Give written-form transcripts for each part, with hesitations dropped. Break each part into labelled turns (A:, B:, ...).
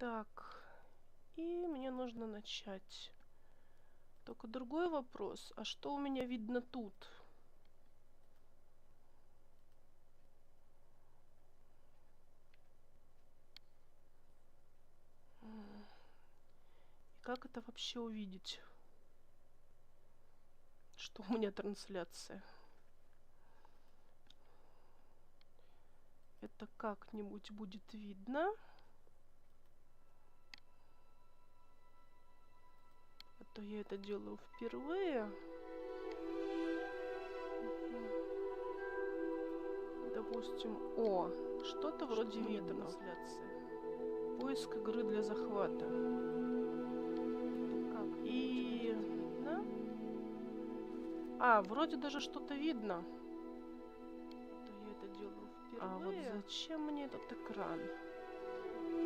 A: Так, и мне нужно начать. Только другой вопрос, а что у меня видно тут? И как это вообще увидеть? Что у меня трансляция? Это как-нибудь будет видно. А то я это делаю впервые. Допустим, что-то вроде видно. Поиск игры для захвата. И... да? Вроде даже что-то видно. А то я это делаю впервые. А вот зачем мне этот экран?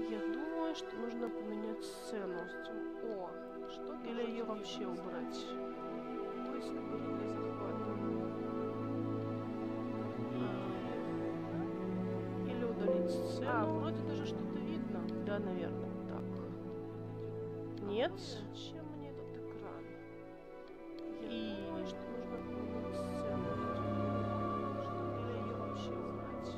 A: Я думаю, что нужно поменять сцену. Что-то или ее вообще убрать. Поиск игры для захвата. Или удалить сцену. Вроде даже что-то видно. Да, наверное, так. Нет. Зачем мне этот экран? И что нужно поменять сцену. Или ее вообще убрать.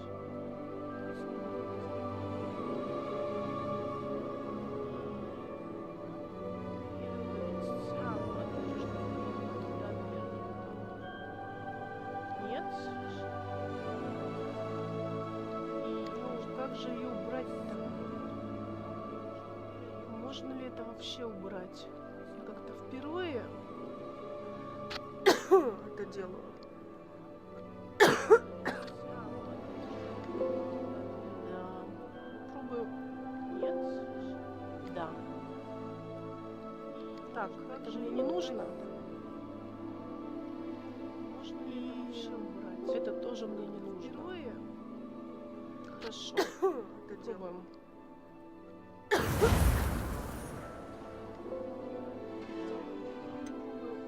A: Как же ее убрать-то? Можно ли это вообще убрать? Я как-то впервые это делаю. Да. Попробую. Нет? Да. Так, это же мне не нужно. Можно ли это вообще убрать? Это тоже мне не нужно. Впервые? Хорошо. Это делаем.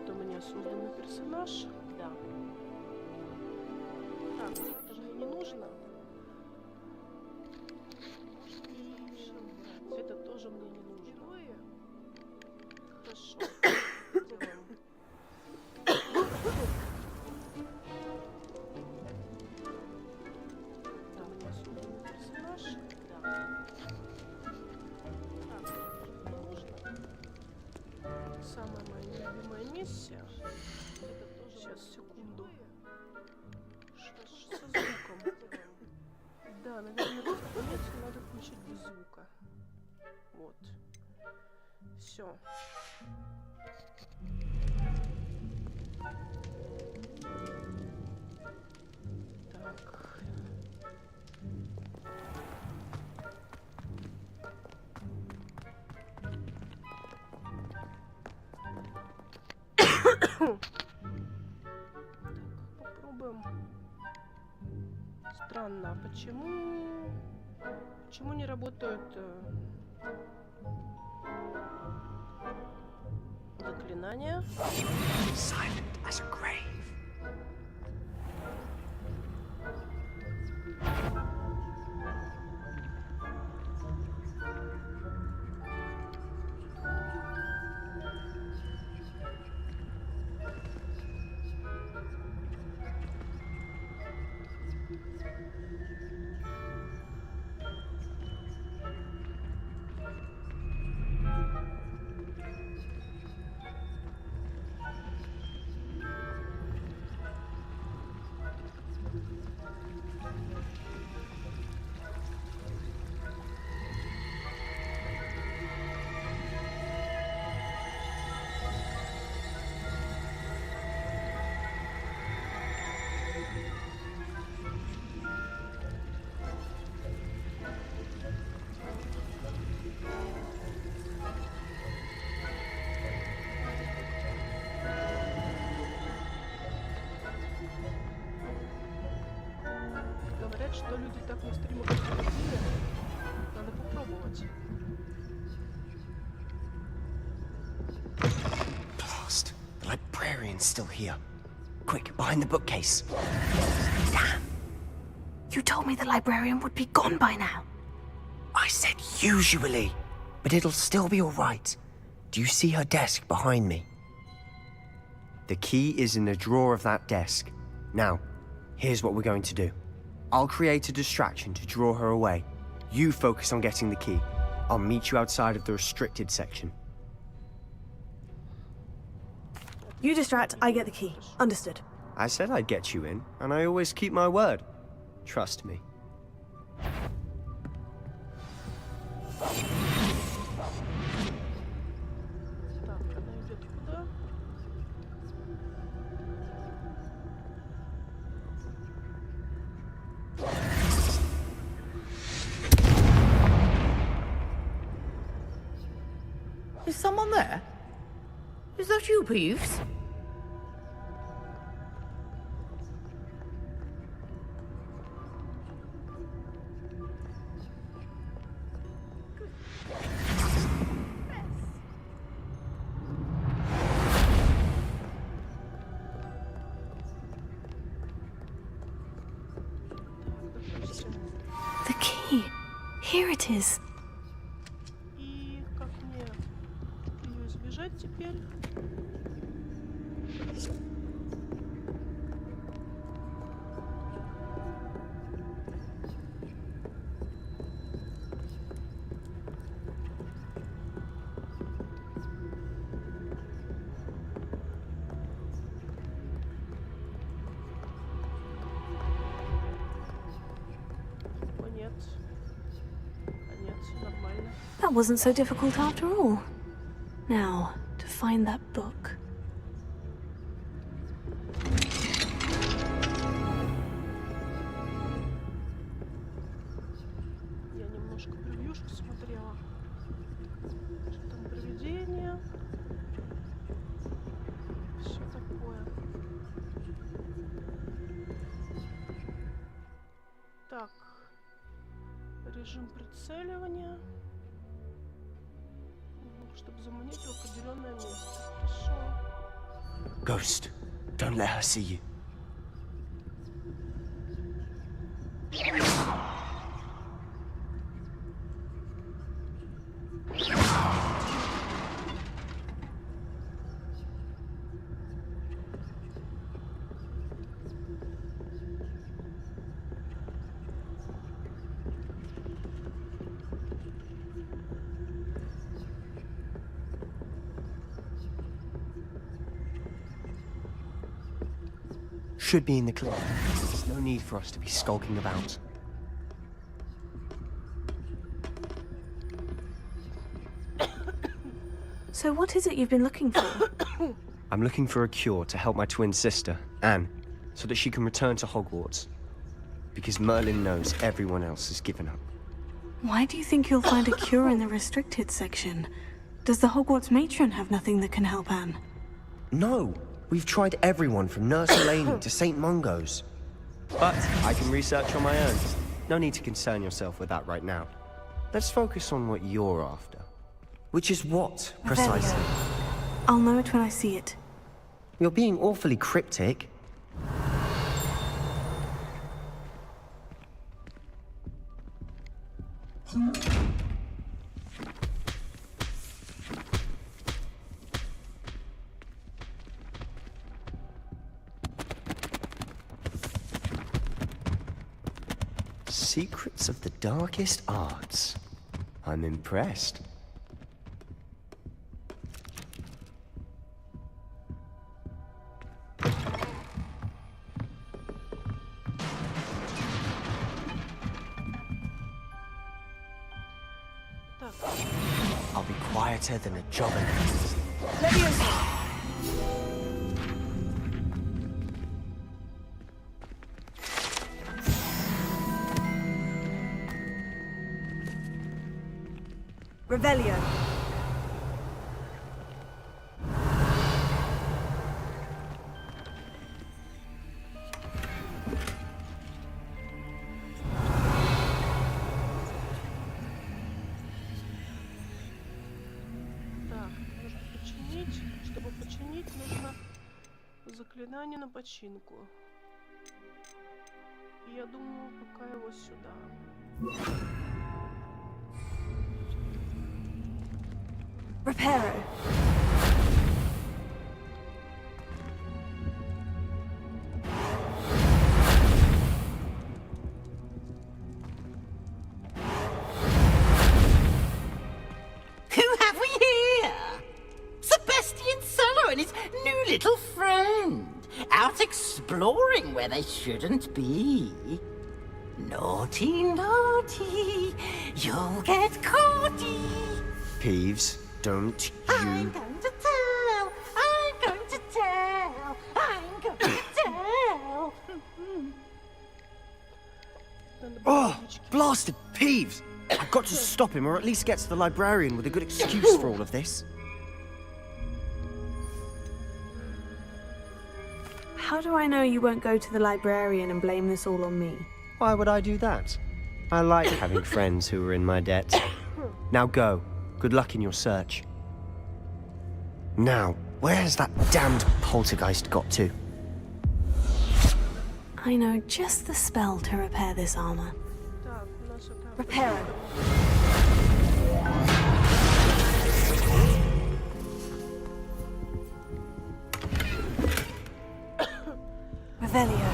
A: Это у меня созданный персонаж. Да. Так, это же мне не нужно. Это тоже мне не нужно. Хорошо. Делаем. Самая моя любимая миссия. Это тоже. Сейчас, секунду. Что со звуком? Да, наверное, разумеется, надо включить без звука. Вот. Все. Так. Попробуем. Странно, почему не работают заклинания?
B: Silent as a grave.
A: Говорят, что люди так на стримах ходили. Надо попробовать.
B: Blast! The librarian's still here. Quick, behind the bookcase. Damn!
C: You told me the librarian would be gone by now.
B: I said usually. but it'll still be all right. Do you see her desk behind me? The key is in the drawer of that desk. Now, here's what we're going to do. I'll create a distraction to draw her away. You focus on getting the key. I'll meet you outside of the restricted section.
C: You distract, I get the key. Understood.
B: I said I'd get you in, and I always keep my word. Trust me.
D: Is someone there? Is that you, Peeves?
C: The key. Here it is.
A: И как мне ее избежать теперь?
C: That wasn't so difficult after all. Now, to find that book.
A: Я немножко превьюшку смотрела. Что там привидение? Все такое. Так. Режим прицеливания. Чтобы заманить в определенное место. Хорошо.
B: Ghost, don't let her see you. Should be in the clear. There's no need for us to be skulking about.
C: So what is it you've been looking for?
B: I'm looking for a cure to help my twin sister, Anne, so that she can return to Hogwarts. Because Merlin knows everyone else has given up.
C: Why do you think you'll find a cure in the restricted section? Does the Hogwarts matron have nothing that can help Anne?
B: No! We've tried everyone from Nurse Elaine to St. Mungo's. But I can research on my own. No need to concern yourself with that right now. Let's focus on what you're after. Which is what, precisely?
C: I'll know it when I see it.
B: You're being awfully cryptic. Secrets of the darkest arts. I'm impressed. I'll be quieter than a jobbing.
C: Revelio.
A: Так, нужно починить. Чтобы починить, нужно заклинание на починку. И я думаю, пока его сюда.
C: Reparo.
E: Who have we here? Sebastian Solo and his new little friend. Out exploring where they shouldn't be. Naughty, naughty. You'll get caughty.
B: Peeves, don't you...
E: I'm going to tell. I'm going to tell. I'm going to tell.
B: Oh, blasted Peeves! I've got to stop him, or at least get to the librarian with a good excuse for all of this.
C: How do I know you won't go to the librarian and blame this all on me?
B: Why would I do that? I like having friends who are in my debt. Now go. Good luck in your search. Now, where has that damned poltergeist got to?
C: I know just the spell to repair this armor.
A: Так, наша там...
C: Reparo. Revelio.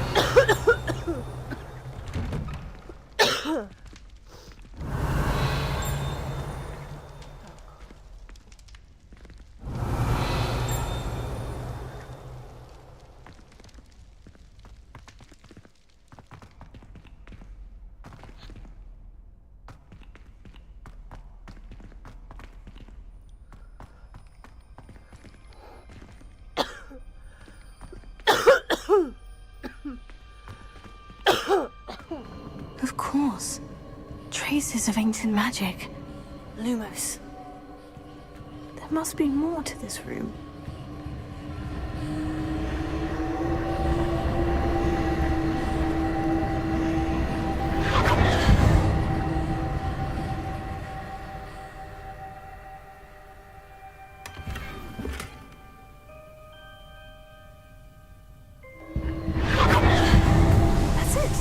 C: Of course. Traces of ancient magic. Lumos. There must be more to this room. That's it.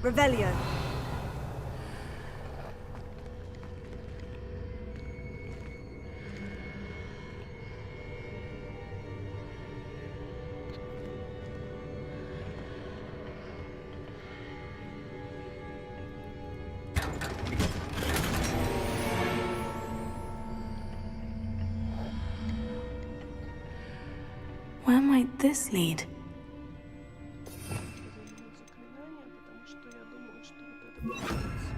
C: Revelio. Where might this lead?
A: Заклинание, потому что я думаю, что вот это получится.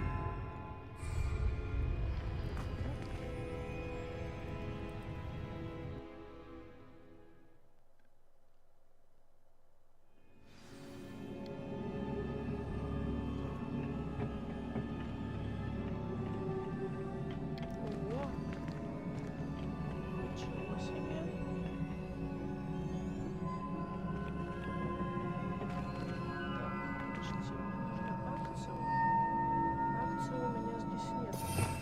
A: Ого. Ничего себе. Подождите, мне нужно акцию. Акции у меня здесь нет. Так.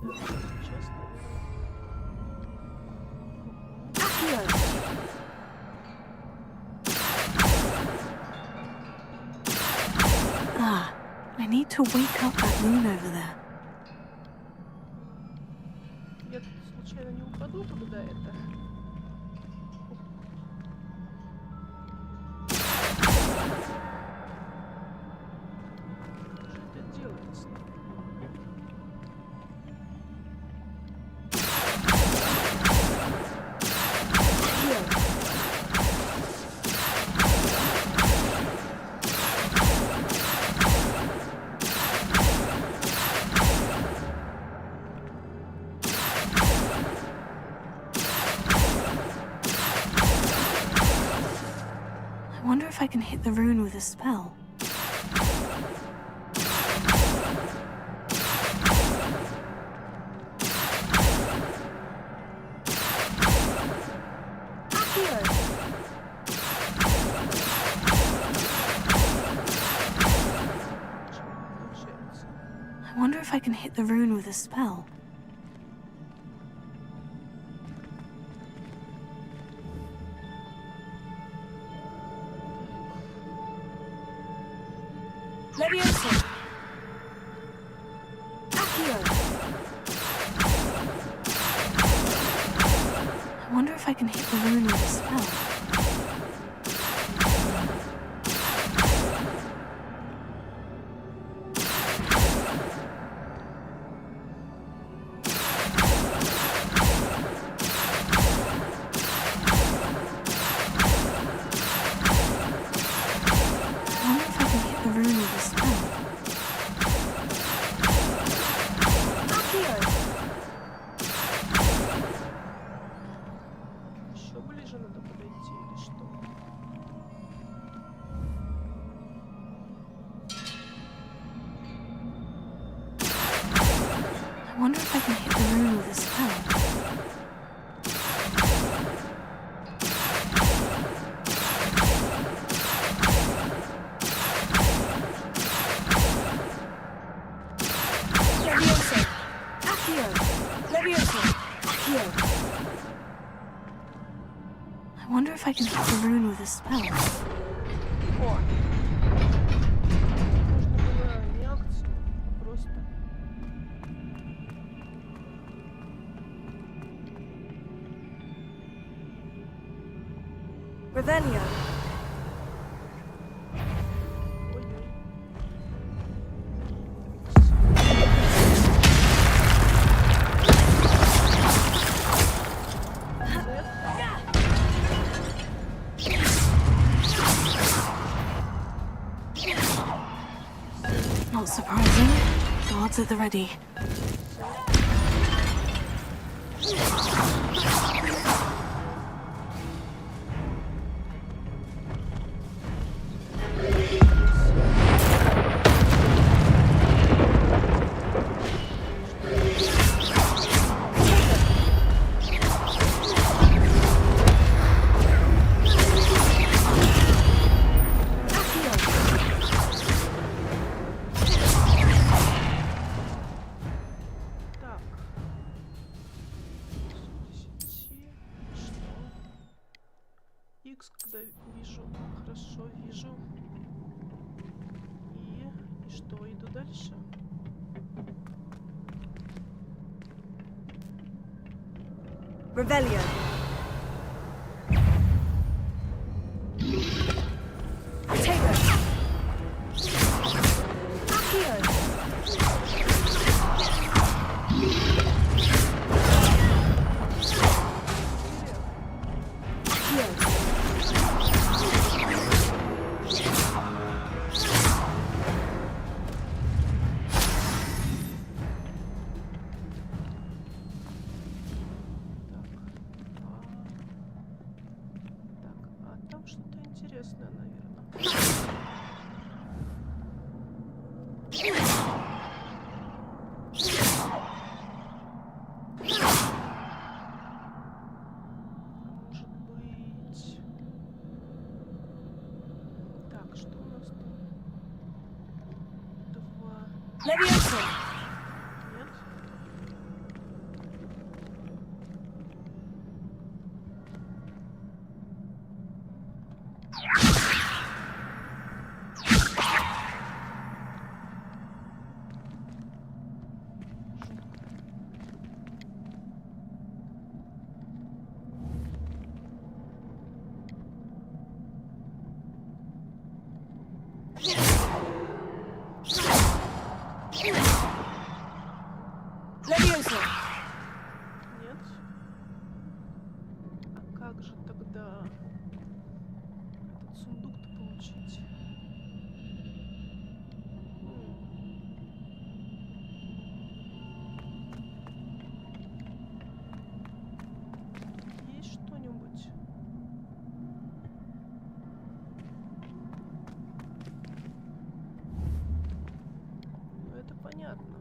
A: Да, сейчас, наверное.
C: Ah, I need to wake up that moon over there.
A: Я тут случайно не упаду туда это? Как же это делается?
C: I wonder if I can hit the rune with a spell. if I can hit the rune with a spell.
E: Leviosa! Accio!
C: I wonder if I can hit the rune with a spell.
A: Еще ближе надо подойти или что?
C: I wonder if I can hit the rune with a spell.
E: Leviosa! Accio! Leviosa! Accio!
C: I wonder if I can hit the rune with a spell.
A: О! Можно было не акцию, просто.
E: Revelio!
A: Ой-ой.
C: Not surprising. Guards at the ready.
A: Так. 10. Что? X, когда вижу. Хорошо, вижу. И что? Иду дальше?
E: Revelio! Potato! Accio!
A: А там что-то интересное, наверное. Может быть... Так, что у нас там? 2.
E: Leviosa!
A: Нет?
E: Leviosa!
A: Нет? А как же тогда этот сундук-то получить? Есть что-нибудь? Ну, это понятно.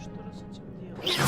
A: Что раз этим делать?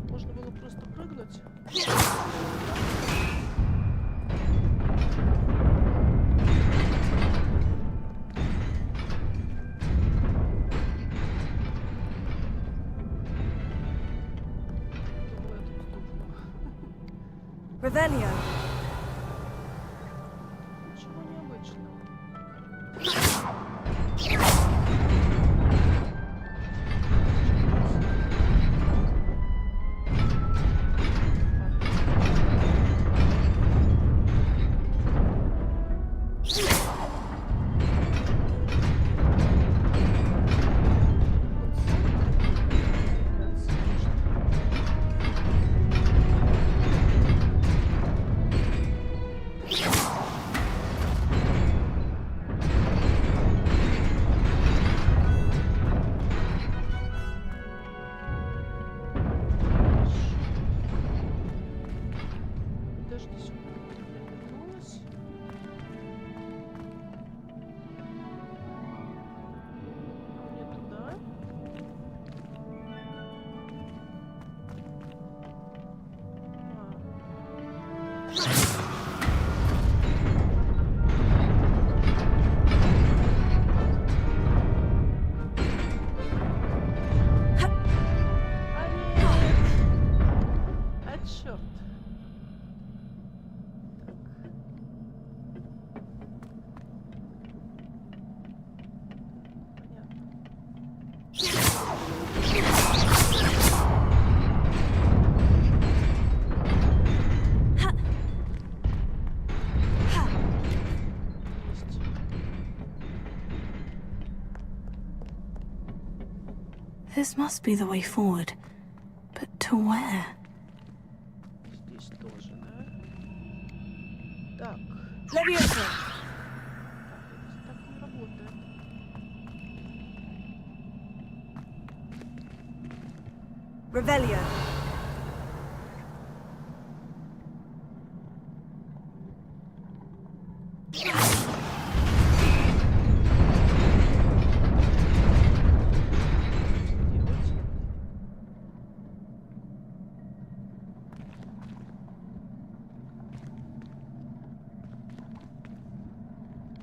A: Можно было просто прыгнуть.
C: Revelio.
A: Ничего необычного. Даже до сих пор не вернулась. Мне туда. А черт.
C: This must be the way forward. But to where?
A: Здесь тоже, да? Так.
C: Leviosa!
A: Так, это так не работает.
C: Revelio.
A: Делать.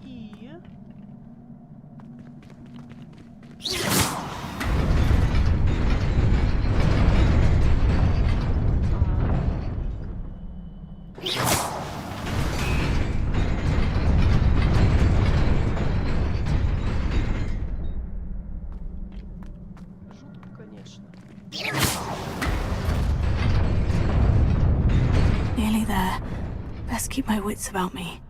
A: И... Жутко, конечно.
C: Nearly there. Best keep my wits about me.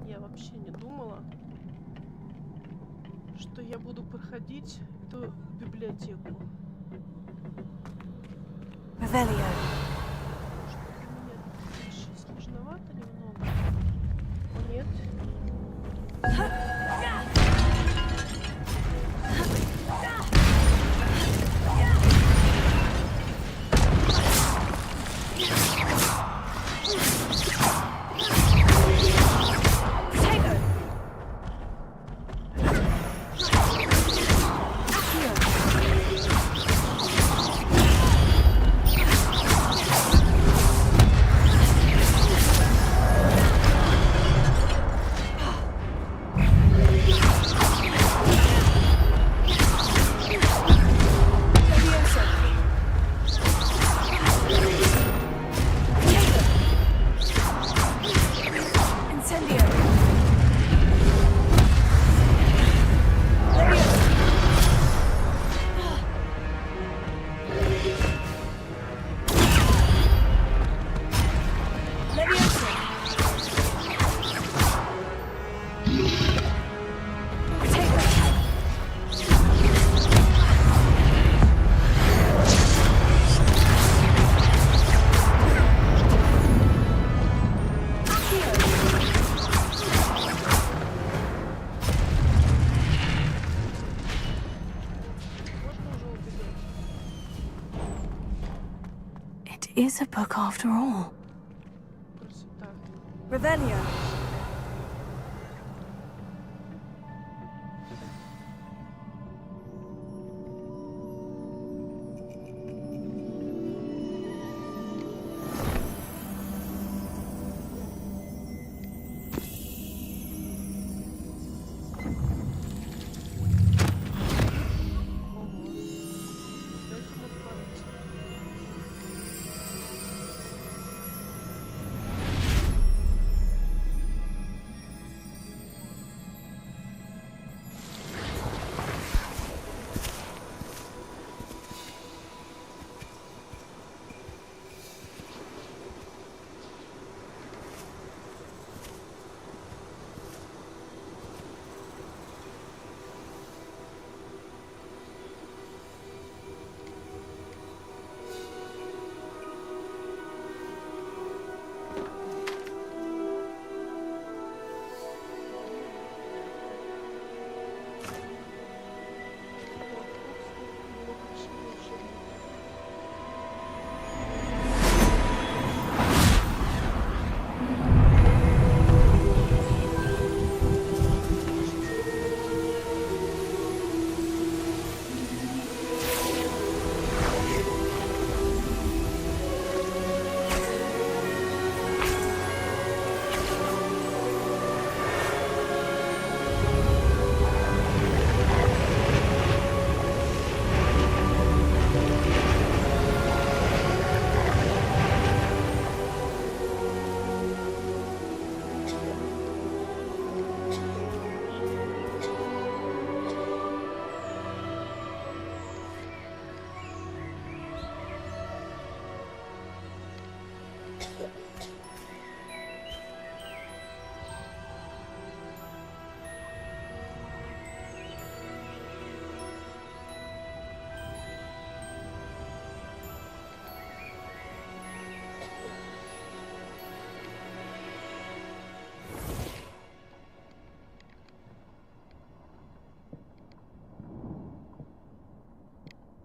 A: Я вообще не думала, что я буду проходить эту библиотеку.
C: Revelio.
A: Что для меня еще сложновато немного. О, нет.
C: is a book after all.
A: Красота.
F: Revelio.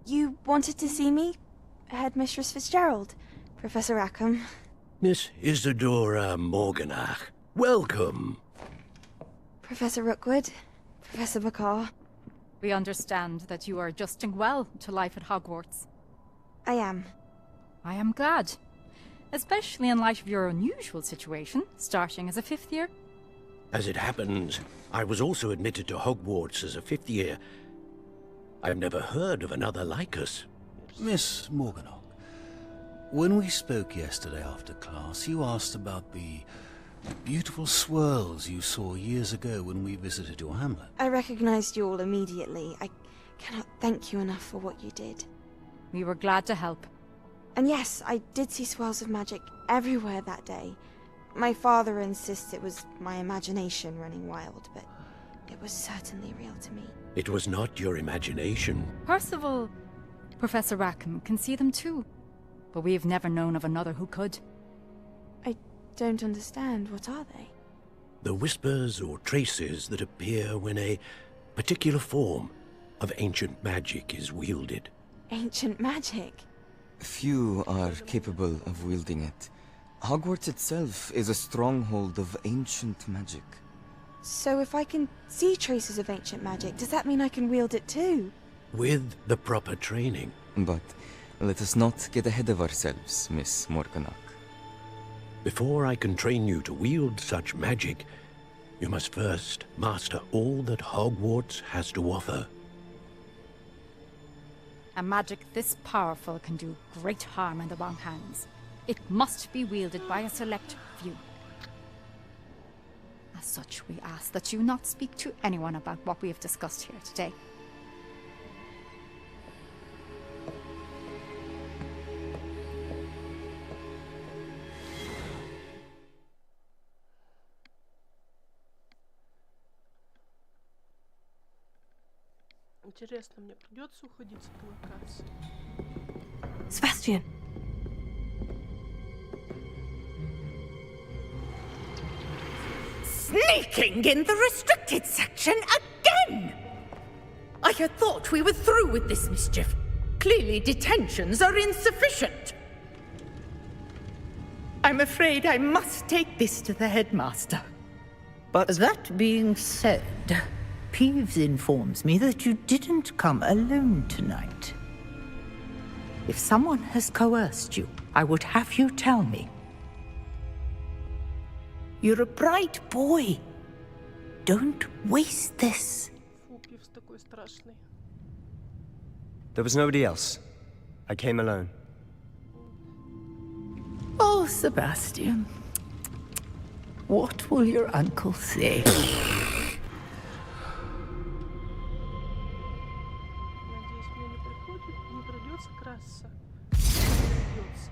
G: You wanted to see me? Headmistress Fitzgerald? Professor Rackham?
H: Miss Isadora Morganach, welcome.
G: Professor Rookwood? Professor McCaw?
F: We understand that you are adjusting well to life at Hogwarts.
G: I am.
F: I am glad. Especially in light of your unusual situation, starting as a 5th year.
H: As it happens, I was also admitted to Hogwarts as a 5th year. I've never heard of another like us.
I: Miss Morganach, when we spoke yesterday after class, you asked about the beautiful swirls you saw years ago when we visited your hamlet.
G: I recognized you all immediately. I cannot thank you enough for what you did.
F: We were glad to help.
G: And yes, I did see swirls of magic everywhere that day. My father insists it was my imagination running wild, but it was certainly real to me.
H: It was not your imagination.
F: Percival, Professor Rackham can see them too. But we have never known of another who could.
G: I don't understand. What are they?
H: The whispers or traces that appear when a particular form of ancient magic is wielded.
G: Ancient magic?
J: Few are capable of wielding it. Hogwarts itself is a stronghold of ancient magic.
G: So if I can see traces of ancient magic, does that mean I can wield it too?
H: With the proper training.
J: But let us not get ahead of ourselves, Miss Morganach.
H: Before I can train you to wield such magic, you must first master all that Hogwarts has to offer.
F: A magic this powerful can do great harm in the wrong hands. It must be wielded by a select few. As such, we ask that you not speak to anyone about what we have discussed here today.
A: Интересно, мне придется уходить с этой локации?
C: Sebastian!
D: Sneaking in the restricted section again! I had thought we were through with this mischief. Clearly detentions are insufficient. I'm afraid I must take this to the headmaster.
B: But
D: That being said, Peeves informs me that you didn't come alone tonight. If someone has coerced you, I would have you tell me. You're a bright boy. Don't waste this.
A: Фу, Пивз такой страшный.
B: there was nobody else. I came alone.
D: Oh, Sebastian. What will your uncle say?
A: Надеюсь, мне не придется красться. Придется.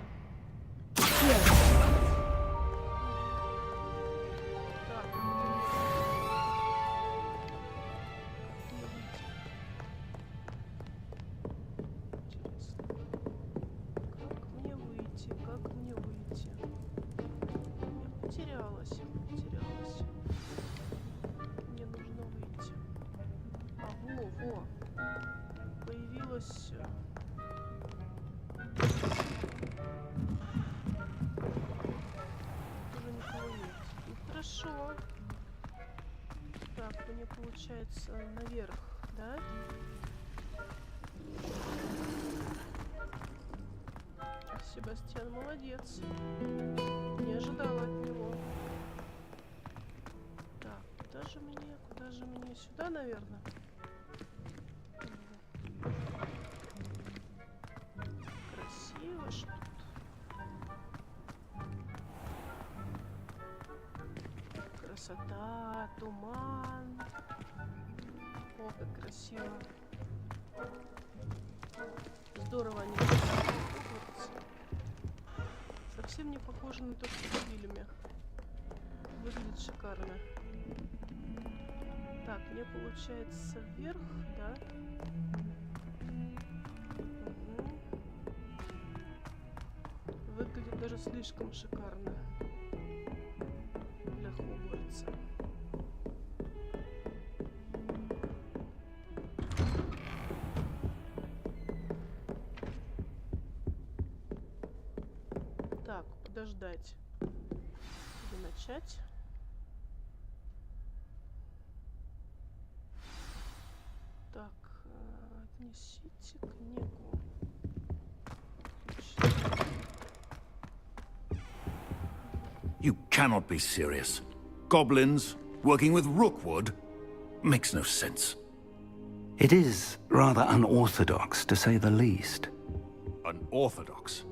A: Как мне выйти? Я потерялась. Мне нужно выйти. Во. Появилась... Уже никого нет. Ну, хорошо. Так, мне получается наверх, да? Себастьян молодец. Не ожидала от него. Так, куда же мне? Сюда, наверное? Красиво ж тут. Красота, туман. О, как красиво. Здорово они Хогвартс. Совсем не похоже на то, что в фильме. Выглядит шикарно. Так, мне получается вверх, да? Угу. Выглядит даже слишком шикарно для Хогвартса. Так, подождать. Или начать. Так, отнесите книгу.
I: You cannot be serious. Goblins working with Rookwood makes no sense.
K: It is rather unorthodox, to say the least.
I: Unorthodox?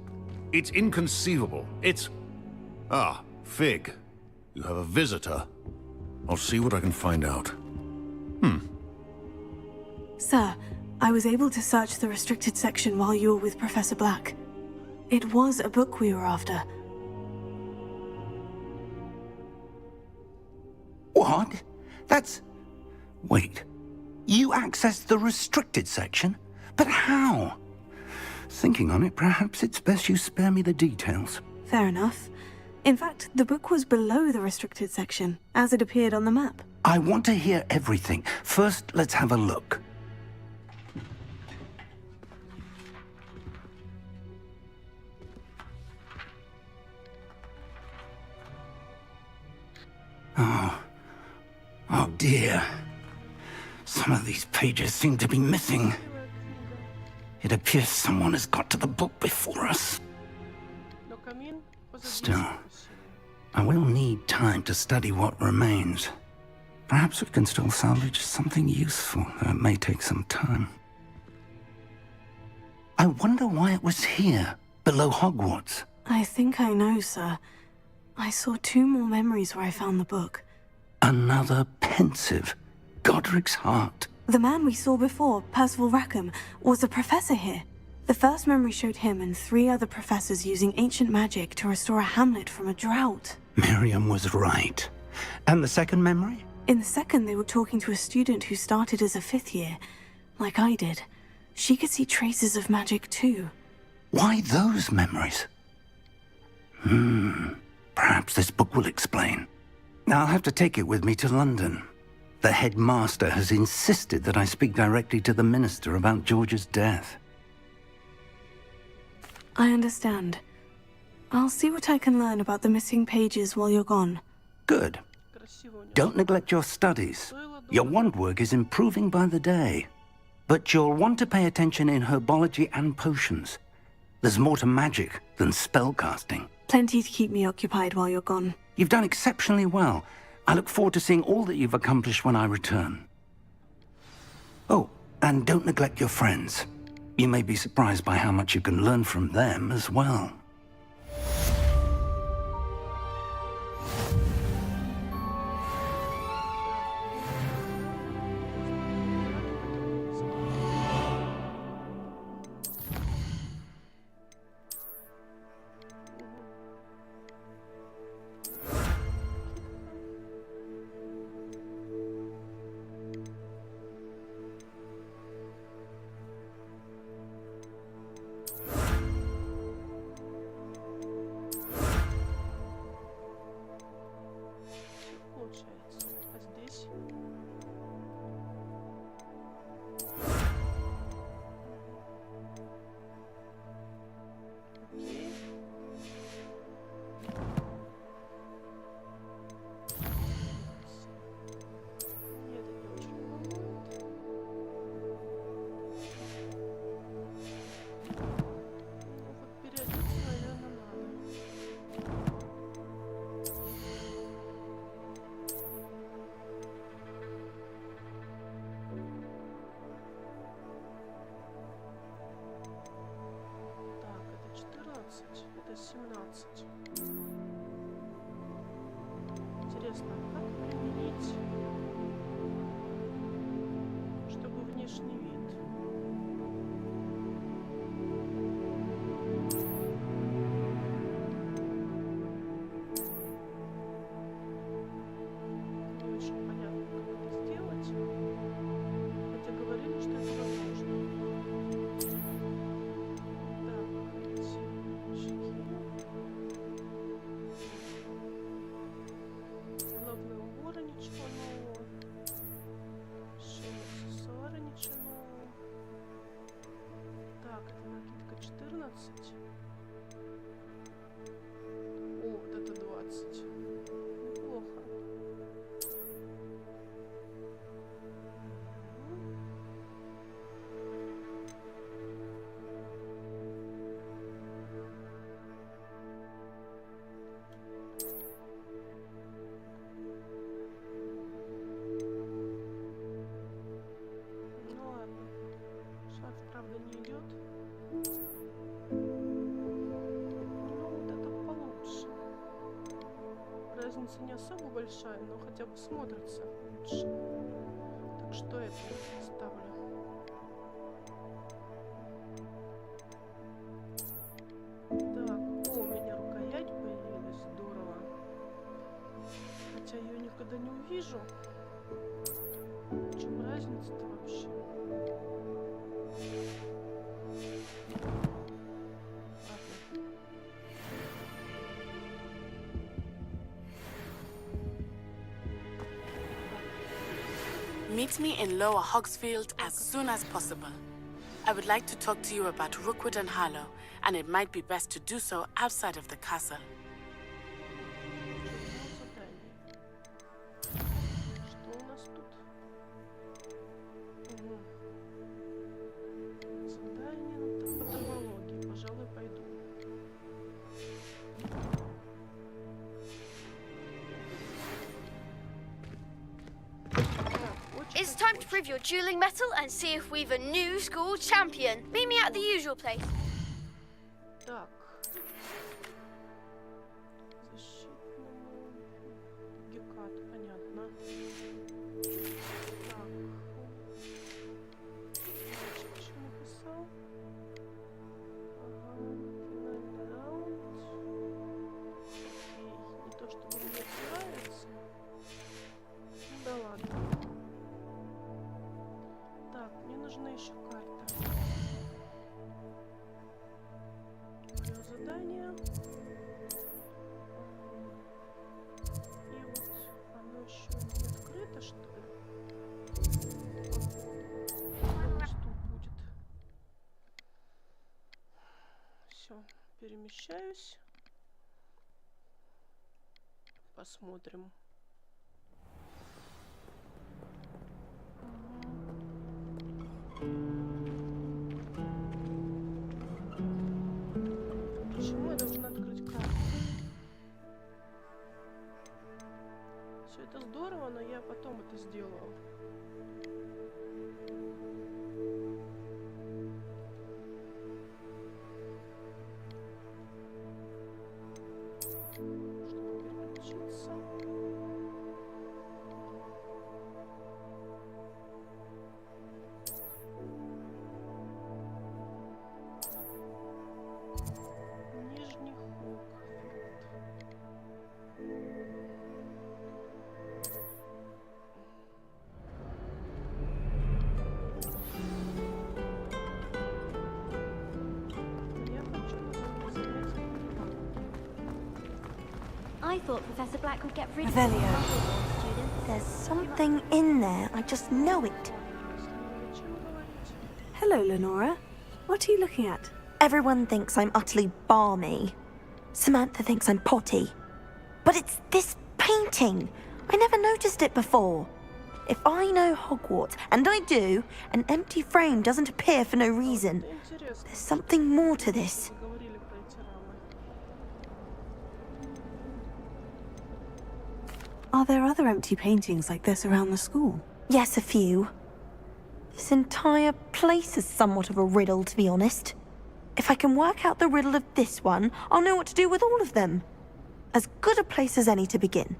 I: It's inconceivable. It's... Ah, Fig. You have a visitor. I'll see what I can find out.
C: Sir, I was able to search the restricted section while you were with Professor Black. It was a book we were after.
K: What? That's... Wait. You accessed the restricted section? But how? Thinking on it, perhaps it's best you spare me the details.
C: Fair enough. In fact, the book was below the restricted section, as it appeared on the map.
K: I want to hear everything. First, let's have a look. Oh dear. Some of these pages seem to be missing. It appears someone has got to the book before us. Still, I will need time to study what remains. Perhaps we can still salvage something useful, though it may take some time. I wonder why it was here, below Hogwarts.
C: I think I know, sir. I saw 2 more memories where I found the book.
K: Another pensive. Godric's heart.
C: The man we saw before, Percival Rackham, was a professor here. The first memory showed him and 3 other professors using ancient magic to restore a hamlet from a drought.
K: Miriam was right. And the second memory?
C: In the second, they were talking to a student who started as a 5th year, like I did. She could see traces of magic too.
K: Why those memories? Perhaps this book will explain. I'll have to take it with me to London. The headmaster has insisted that I speak directly to the minister about George's death.
C: I understand. I'll see what I can learn about the missing pages while you're gone.
K: Good. Don't neglect your studies. Your wand work is improving by the day. But you'll want to pay attention in herbology and potions. There's more to magic than spellcasting.
C: Plenty to keep me occupied while you're gone.
K: You've done exceptionally well. I look forward to seeing all that you've accomplished when I return. Oh, and don't neglect your friends. You may be surprised by how much you can learn from them as well.
A: Это 17. Интересно, как применить, чтобы внешний вид? Не очень понятно, как это сделать. Хотя говорили, что это возможно. О, вот это 20. Неплохо. Ну ладно. Шарф, правда, не идет. Разница не особо большая, но хотя бы смотрится лучше. Так что это ставлю. Так, о, у меня рукоять появилась, здорово. Хотя ее никогда не увижу. В чем разница-то вообще?
L: Meet me in Lower Hogsfield as soon as possible. I would like to talk to you about Rookwood and Harlow, and it might be best to do so outside of the castle.
A: Что у нас тут? Задание по травологии. Пожалуй, пойду.
M: It's time to prove your dueling mettle and see if we've a new school champion. Meet me at the usual place.
A: Так. Защитному Гекат, понятно. Так. Что написал? Ага, финальный раунд. Окей, не то чтобы мне нравится. Ну да ладно. Так, мне нужна еще карта. Мое задание. И вот оно еще не открыто, что ли? Что будет? Все, перемещаюсь. посмотрим. Почему я должна открыть карту? Все это здорово, но я потом это сделаю.
N: I thought Professor Black would get rid of
C: Revelio.
N: students.
E: There's something in there. I just know it.
C: Hello, Lenora. What are you looking at?
E: Everyone thinks I'm utterly balmy. Samantha thinks I'm potty. But it's this painting. I never noticed it before. If I know Hogwarts, and I do, an empty frame doesn't appear for no reason. There's something more to this.
C: Are there other empty paintings like this around the school?
E: Yes, a few. This entire place is somewhat of a riddle, to be honest. If I can work out the riddle of this one, I'll know what to do with all of them. As good a place as any to begin.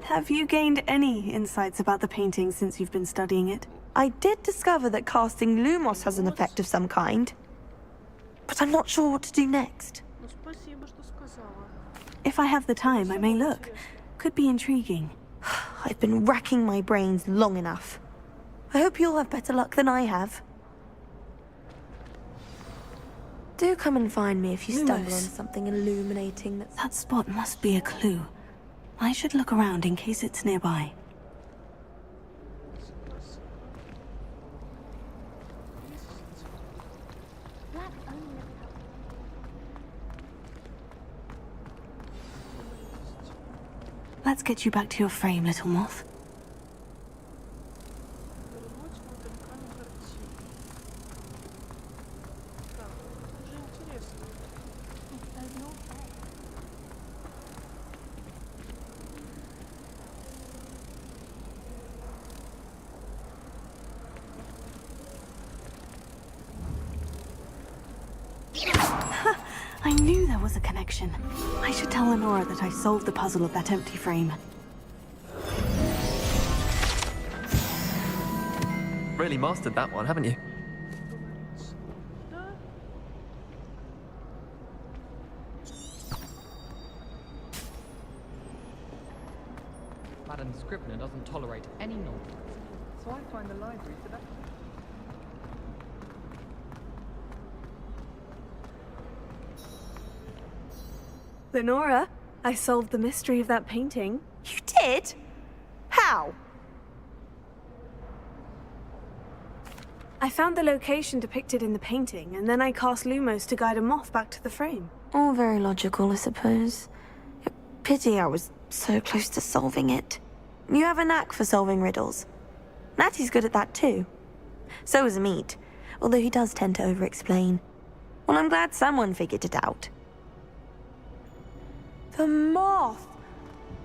C: Have you gained any insights about the painting since you've been studying it?
E: I did discover that casting Lumos has an effect of some kind. But I'm not sure what to do next.
C: If I have the time, I may look. Could be intriguing.
E: I've been racking my brains long enough. I hope you'll have better luck than I have. Do come and find me if you stumble on something illuminating that's...
C: That spot must be a clue. I should look around in case it's nearby. Let's get you back to your frame, little moth. I knew there was a connection. I should tell Lenora that I solved the puzzle of that empty frame.
O: Really mastered that one, haven't you?
P: Madam Scrivener doesn't tolerate any nonsense, so I find the library the best.
C: Lenora, I solved the mystery of that painting.
E: You did? How?
C: I found the location depicted in the painting, and then I cast Lumos to guide a moth back to the frame.
E: All very logical, I suppose. Pity I was so close to solving it. You have a knack for solving riddles. Natty's good at that too. So is Meat, although he does tend to over-explain. Well, I'm glad someone figured it out. The moth!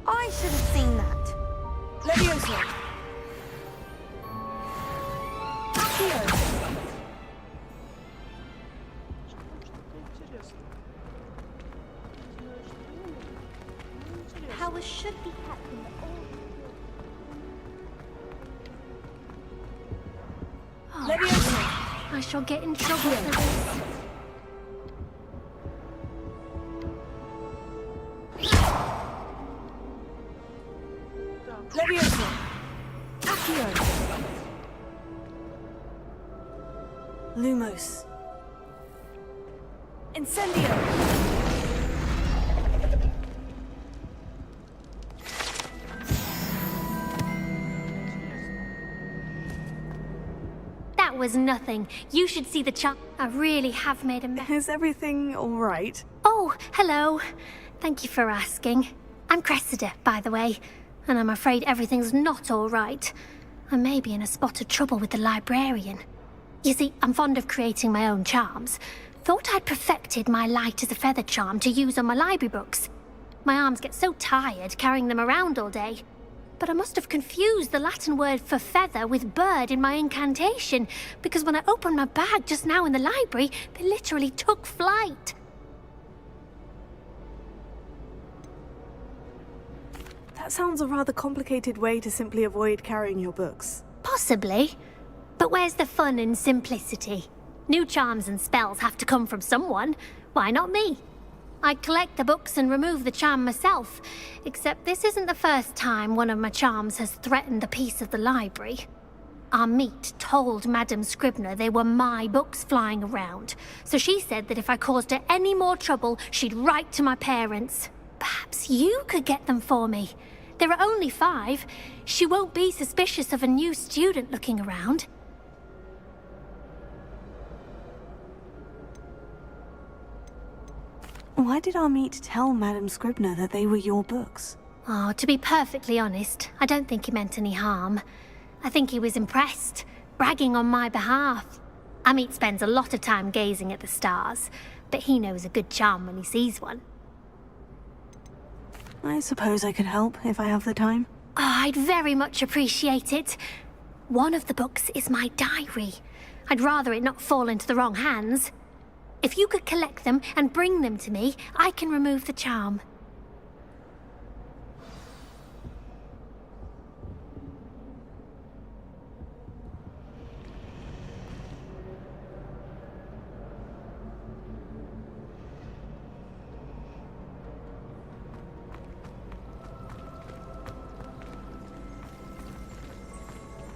E: I should have seen that.
C: Leviosa!
N: Powers should be kept in the old.
C: Leviosa!
N: I shall get in trouble for this.
C: Leviosa! Accio! Lumos. Incendio!
N: was nothing. You should see the charm. I really have made a mess.
C: Is everything all right?
N: Oh, hello. Thank you for asking. I'm Cressida, by the way, and I'm afraid everything's not all right. I may be in a spot of trouble with the librarian. You see, I'm fond of creating my own charms. Thought I'd perfected my light as a feather charm to use on my library books. My arms get so tired carrying them around all day. But I must have confused the Latin word for feather with bird in my incantation, because when I opened my bag just now in the library, they literally took flight.
C: That sounds a rather complicated way to simply avoid carrying your books.
N: Possibly. But where's the fun in simplicity? New charms and spells have to come from someone. Why not me? I collect the books and remove the charm myself, except this isn't the first time one of my charms has threatened a piece of the library. Our meet told Madame Scribner they were my books flying around, so she said that if I caused her any more trouble, she'd write to my parents. Perhaps you could get them for me. There are only 5. She won't be suspicious of a new student looking around.
C: Why did our meet tell Madame Scribner that they were your books?
N: Oh, to be perfectly honest, I don't think he meant any harm. I think he was impressed, bragging on my behalf. Amit spends a lot of time gazing at the stars, but he knows a good charm when he sees one.
C: I suppose I could help if I have the time.
N: Oh, I'd very much appreciate it. One of the books is my diary. I'd rather it not fall into the wrong hands. If you could collect them and bring them to me, I can remove the charm.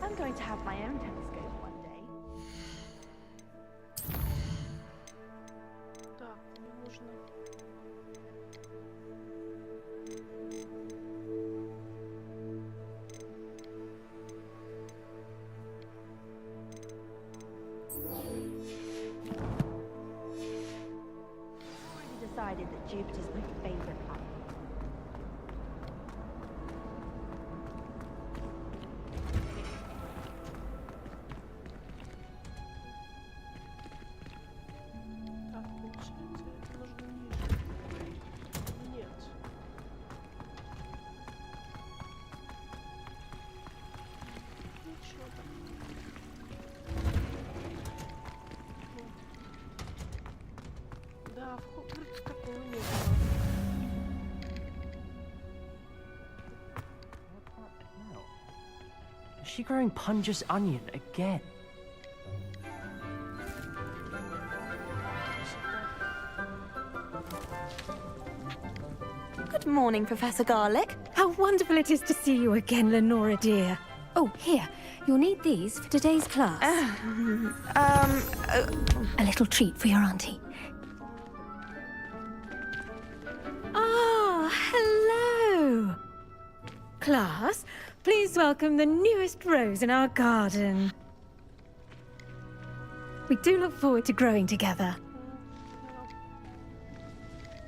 Q: I'm going to have my own telescope one day.
A: Так, мне нужно...
Q: I've already decided that Jupiter's my favorite planet.
A: Так, получается, это нужно ниже. Нет. Ничего так. Да, в Хогвартсе такого не было.
B: Is she growing Punja's onion again?
E: Good morning, Professor Garlic.
R: How wonderful it is to see you again, Lenora dear. Oh, here. You'll need these for today's class.
N: A little treat for your auntie.
R: Ah, hello. Class, please welcome the newest rose in our garden. We do look forward to growing together.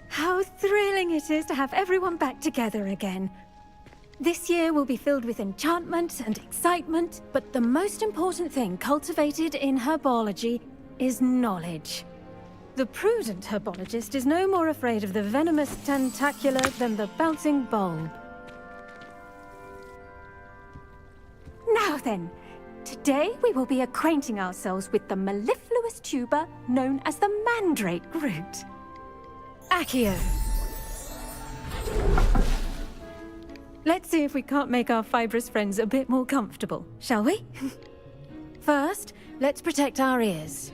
R: How thrilling it is to have everyone back together again. This year will be filled with enchantment and excitement, but the most important thing cultivated in herbology is knowledge. The prudent herbologist is no more afraid of the venomous tentacula than the bouncing bulb. Now then, today we will be acquainting ourselves with the mellifluous tuber known as the mandrake root. Accio. Let's see if we can't make our fibrous friends a bit more comfortable, shall we? First, let's protect our ears.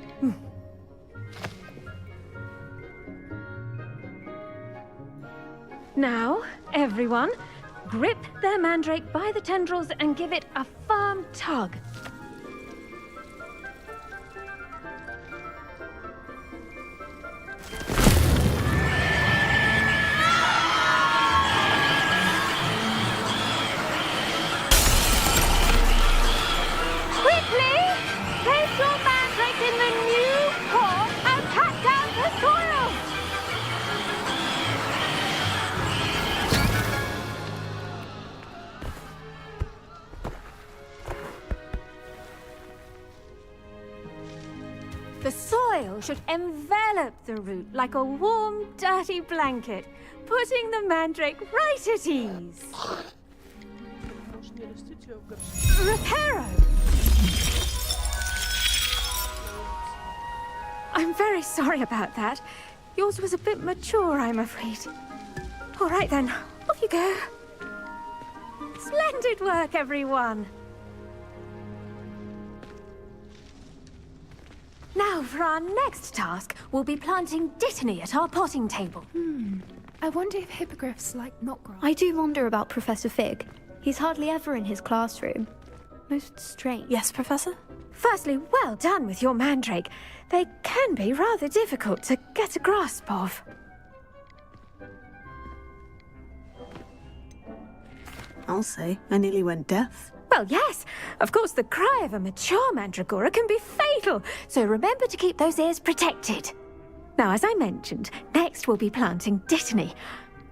R: Now, everyone, grip their mandrake by the tendrils and give it a firm tug. Quickly! Place your oil should envelop the root like a warm, dirty blanket, putting the mandrake right at ease. Reparo! I'm very sorry about that. Yours was a bit mature, I'm afraid. All right then, off you go. Splendid work, everyone. Now, for our next task, we'll be planting Dittany at our potting table.
S: I wonder if hippogriffs like not grass.
T: I do wonder about Professor Fig. He's hardly ever in his classroom. Most strange.
C: Yes, Professor?
R: Firstly, well done with your mandrake. They can be rather difficult to get a grasp of.
C: I'll say, I nearly went deaf.
R: Well, yes. Of course, the cry of a mature mandragora can be fatal, so remember to keep those ears protected. Now, as I mentioned, next we'll be planting Dittany.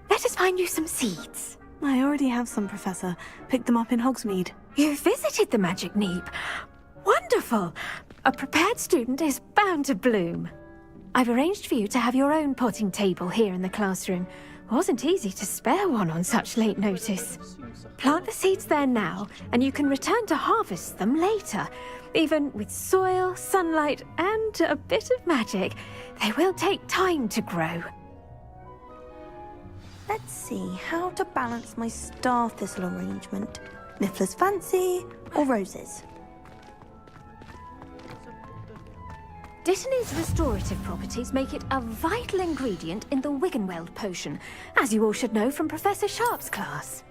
R: Let us find you some seeds.
C: I already have some, Professor. Picked them up in Hogsmeade.
R: You visited the Magic Neep. Wonderful. A prepared student is bound to bloom. I've arranged for you to have your own potting table here in the classroom. Wasn't easy to spare one on such late notice. Plant the seeds there now, and you can return to harvest them later. Even with soil, sunlight, and a bit of magic, they will take time to grow.
E: Let's see how to balance my star thistle arrangement. Niffler's fancy or roses?
R: Dittany's restorative properties make it a vital ingredient in the Wiggenweld potion, as you all should know from Professor Sharp's class.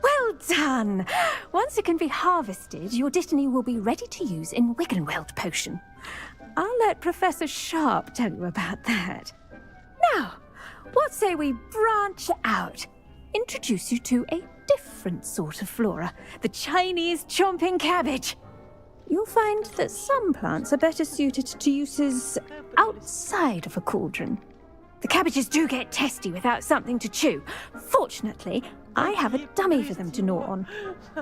R: Well done! Once it can be harvested, your Dittany will be ready to use in Wiggenweld potion. I'll let Professor Sharp tell you about that. Now, what say we branch out? Introduce you to a different sort of flora, the Chinese chomping cabbage. You'll find that some plants are better suited to uses outside of a cauldron. The cabbages do get testy without something to chew. Fortunately, I have a dummy for them to gnaw on.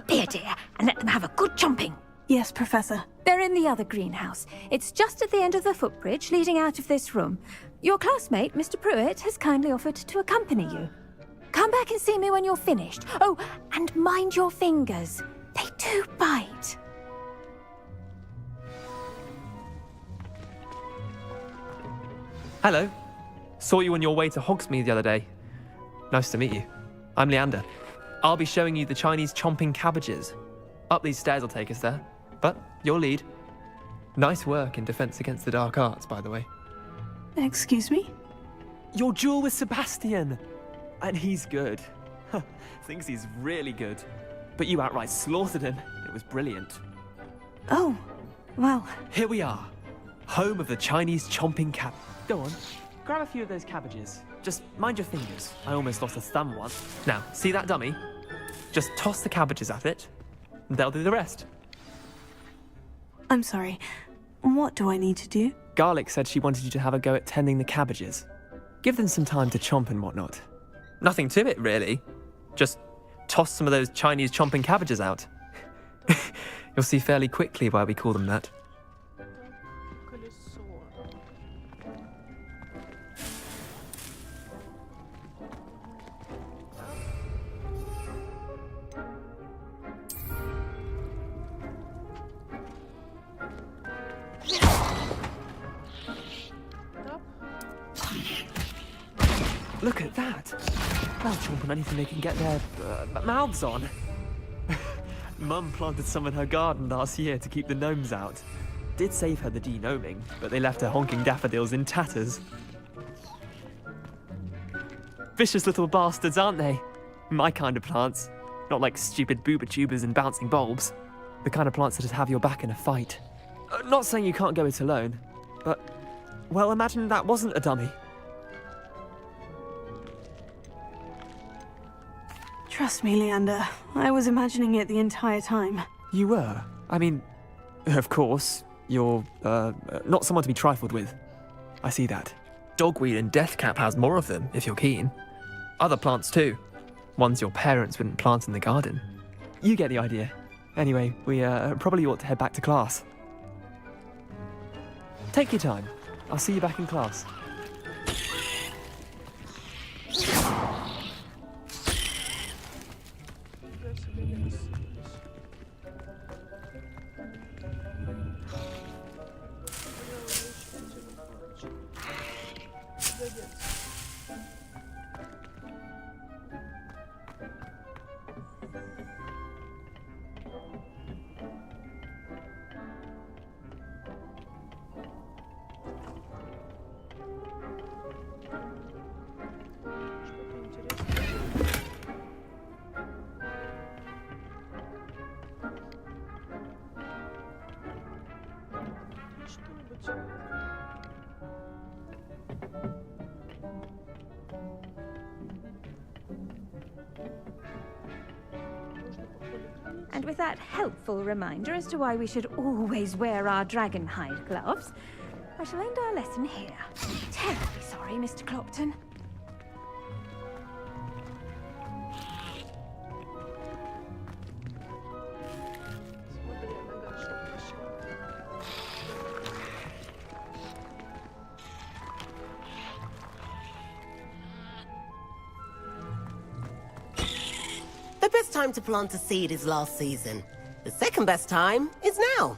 R: Be a dear, and let them have a good chomping.
C: Yes, Professor.
R: They're in the other greenhouse. It's just at the end of the footbridge leading out of this room. Your classmate, Mr. Pruitt, has kindly offered to accompany you. Come back and see me when you're finished. Oh, and mind your fingers. They do bite.
O: Hello. Saw you on your way to Hogsmeade the other day. Nice to meet you. I'm Leander. I'll be showing you the Chinese chomping cabbages. Up these stairs will take us there, but you'll lead. Nice work in Defense Against the Dark Arts, by the way.
C: Excuse me?
O: Your duel with Sebastian! And he's good. Thinks he's really good. But you outright slaughtered him. It was brilliant.
C: Oh, well.
O: Here we are. Home of the Chinese chomping cab. Go on. Grab a few of those cabbages. Just mind your fingers. I almost lost a thumb once. Now, see that dummy? Just toss the cabbages at it, and they'll do the rest.
C: I'm sorry. What do I need to do?
O: Garlic said she wanted you to have a go at tending the cabbages. Give them some time to chomp and whatnot. Nothing to it, really. Just toss some of those Chinese chomping cabbages out. You'll see fairly quickly why we call them that. Look at that! They'll chomp on anything they can get their mouths on. Mum planted some in her garden last year to keep the gnomes out. Did save her the de-gnoming, but they left her honking daffodils in tatters. Vicious little bastards, aren't they? My kind of plants. Not like stupid booba tubers and bouncing bulbs. The kind of plants that'd have your back in a fight. Not saying you can't go it alone, but, well, imagine that wasn't a dummy.
C: Trust me, Leander. I was imagining it the entire time.
O: You were? I mean, of course, you're, not someone to be trifled with. I see that. Dogweed and deathcap has more of them, if you're keen. Other plants too. Ones your parents wouldn't plant in the garden. You get the idea. Anyway, we probably ought to head back to class. Take your time. I'll see you back in class.
U: And with that helpful reminder as to why we should always wear our dragon hide gloves, I shall end our lesson here. Terribly sorry, Mr. Clopton.
V: The best time to plant a seed is last season. The second best time is now.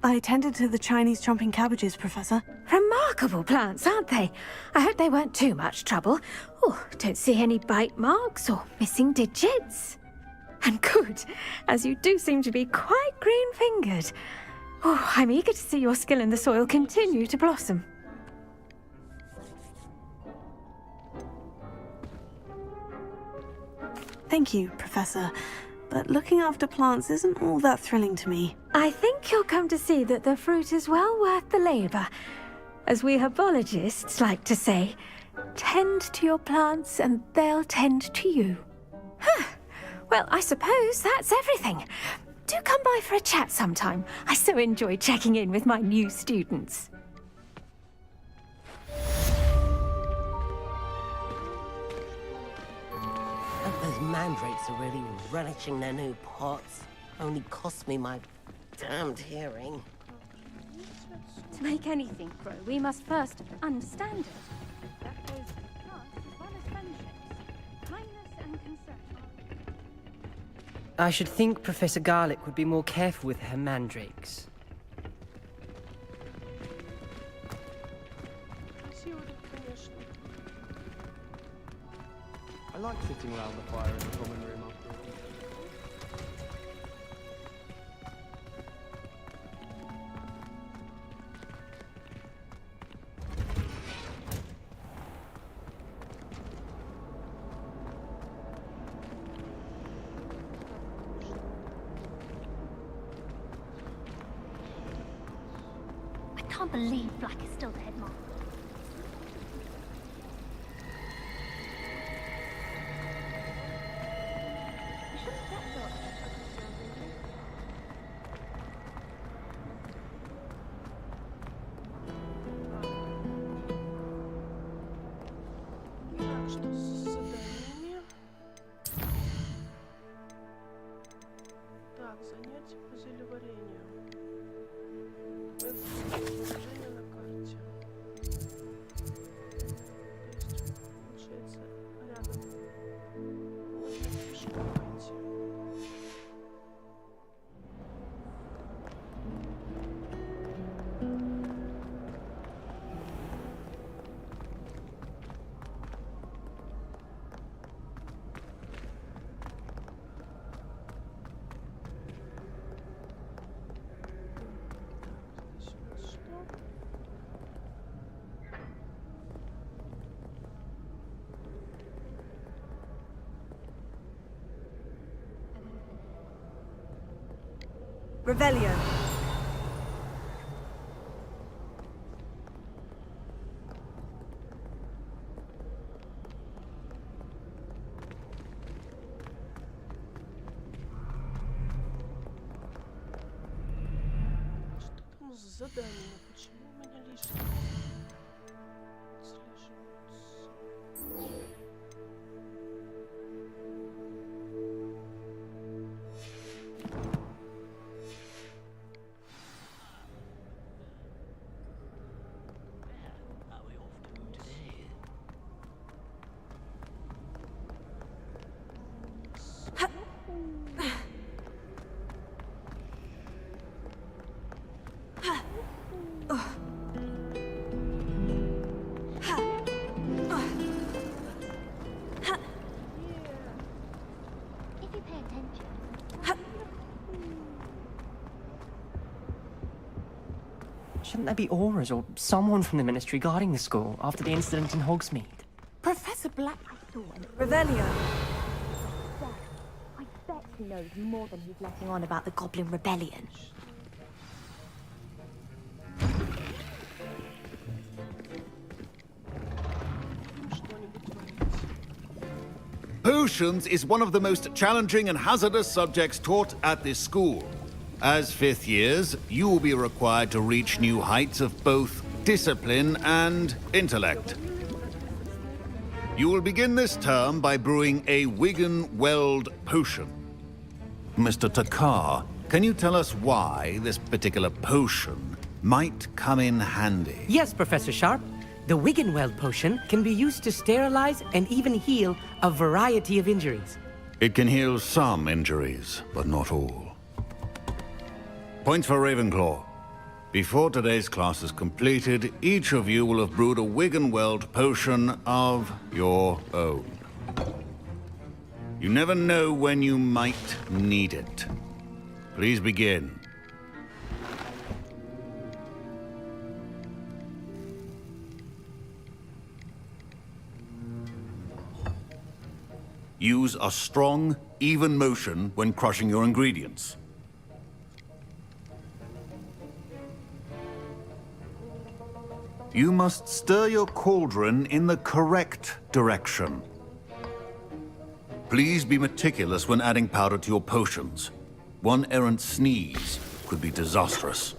C: I tended to the Chinese chomping cabbages, Professor.
U: Remarkable plants, aren't they? I hope they weren't too much trouble. Oh, don't see any bite marks or missing digits. And good, as you do seem to be quite green-fingered. Oh, I'm eager to see your skill in the soil continue to blossom.
C: Thank you, Professor. But looking after plants isn't all that thrilling to me.
U: I think you'll come to see that the fruit is well worth the labor. As we herbologists like to say, tend to your plants and they'll tend to you. Huh. Well, I suppose that's everything. Do come by for a chat sometime. I so enjoy checking in with my new students.
V: Those mandrakes are really relishing their new pots. Only cost me my damned hearing.
U: To make anything grow, we must first understand it. That goes for plants as well as friendships, kindness and concern.
W: I should think Professor Garlick would be more careful with her mandrakes.
X: I like sitting around the fire in the common room after all.
N: I can't believe Black is still the headmaster.
C: Revelio.
A: Задание. Почему у меня лишнее?
W: Shouldn't there be auras or someone from the Ministry guarding the school after the incident in Hogsmeade?
E: Professor Black...
C: Revelio.
E: I bet he knows more than he's letting on about the Goblin Rebellion.
I: Potions is one of the most challenging and hazardous subjects taught at this school. As fifth years, you will be required to reach new heights of both discipline and intellect. You will begin this term by brewing a Wigan-Weld potion. Mr. Takar, can you tell us why this particular potion might come in handy?
W: Yes, Professor Sharp. The Wigan-Weld potion can be used to sterilize and even heal a variety of injuries.
I: It can heal some injuries, but not all. Points for Ravenclaw. Before today's class is completed, each of you will have brewed a Wigan-Weld potion of your own. You never know when you might need it. Please begin. Use a strong, even motion when crushing your ingredients. You must stir your cauldron in the correct direction. Please be meticulous when adding powder to your potions. One errant sneeze could be disastrous.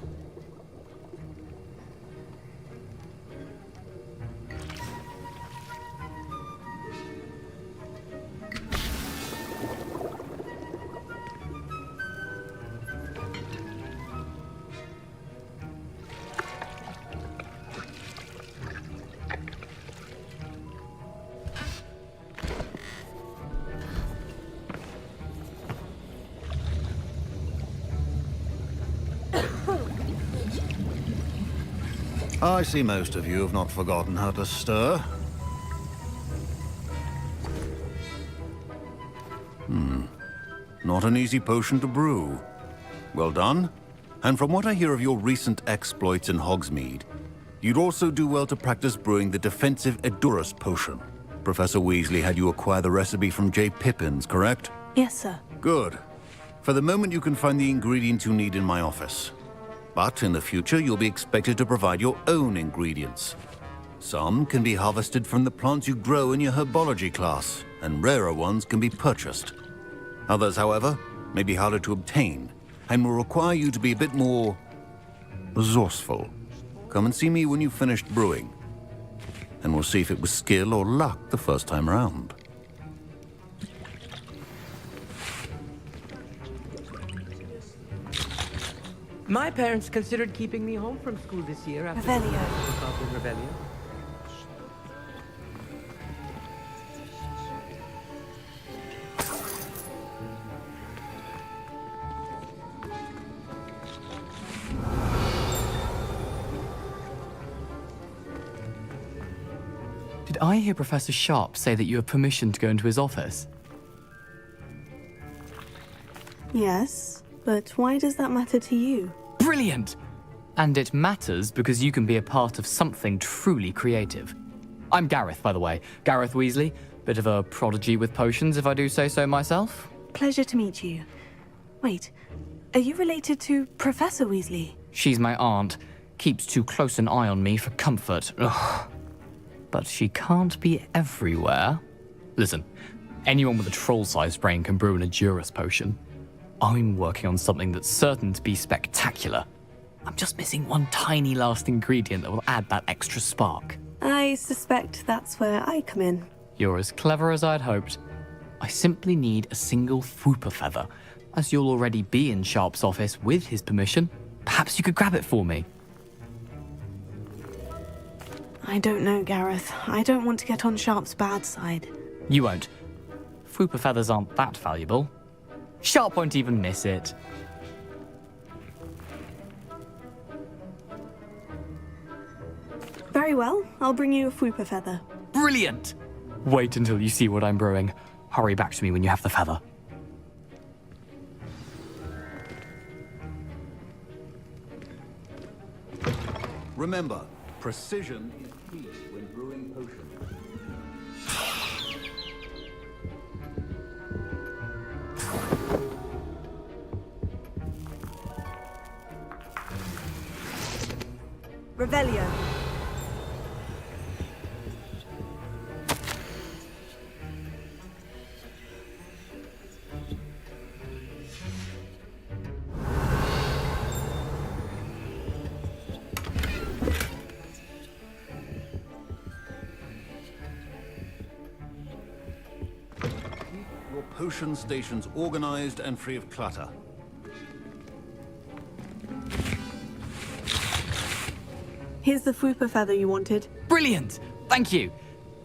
I: I see most of you have not forgotten how to stir. Not an easy potion to brew. Well done. And from what I hear of your recent exploits in Hogsmeade, you'd also do well to practice brewing the defensive Edurus potion. Professor Weasley had you acquire the recipe from J. Pippins, correct?
C: Yes, sir.
I: Good. For the moment, you can find the ingredients you need in my office. But in the future, you'll be expected to provide your own ingredients. Some can be harvested from the plants you grow in your herbology class, and rarer ones can be purchased. Others, however, may be harder to obtain, and will require you to be a bit more resourceful. Come and see me when you've finished brewing, and we'll see if it was skill or luck the first time around.
W: My parents considered keeping me home from school this year after the rebellion.
P: Did I hear Professor Sharp say that you have permission to go into his office?
C: Yes, but why does that matter to you?
P: Brilliant! And it matters because you can be a part of something truly creative. I'm Gareth, by the way. Gareth Weasley. Bit of a prodigy with potions, if I do say so myself.
C: Pleasure to meet you. Wait, Are you related to Professor Weasley?
P: She's my aunt. Keeps too close an eye on me for comfort. Ugh. But she can't be everywhere. Listen, anyone with a troll-sized brain can brew an Edurus potion. I'm working on something that's certain to be spectacular. I'm just missing one tiny last ingredient that will add that extra spark.
C: I suspect that's where I come in.
P: You're as clever as I'd hoped. I simply need a single Fwooper feather. As you'll already be in Sharp's office with his permission, perhaps you could grab it for me.
C: I don't know, Gareth. I don't want to get on Sharp's bad side.
P: You won't. Fwooper feathers aren't that valuable. Sharp won't even miss it.
C: Very well. I'll bring you a Fwooper feather.
P: Brilliant! Wait until you see what I'm brewing. Hurry back to me when you have the feather.
I: Remember, precision is key when brewing potions.
C: Revelio.
I: Your potion stations organized and free of clutter.
C: Here's the Fwooper feather you wanted.
P: Brilliant! Thank you!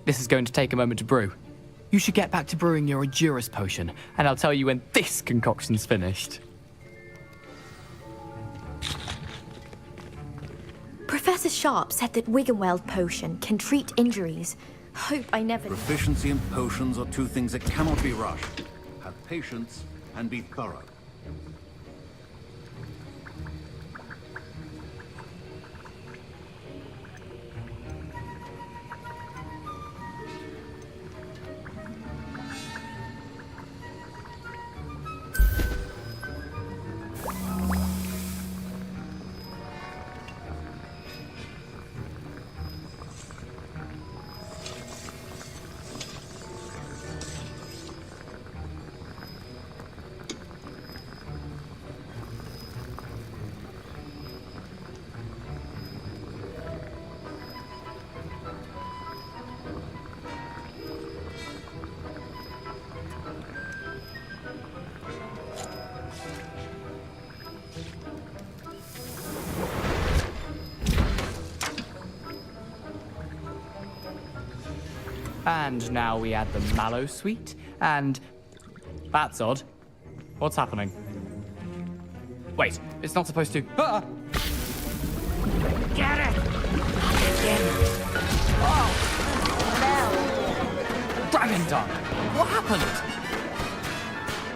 P: This is going to take a moment to brew. You should get back to brewing your Edurus potion, and I'll tell you when this concoction's finished.
E: Professor Sharp said that Wiggenweld potion can treat injuries. Hope I never...
I: Proficiency in potions are two things that cannot be rushed. Have patience and be thorough.
P: And now we add the mallow sweet, and... That's odd. What's happening? Wait, it's not supposed to... Ah!
M: Get it!
P: Oh! Dragon tongue! What happened?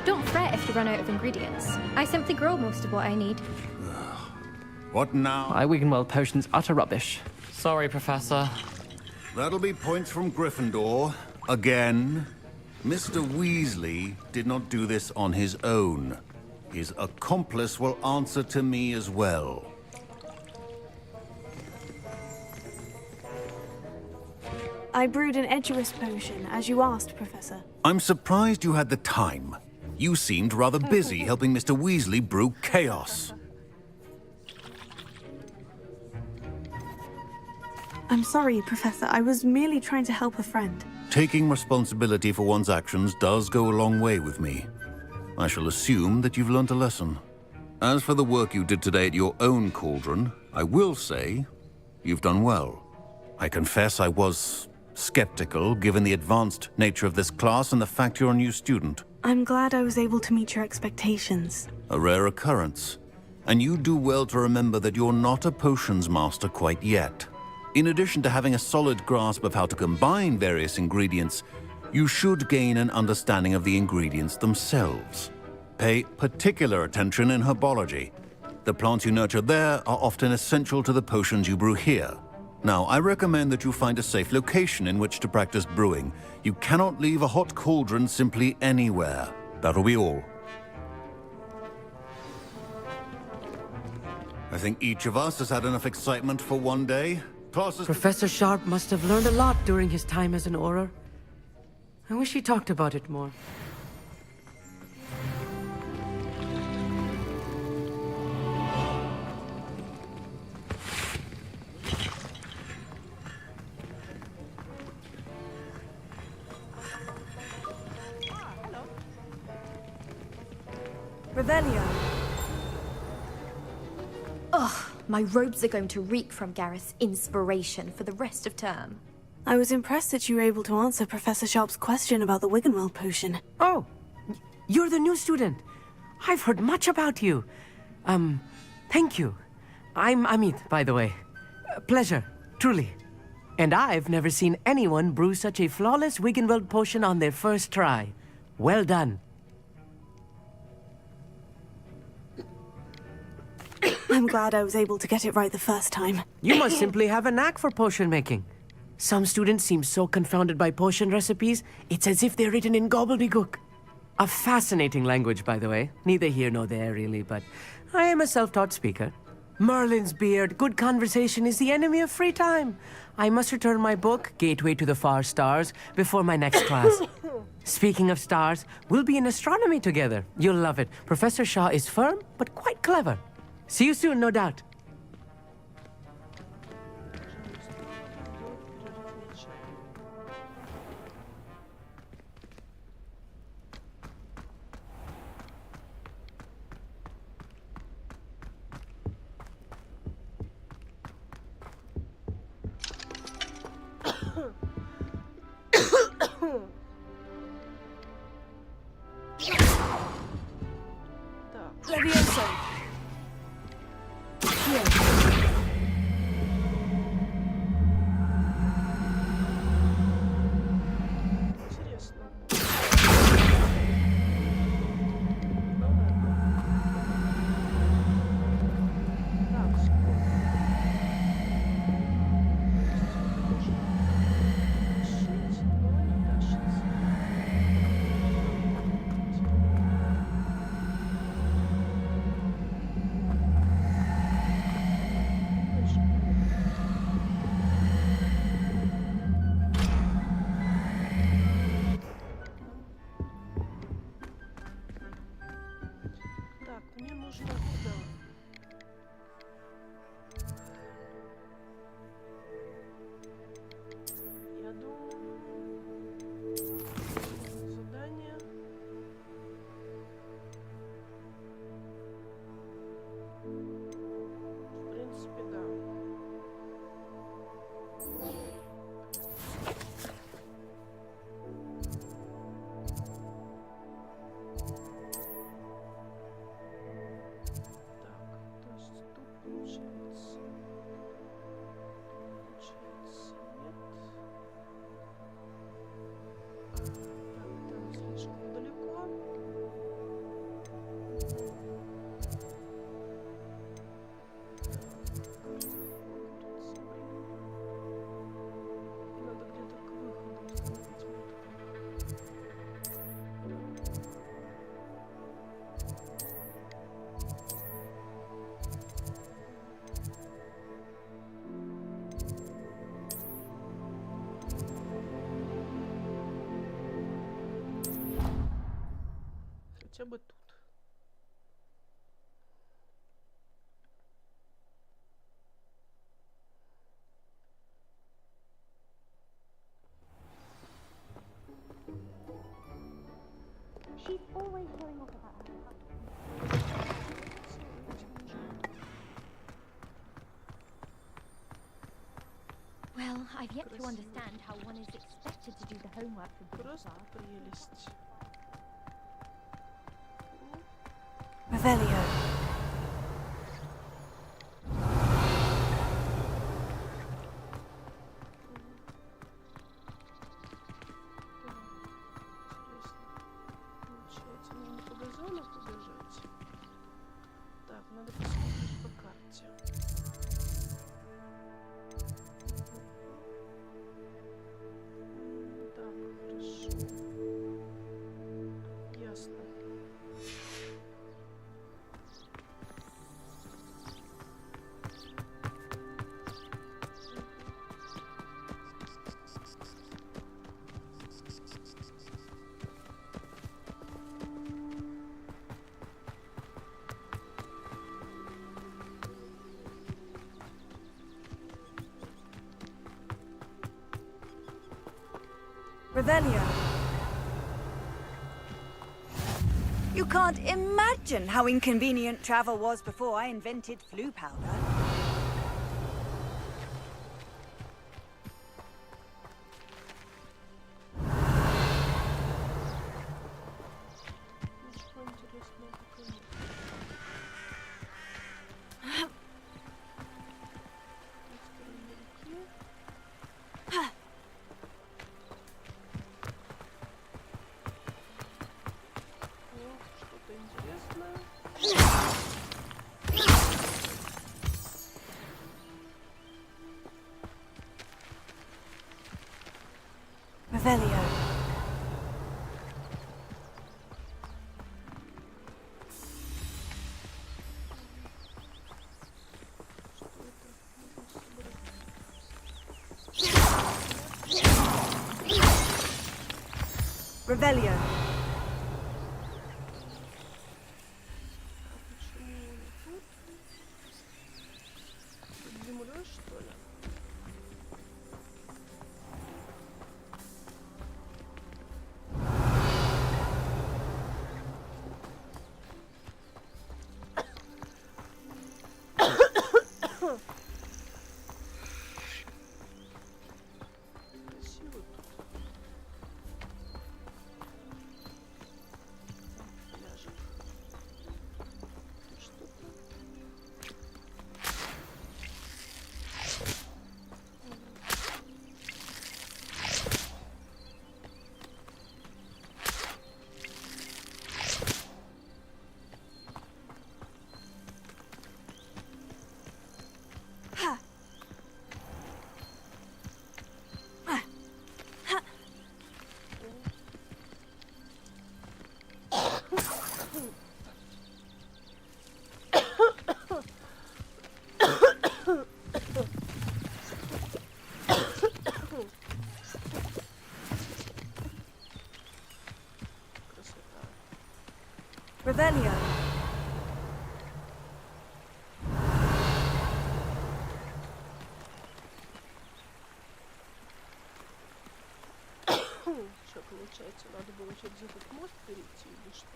T: Don't fret if you run out of ingredients. I simply grow most of what I need.
I: What now?
O: My Wiggenweld potion's utter rubbish.
P: Sorry, Professor.
I: That'll be points from Gryffindor. Again. Mr. Weasley did not do this on his own. His accomplice will answer to me as well.
C: I brewed an Edurus potion, as you asked, Professor.
I: I'm surprised you had the time. You seemed rather busy helping Mr. Weasley brew chaos.
C: I'm sorry, Professor. I was merely trying to help a friend.
I: Taking responsibility for one's actions does go a long way with me. I shall assume that you've learnt a lesson. As for the work you did today at your own cauldron, I will say you've done well. I confess I was skeptical, given the advanced nature of this class and the fact you're a new student.
C: I'm glad I was able to meet your expectations.
I: A rare occurrence. And you do well to remember that you're not a potions master quite yet. In addition to having a solid grasp of how to combine various ingredients, you should gain an understanding of the ingredients themselves. Pay particular attention in herbology. The plants you nurture there are often essential to the potions you brew here. Now, I recommend that you find a safe location in which to practice brewing. You cannot leave a hot cauldron simply anywhere. That'll be all. I think each of us has had enough excitement for one day.
W: Professor Sharp must have learned a lot during his time as an Auror. I wish he talked about it more.
T: Revelio. Ugh, my robes are going to reek from Gareth's inspiration for the rest of term.
C: I was impressed that you were able to answer Professor Sharp's question about the Wiggenweld potion.
W: Oh, you're the new student. I've heard much about you. Thank you. I'm Amit, by the way. Pleasure, truly. And I've never seen anyone brew such a flawless Wiggenweld potion on their first try. Well done.
C: I'm glad I was able to get it right the first time.
W: You must simply have a knack for potion making. Some students seem so confounded by potion recipes, it's as if they're written in gobbledygook. A fascinating language, by the way. Neither here nor there, really, but I am a self-taught speaker. Merlin's beard, good conversation is the enemy of free time. I must return my book, Gateway to the Far Stars, before my next class. Speaking of stars, we'll be in astronomy together. You'll love it. Professor Shaw is firm, but quite clever. See you soon, no doubt.
A: Хотя бы тут.
Q: She's always showing off about her.
T: Well, I've yet to understand how one is expected to do the homework for this class.
A: Прелесть.
C: Revelio.
A: Получается, нам по газону побежать. Так, надо посмотреть по карте. Так, хорошо. Ясно.
F: Revelio. You can't imagine how inconvenient travel was before I invented flu powder.
C: Revelio. Revelio. Revelio.
A: Что получается? Надо было через этот мост перейти или что?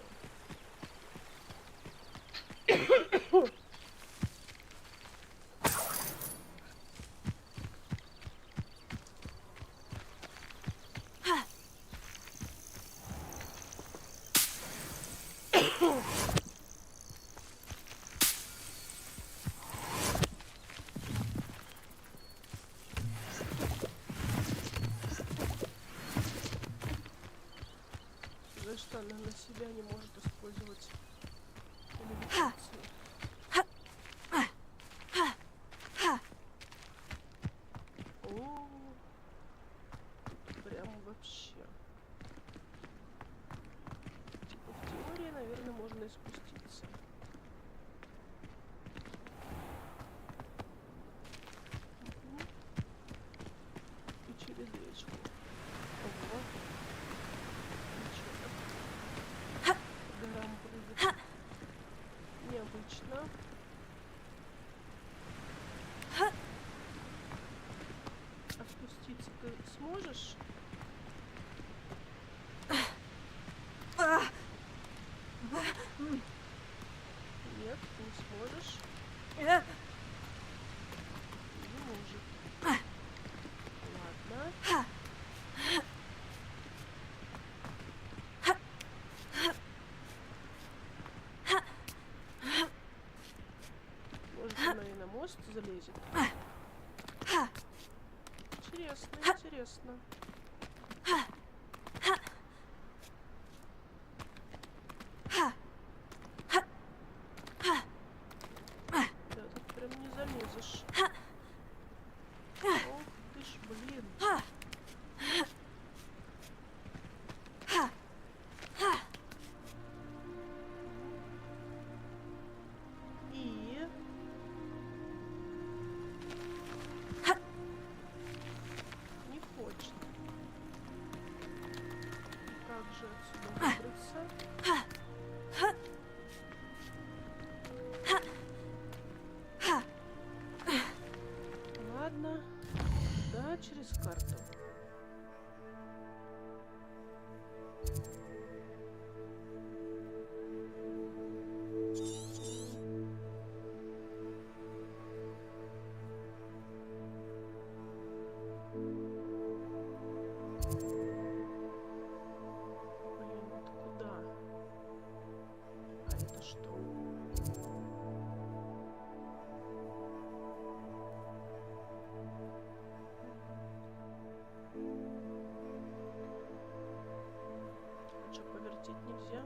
A: За что она на себя не может использовать левитацию? О, тут прям вообще. Типа в теории, наверное, можно и спуститься. И через речку. Ого. Горам прыгать. Необычно. А спуститься ты сможешь? Нет, ты не сможешь. Не может. Ладно. Может, она и на мост залезет? Интересно, интересно. Да, тут прям не залезешь. Ох ты ж, блин. И... Не хочет. улететь нельзя.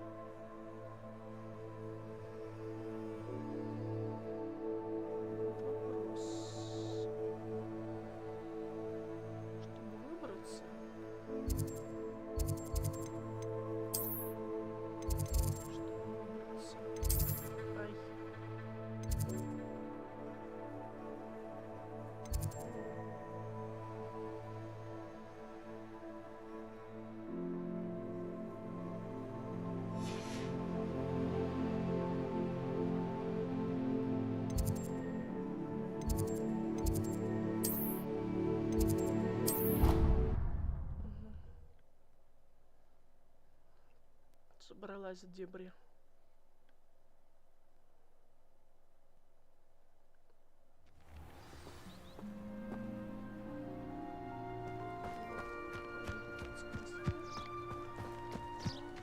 A: Собралась в дебри.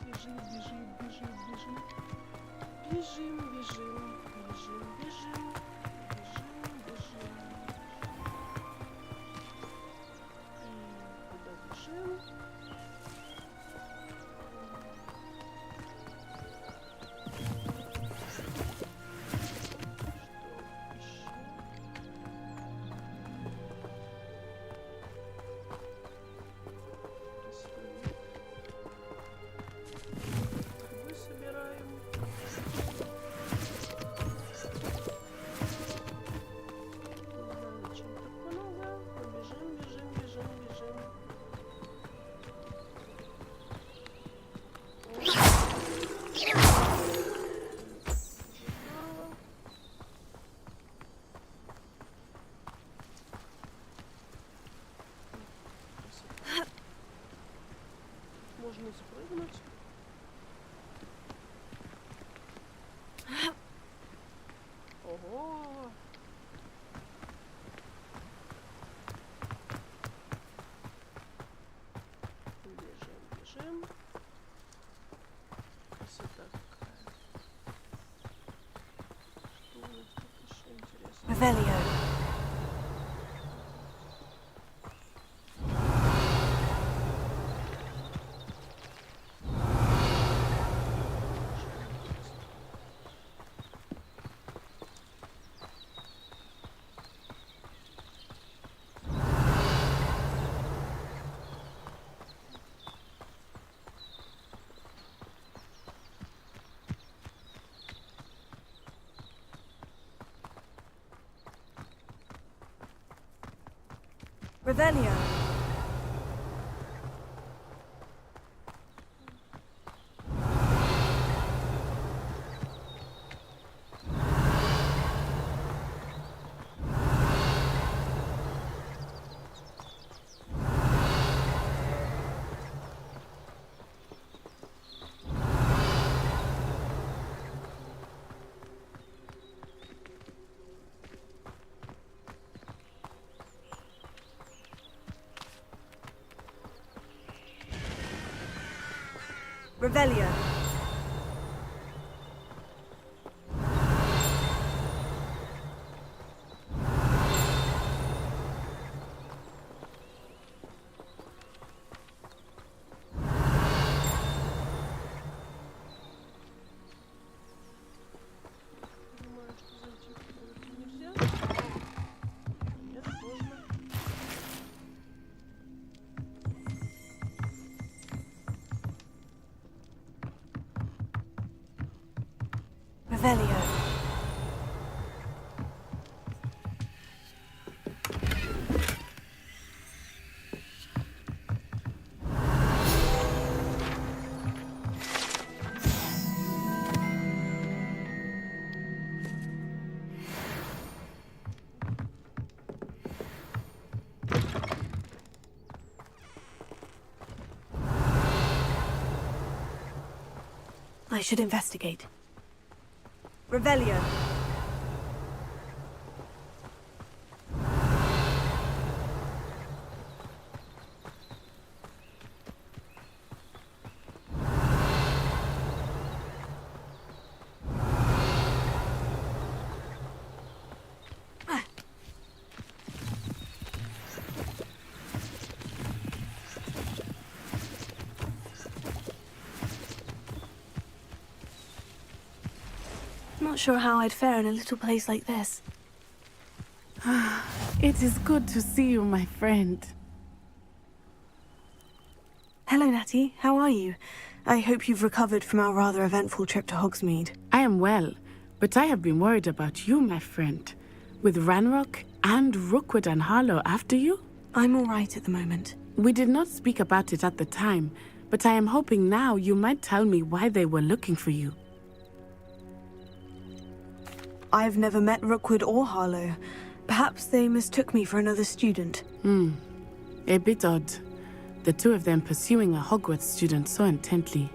A: Бежим, бежим, бежим, бежим. Бежим, бежим, бежим, бежим. Бежим, бежим. И куда бежим? Можно спрыгнуть. Ого! Бежим, бежим. Красота какая. Что у нас тут еще интересно?
F: Revelio. Revelio.
A: Понимаю, что зайти в комнату нельзя. Нет, можно.
F: Revelio.
C: I should investigate.
F: Revelio.
C: not sure how I'd fare in a little place like this.
D: It is good to see you, my friend.
C: Hello, Natty. How are you? I hope you've recovered from our rather eventful trip to Hogsmeade.
D: I am well, but I have been worried about you, my friend. With Ranrock and Rookwood and Harlow after you?
C: I'm all right at the moment.
D: We did not speak about it at the time, but I am hoping now you might tell me why they were looking for you.
C: I've never met Rookwood or Harlow. Perhaps they mistook me for another student.
D: A bit odd. The two of them pursuing a Hogwarts student so intently.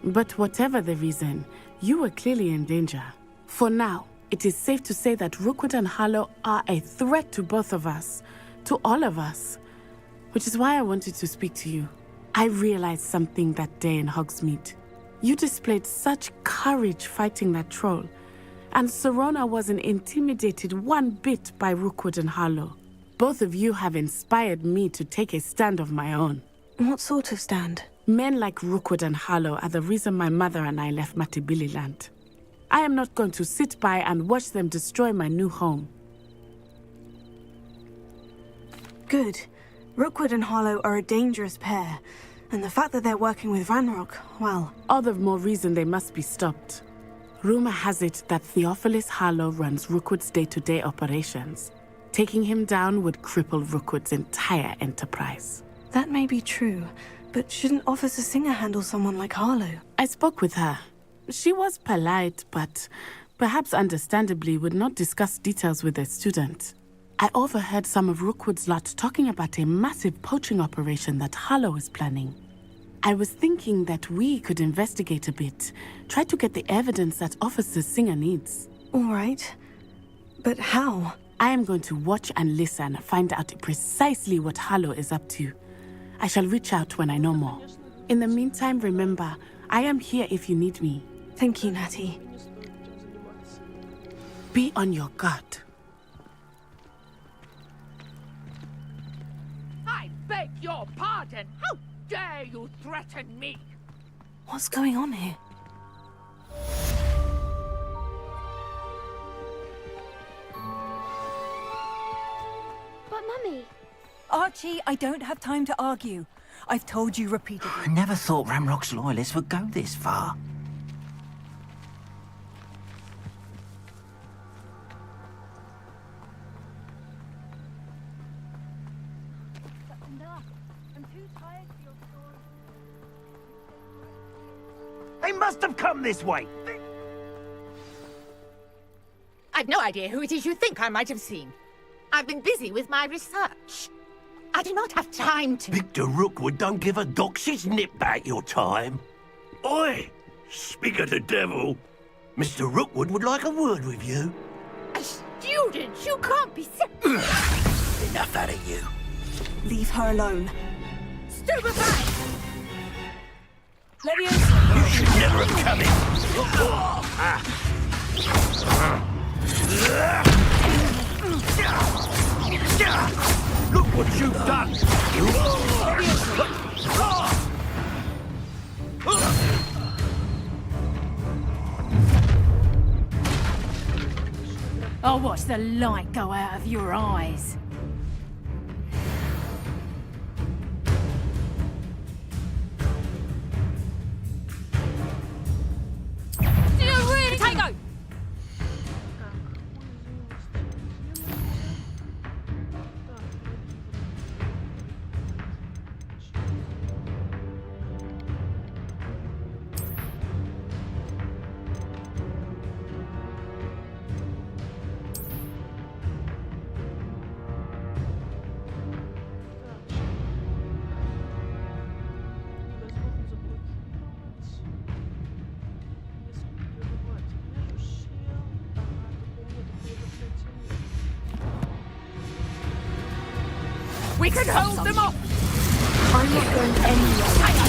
D: But whatever the reason, you were clearly in danger. For now, it is safe to say that Rookwood and Harlow are a threat to both of us. To all of us. Which is why I wanted to speak to you. I realized something that day in Hogsmeade. You displayed such courage fighting that troll. And Serona wasn't intimidated one bit by Rookwood and Harlow. Both of you have inspired me to take a stand of my own.
C: What sort of stand?
D: Men like Rookwood and Harlow are the reason my mother and I left Matabeleland. I am not going to sit by and watch them destroy my new home.
C: Good. Rookwood and Harlow are a dangerous pair. And the fact that they're working with Ranrock, well...
D: All the more reason they must be stopped. Rumor has it that Theophilus Harlow runs Rookwood's day-to-day operations. Taking him down would cripple Rookwood's entire enterprise.
C: That may be true, but shouldn't Officer Singer handle someone like Harlow?
D: I spoke with her. She was polite, but perhaps understandably would not discuss details with a student. I overheard some of Rookwood's lot talking about a massive poaching operation that Harlow is planning. I was thinking that we could investigate a bit, try to get the evidence that Officer Singer needs.
C: All right. But how?
D: I am going to watch and listen, find out precisely what Harlow is up to. I shall reach out when I know more. In the meantime, remember, I am here if you need me.
C: Thank you, Natty.
D: Be on your guard.
G: I beg your pardon! How dare you threaten me?
C: What's going on here?
M: But Mummy...
F: Archie, I don't have time to argue. I've told you repeatedly.
K: I never thought Ranrock's loyalists would go this far.
G: They must have come this way!
H: I've no idea who it is you think I might have seen. I've been busy with my research. I do not have time to...
J: Victor Rookwood don't give a doxy's nip back your time. Oi! Speak of the devil. Mr. Rookwood would like a word with you.
H: A student? You can't be sick.
J: Enough out of you.
C: Leave her alone.
H: Stupefy!
J: Leviosa! You should never have come in. Look what you've done!
R: I'll watch the light go out of your eyes.
H: Potato! We can hold them off!
C: I'm not going anywhere.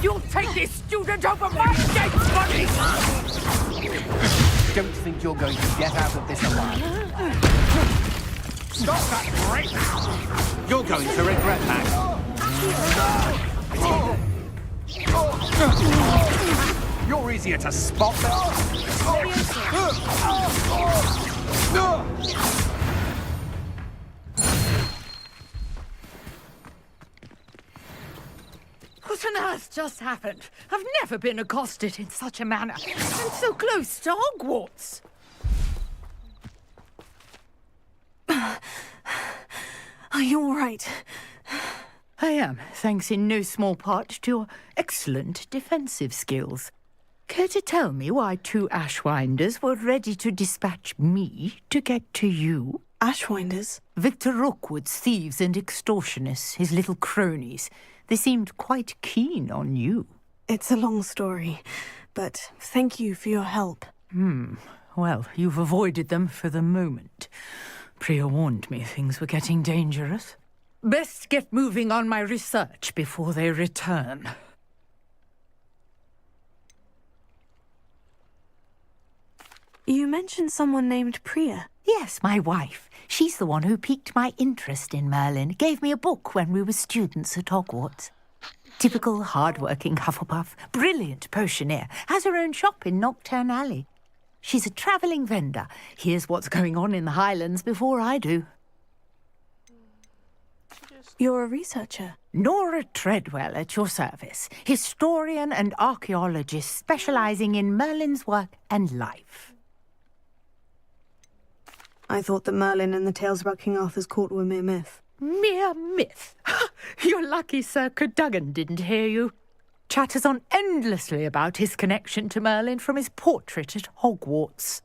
G: You'll take this student over my dead body!
Y: Don't think you're going to get out of this alive.
G: Stop that break!
Y: You're going to regret that. You're easy easier to spot them.
H: What on earth just happened? I've never been accosted in such a manner. And so close to Hogwarts.
C: Are you all right?
H: I am, thanks in no small part to your excellent defensive skills. Care to tell me why 2 Ashwinders were ready to dispatch me to get to you?
C: Ashwinders?
H: Victor Rookwood's thieves and extortionists, his little cronies. They seemed quite keen on you.
C: It's a long story, but thank you for your help.
H: Well, you've avoided them for the moment. Priya warned me things were getting dangerous. Best get moving on my research before they return.
C: You mentioned someone named Priya.
H: Yes, my wife. She's the one who piqued my interest in Merlin. Gave me a book when we were students at Hogwarts. Typical hard-working Hufflepuff. Brilliant potioneer. Has her own shop in Nocturne Alley. She's a travelling vendor. Hears what's going on in the Highlands before I do.
C: You're a researcher?
H: Nora Treadwell at your service. Historian and archaeologist specialising in Merlin's work and life.
C: I thought that Merlin and the tales about King Arthur's court were mere myth.
H: Mere myth? You're lucky Sir Cadogan didn't hear you. Chatters on endlessly about his connection to Merlin from his portrait at Hogwarts.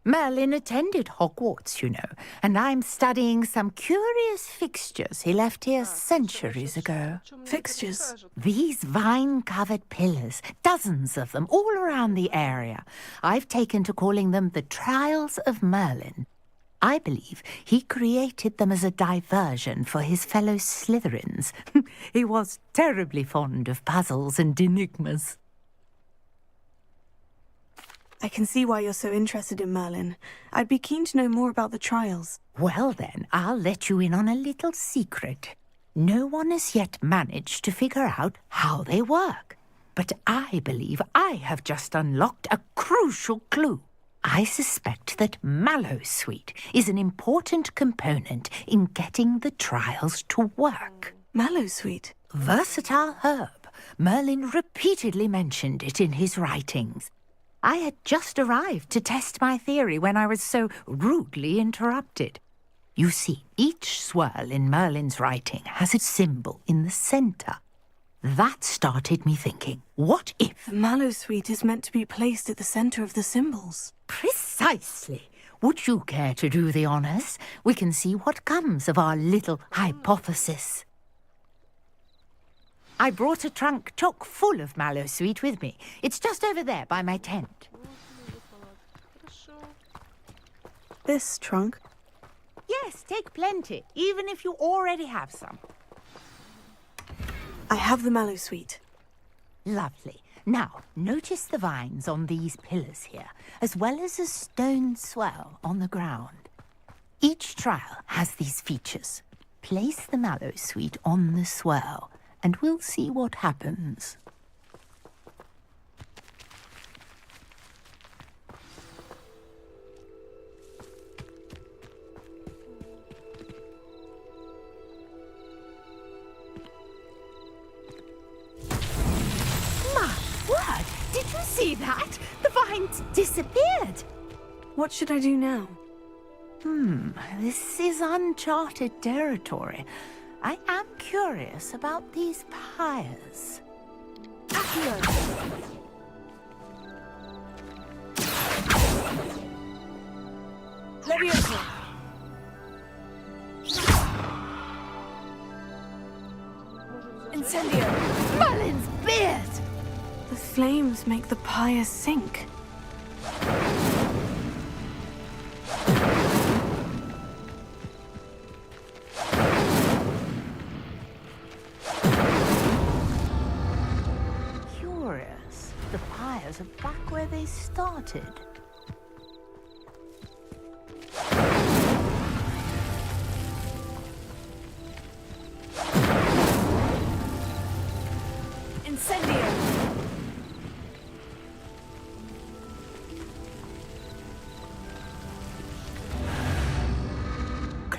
H: Merlin attended Hogwarts, you know, and I'm studying some curious fixtures he left here centuries ago.
C: Fixtures?
H: These vine-covered pillars, dozens of them, all around the area. I've taken to calling them the Trials of Merlin. I believe he created them as a diversion for his fellow Slytherins. He was terribly fond of puzzles and enigmas.
C: I can see why you're so interested in Merlin. I'd be keen to know more about the trials.
H: Well then, I'll let you in on a little secret. No one has yet managed to figure out how they work. But I believe I have just unlocked a crucial clue. I suspect that Mallowsweet is an important component in getting the trials to work.
C: Mallowsweet?
H: Versatile herb. Merlin repeatedly mentioned it in his writings. I had just arrived to test my theory when I was so rudely interrupted. You see, each swirl in Merlin's writing has a symbol in the centre. That started me thinking, what if...
C: The Mallowsweet is meant to be placed at the centre of the symbols.
H: Precisely. Would you care to do the honours? We can see what comes of our little hypothesis. I brought a trunk chock full of Mallowsweet with me. It's just over there by my tent.
C: This trunk?
H: Yes, take plenty, even if you already have some.
C: I have the Mallowsweet.
H: Lovely. Now, notice the vines on these pillars here, as well as a stone swell on the ground. Each trial has these features. Place the Mallowsweet on the swell, and we'll see what happens. Did you see that? The vines disappeared.
C: What should I do now?
H: This is uncharted territory. I am curious about these pyres.
C: Leviosa! Incendio!
H: Merlin's beard!
C: The flames make the pyre sink.
H: Curious. The pyres are back where they started.
C: Incendio!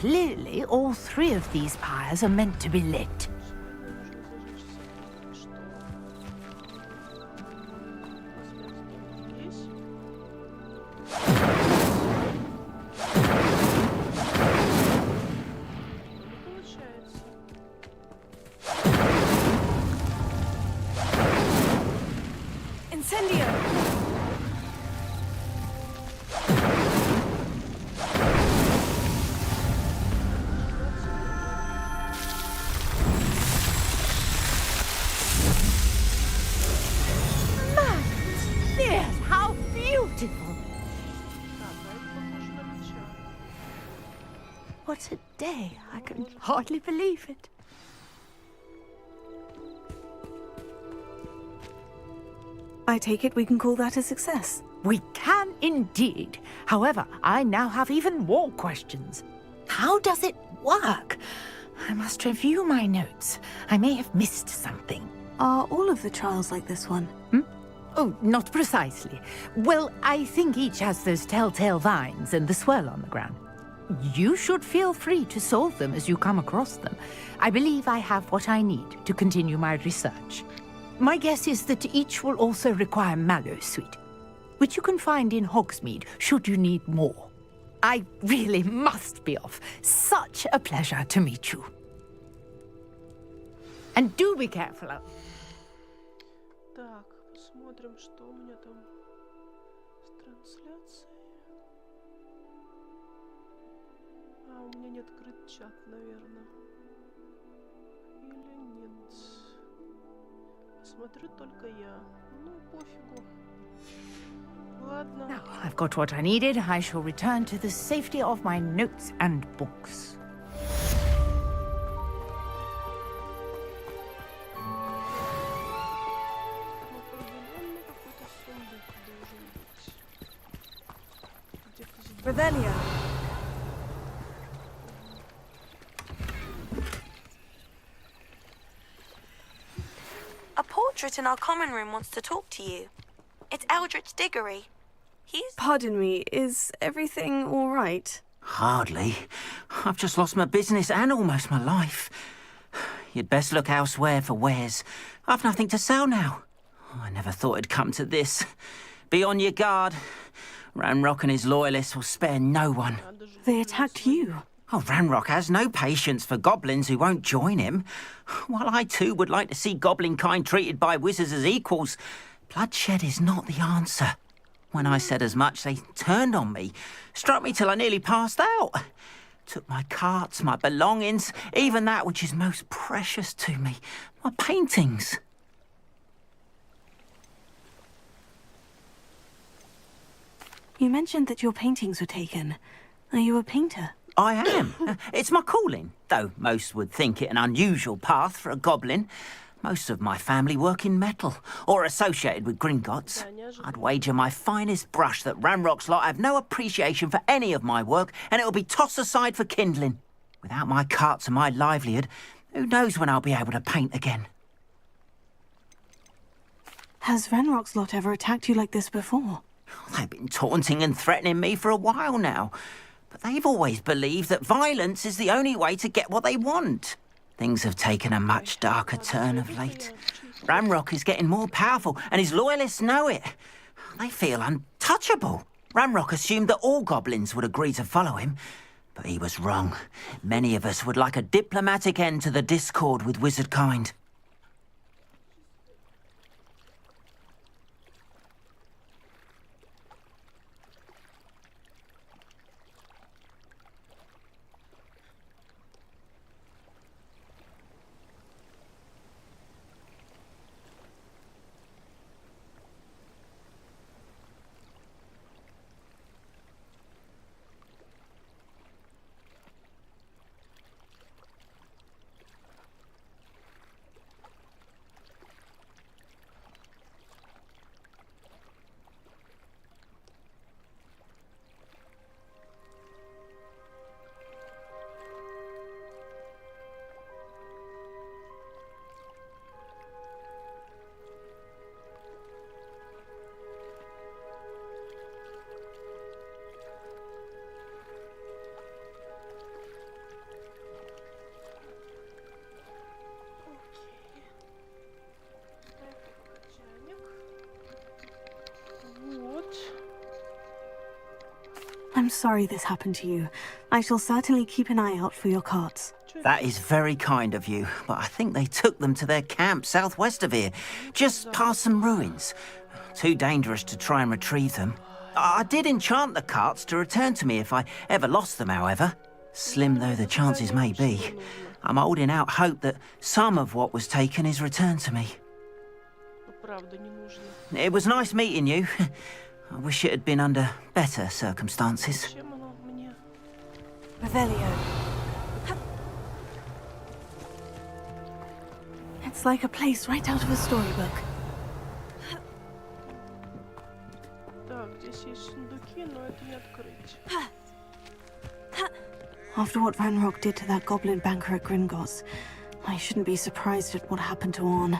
H: Clearly, all three of these pyres are meant to be lit.
E: What a day. I can hardly believe it.
C: I take it we can call that a success.
H: We can indeed. However, I now have even more questions. How does it work? I must review my notes. I may have missed something.
C: Are all of the trials like this one?
H: Oh, not precisely. Well, I think each has those telltale vines and the swirl on the ground. You should feel free to solve them as you come across them. I believe I have what I need to continue my research. My guess is that each will also require mallow sweet, which you can find in Hogsmeade should you need more. I really must be off. Such a pleasure to meet you. And do be careful.
A: Так, посмотрим, что у меня там с трансляцией. А, у меня не открыт чат, наверное. Или нет? Смотрю только я. Ну, пофигу. Ладно.
H: Now I've got what I needed. I shall return to the safety of my notes and books.
E: Revelio. A portrait in our common room wants to talk to you. It's Eldritch Diggory. He's...
C: Pardon me, is everything all right?
K: Hardly. I've just lost my business and almost my life. You'd best look elsewhere for wares. I've nothing to sell now. I never thought it'd come to this. Be on your guard. Ranrock and his loyalists will spare no one.
C: They attacked you.
K: Oh, Ranrock has no patience for goblins who won't join him. While I too would like to see goblin kind treated by wizards as equals, bloodshed is not the answer. When I said as much, they turned on me, struck me till I nearly passed out. Took my carts, my belongings, even that which is most precious to me, my paintings.
C: You mentioned that your paintings were taken. Are you a painter?
K: I am. It's my calling, though most would think it an unusual path for a goblin. Most of my family work in metal, or associated with Gringotts. I'd wager my finest brush that Ranrock's lot have no appreciation for any of my work, and it'll be tossed aside for kindling. Without my carts and my livelihood, who knows when I'll be able to paint again?
C: Has Ranrock's lot ever attacked you like this before?
K: They've been taunting and threatening me for a while now, but they've always believed that violence is the only way to get what they want. Things have taken a much darker turn of late. Ranrock is getting more powerful, and his loyalists know it. They feel untouchable. Ranrock assumed that all goblins would agree to follow him, but he was wrong. Many of us would like a diplomatic end to the discord with wizard kind.
C: I'm sorry this happened to you. I shall certainly keep an eye out for your carts.
B: That is very kind of you, but I think they took them to their camp southwest of here, just past some ruins. Too dangerous to try and retrieve them. I did enchant the carts to return to me if I ever lost them, however. Slim though the chances may be, I'm holding out hope that some of what was taken is returned to me. It was nice meeting you. I wish it had been under better circumstances.
C: Revelio. It's like a place right out of a storybook. After what Van Rock did to that goblin banker at Gringotts, I shouldn't be surprised at what happened to Orn.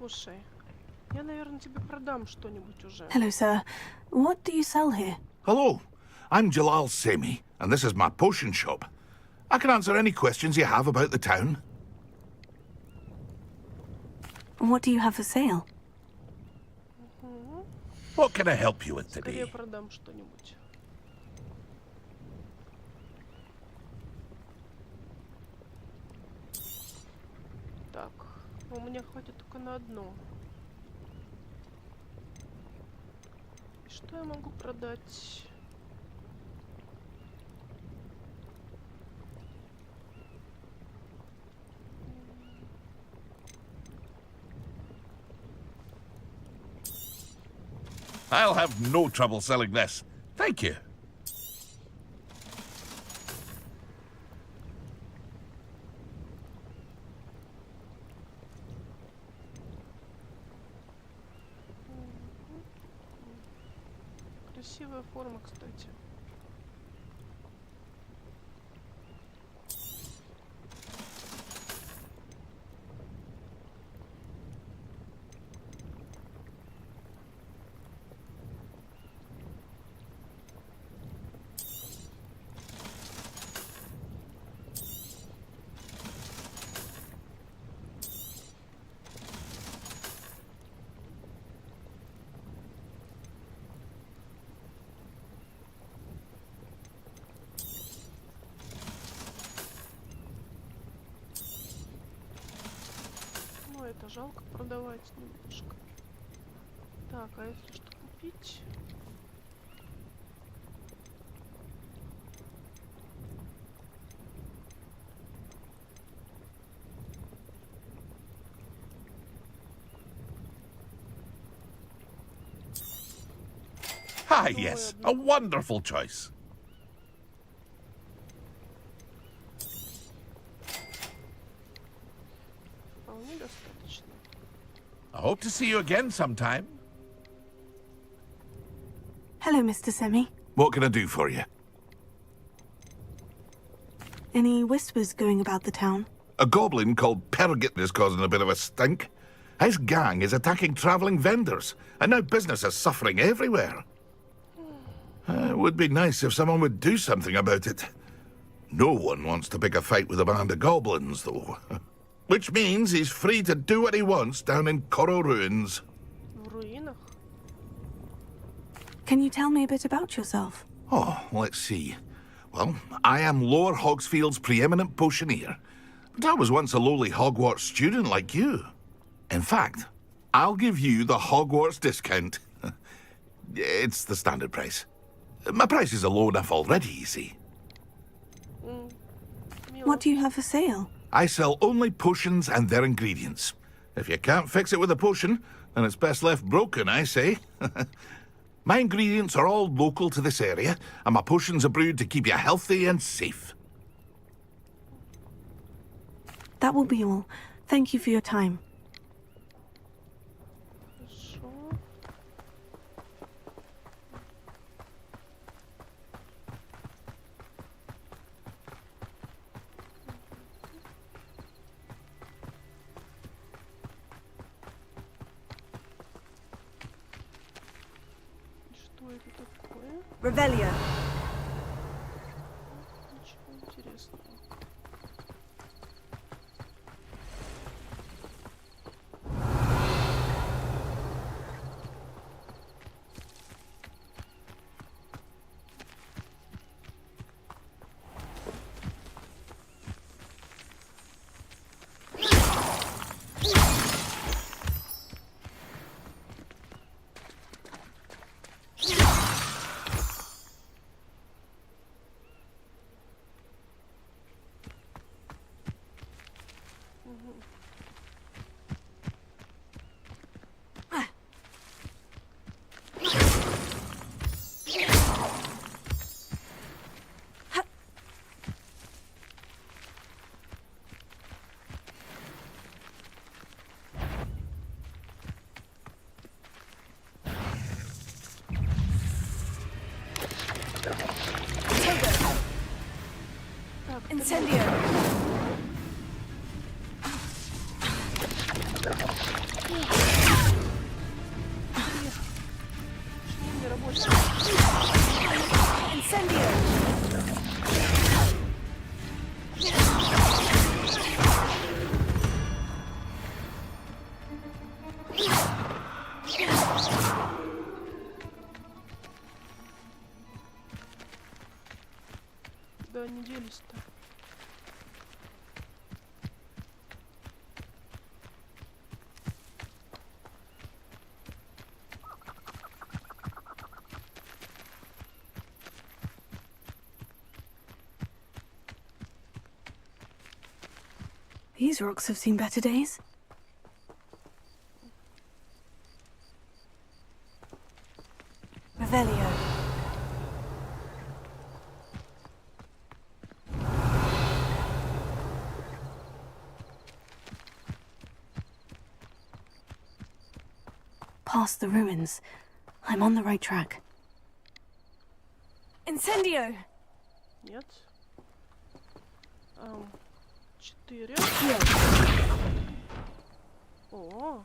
A: Слушай, я, наверное, тебе продам что-нибудь уже.
C: Hello, sir. What do you sell here?
L: Hello, I'm Jalal Semi, and this is my potion shop. I can answer any questions you have about the town.
C: What do you have for sale?
L: What can I help you with
A: Скорее
L: today?
A: продам что-нибудь. Так, у меня хватит только на одно. Что я могу продать?
L: I'll have no trouble selling this. Thank you.
A: Красивая форма, кстати. Это жалко продавать немножко. Так, а если что купить?
L: Ah, yes, a wonderful choice. I hope to see you again sometime.
C: Hello, Mr. Semi.
L: What can I do for you?
C: Any whispers going about the town?
L: A goblin called Pergit is causing a bit of a stink. His gang is attacking travelling vendors, and now business is suffering everywhere. It would be nice if someone would do something about it. No one wants to pick a fight with a band of goblins, though. Which means he's free to do what he wants down in Coral Ruins.
C: Can you tell me a bit about yourself?
L: Oh, let's see. Well, I am Lower Hogsfield's preeminent potioneer. But I was once a lowly Hogwarts student like you. In fact, I'll give you the Hogwarts discount. It's the standard price. My prices are low enough already, you see.
C: What do you have for sale?
L: I sell only potions and their ingredients. If you can't fix it with a potion, then it's best left broken, I say. My ingredients are all local to this area, and my potions are brewed to keep you healthy and safe.
C: That will be all. Thank you for your time.
A: Хорошо. Что это такое?
F: Revelio.
A: Ничего интересного.
F: Incendio.
A: Куда они делись-то?
C: These rocks have seen better days.
F: Revelio.
C: Past the ruins. I'm on the right track.
F: Incendio.
A: Нет. 4. О.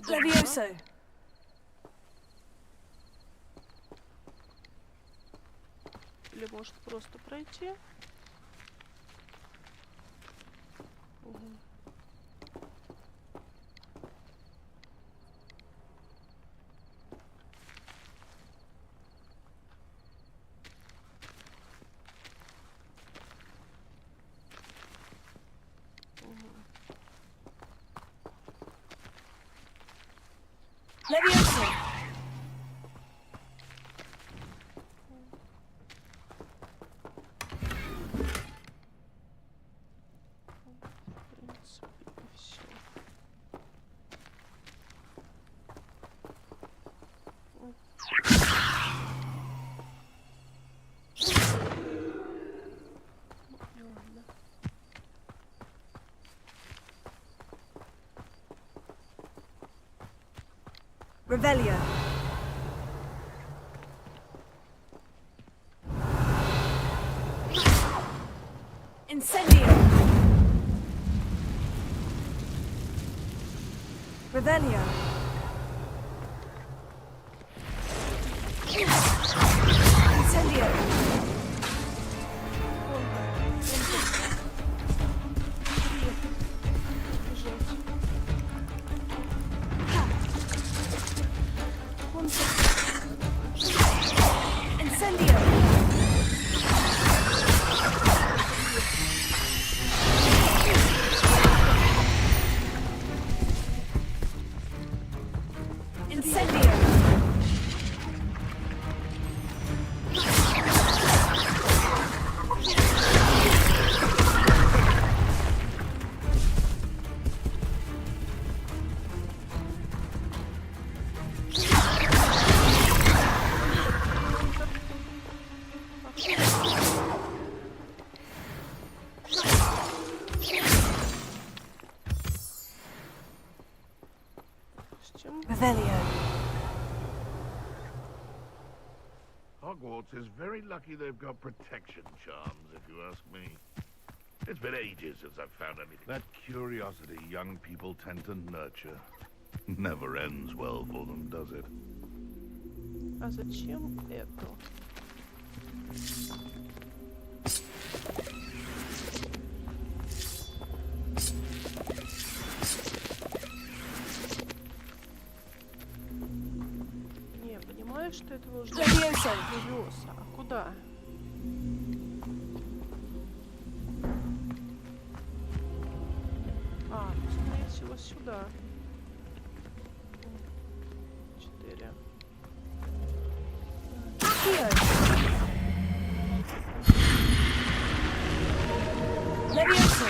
F: Levioso.
A: Или может просто пройти? Угу.
F: Levioso. Revelio. Incendio. Revelio. Incendio.
A: допустим.
L: Hogwarts is very lucky they've got protection charms, if you ask me. It's been ages since I've found anything. That curiosity young people tend to nurture never ends well for them, does it?
A: А зачем это? Не, понимаешь, что это нужно? Левиоса. А куда? А, скорее всего, сюда. 4.
R: Левиоса.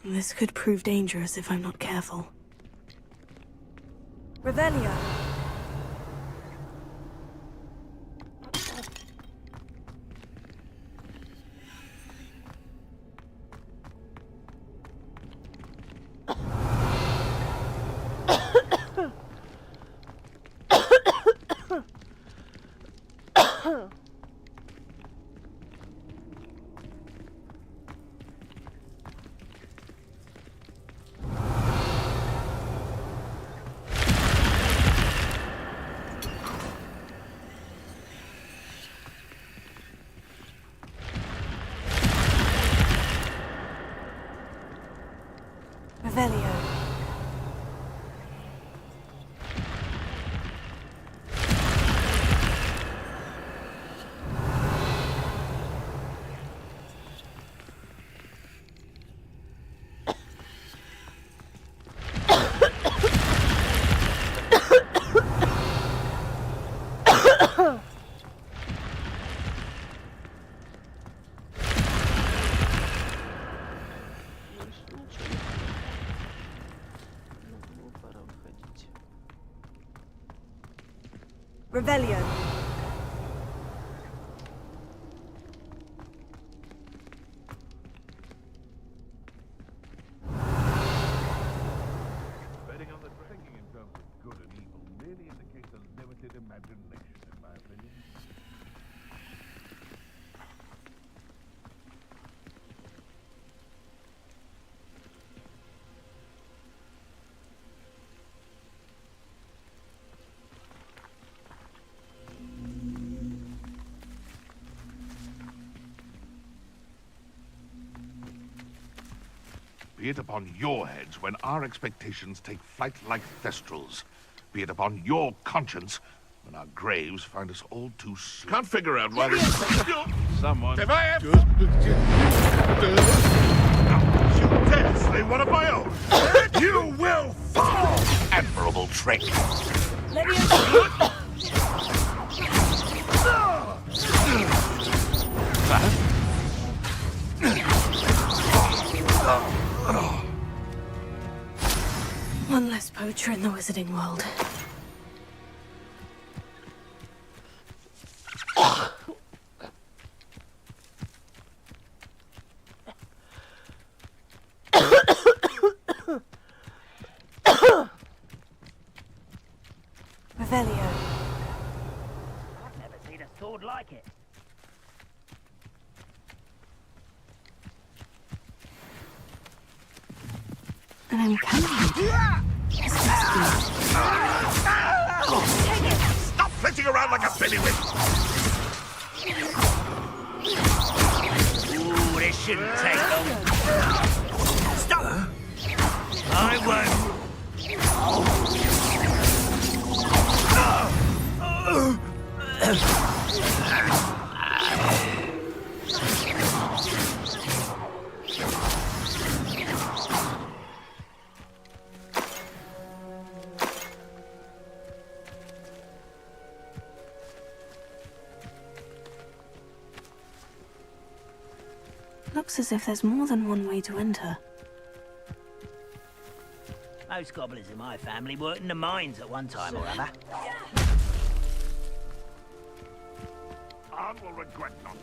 C: This could prove dangerous if I'm not careful.
R: Revelio. Revelio. Revelio.
L: Betting on the thinking in terms of good and evil merely indicates a limited imagination, in my opinion. Be it upon your heads when our expectations take flight like thestrals. Be it upon your conscience when our graves find us all too soon. Can't figure out why this... Someone... If I have... You dare slay one of my own! You will fall! Admirable trick!
C: One less poacher in the wizarding world. Revelio.
N: I've never seen a sword like it.
C: And I'm coming.
L: Stop flitting around like a billywig!
N: Ooh, this shouldn't take long. Stop! I won't.
C: Looks as if there's more than one way to enter.
N: Most goblins in my family worked in the mines at one time or other.
L: man will regret not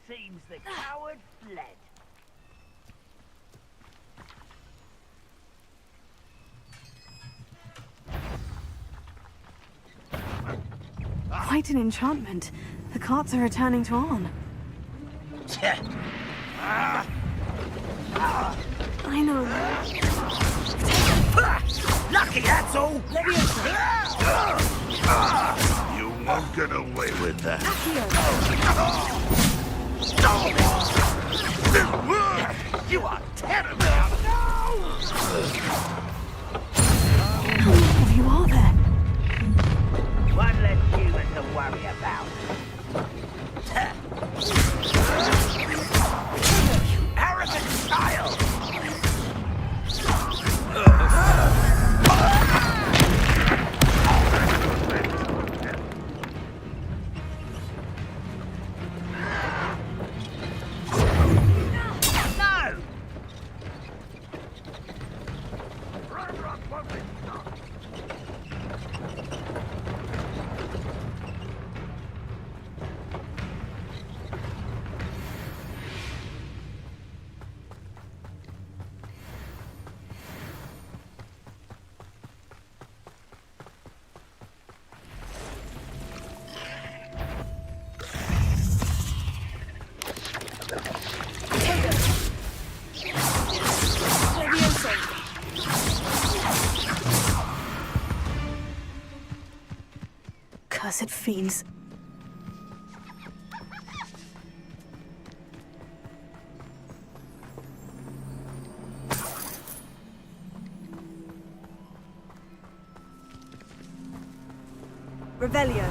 N: Seems the coward fled.
C: Quite an enchantment. The carts are returning to on. I know.
N: Lucky, that's all.
L: You won't get away with that.
N: You are terrible.
C: Of you are there?
N: One less human to worry about. You arrogant child!
C: Cursed fiends.
F: Revelio.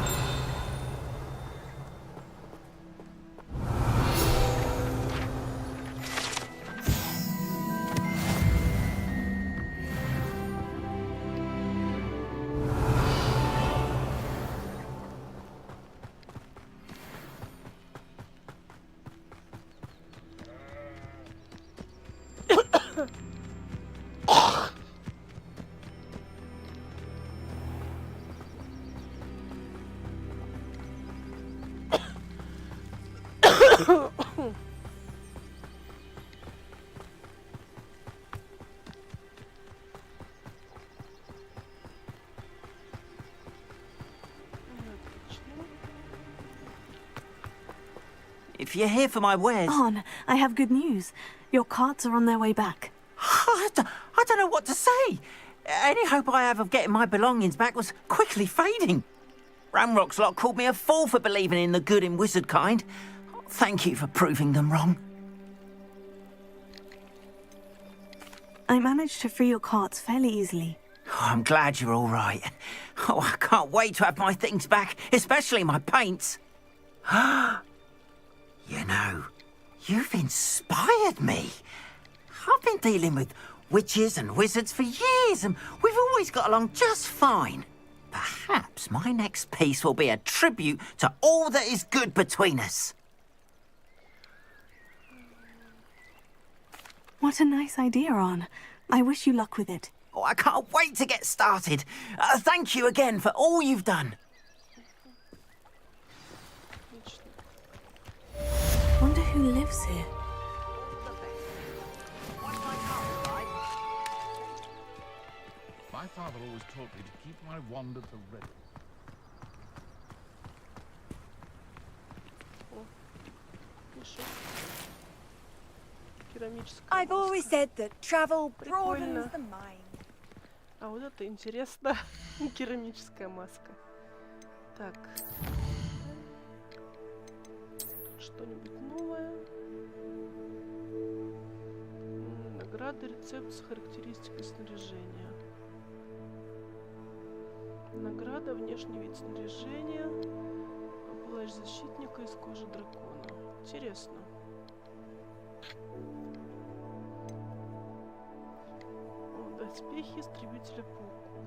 B: If you're here for my wares...
C: On, I have good news. Your carts are on their way back.
B: I don't know what to say. Any hope I have of getting my belongings back was quickly fading. Ramrock's lot called me a fool for believing in the good in wizard kind. Thank you for proving them wrong.
C: I managed to free your carts fairly easily.
B: Oh, I'm glad you're all right. Oh, I can't wait to have my things back, especially my paints. You know, you've inspired me. I've been dealing with witches and wizards for years, and we've always got along just fine. Perhaps my next piece will be a tribute to all that is good between us.
C: What a nice idea, On. I wish you luck with it.
B: Oh, I can't wait to get started. Thank you again for all you've done.
C: Wonder who lives here.
L: My father always taught me to keep my wand at the ready.
F: I've always said that travel broadens the mind.
A: А вот это интересно. Керамическая маска. Так. Что-нибудь новое. Награды, рецепт с характеристикой снаряжения. Награда, внешний вид снаряжения. Плащ защитника из кожи дракона. Интересно. Доспехи истребителя пауков.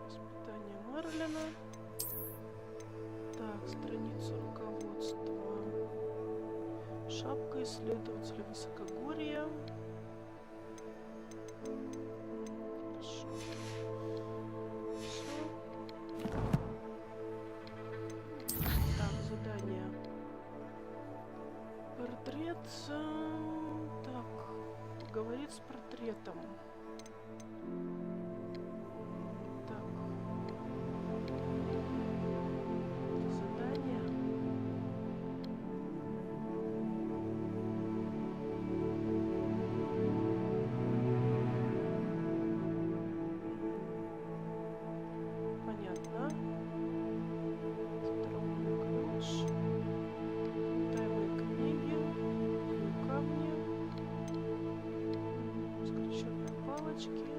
A: Испытание Мерлина. Так, страница руководства. Шапка исследователя высокогорья. Хорошо. Всё. Так, задание. Портрет. Так, поговорить с портретом. Так. Задание. Понятно. Здоровый ключ. Тайные книги. Камни. Скрещенные палочки.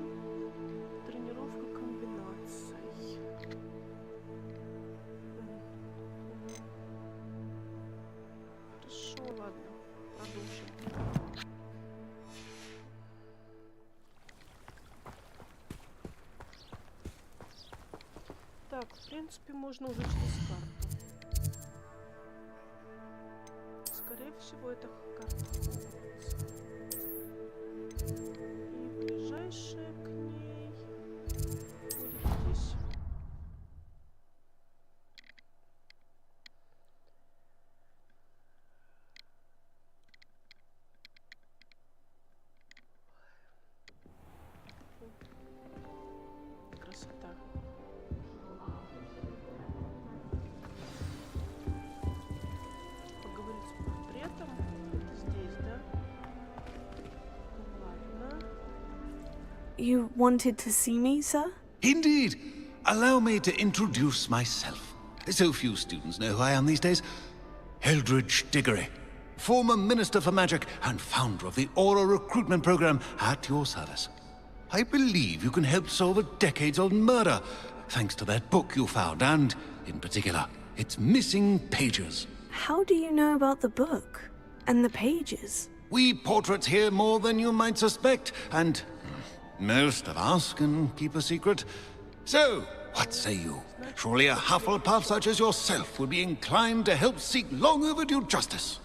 A: Тренировка комбинаций. Хорошо, ладно. Продолжим. Так, в принципе, можно уже через карту. Скорее всего, это карта Хогвартса. И ближайшая к ней будет здесь. Красота. Поговорить с портретом. Это здесь, да? Ладно.
C: You wanted to see me, sir?
I: Indeed. Allow me to introduce myself. So few students know who I am these days. Eldridge Diggory, former Minister for Magic and founder of the Aura Recruitment Program, at your service. I believe you can help solve a decades-old murder, thanks to that book you found, and, in particular, its missing pages.
C: How do you know about the book? And the pages?
I: We portraits hear more than you might suspect, and most of us can keep a secret. So, what say you? Surely a Hufflepuff such as yourself would be inclined to help seek long overdue justice.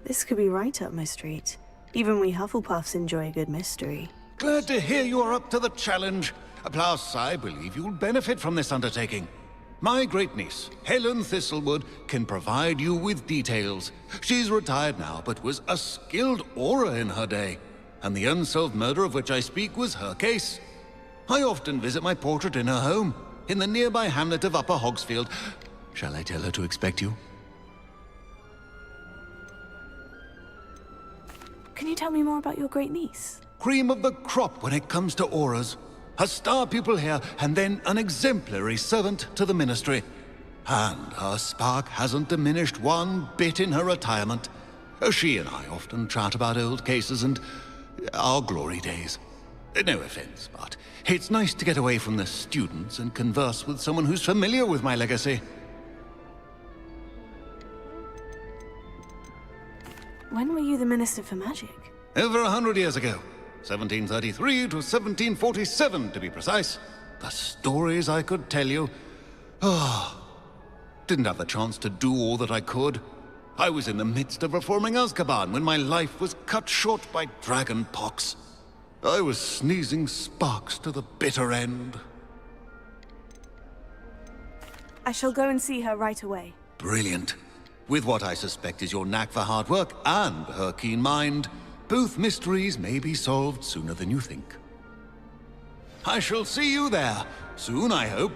C: This could be right up my street. Even we Hufflepuffs enjoy a good mystery.
I: Glad to hear you are up to the challenge. Plus, I believe you'll benefit from this undertaking. My great-niece, Helen Thistlewood, can provide you with details. She's retired now, but was a skilled aura in her day. And the unsolved murder of which I speak was her case. I often visit my portrait in her home, in the nearby hamlet of Upper Hogsfield. Shall I tell her to expect you?
C: Can you tell me more about your great niece?
I: Cream of the crop when it comes to auras. A star pupil here, and then an exemplary servant to the ministry. And her spark hasn't diminished one bit in her retirement. She and I often chat about old cases and our glory days. No offense, but it's nice to get away from the students and converse with someone who's familiar with my legacy.
C: When were you the Minister for Magic?
I: Over 100 years ago. 1733 to 1747, to be precise. The stories I could tell you. Didn't have the chance to do all that I could. I was in the midst of reforming Azkaban when my life was cut short by dragon pox. I was sneezing sparks to the bitter end.
C: I shall go and see her right away.
I: Brilliant. With what I suspect is your knack for hard work and her keen mind, both mysteries may be solved sooner than you think. I shall see you there, soon I hope.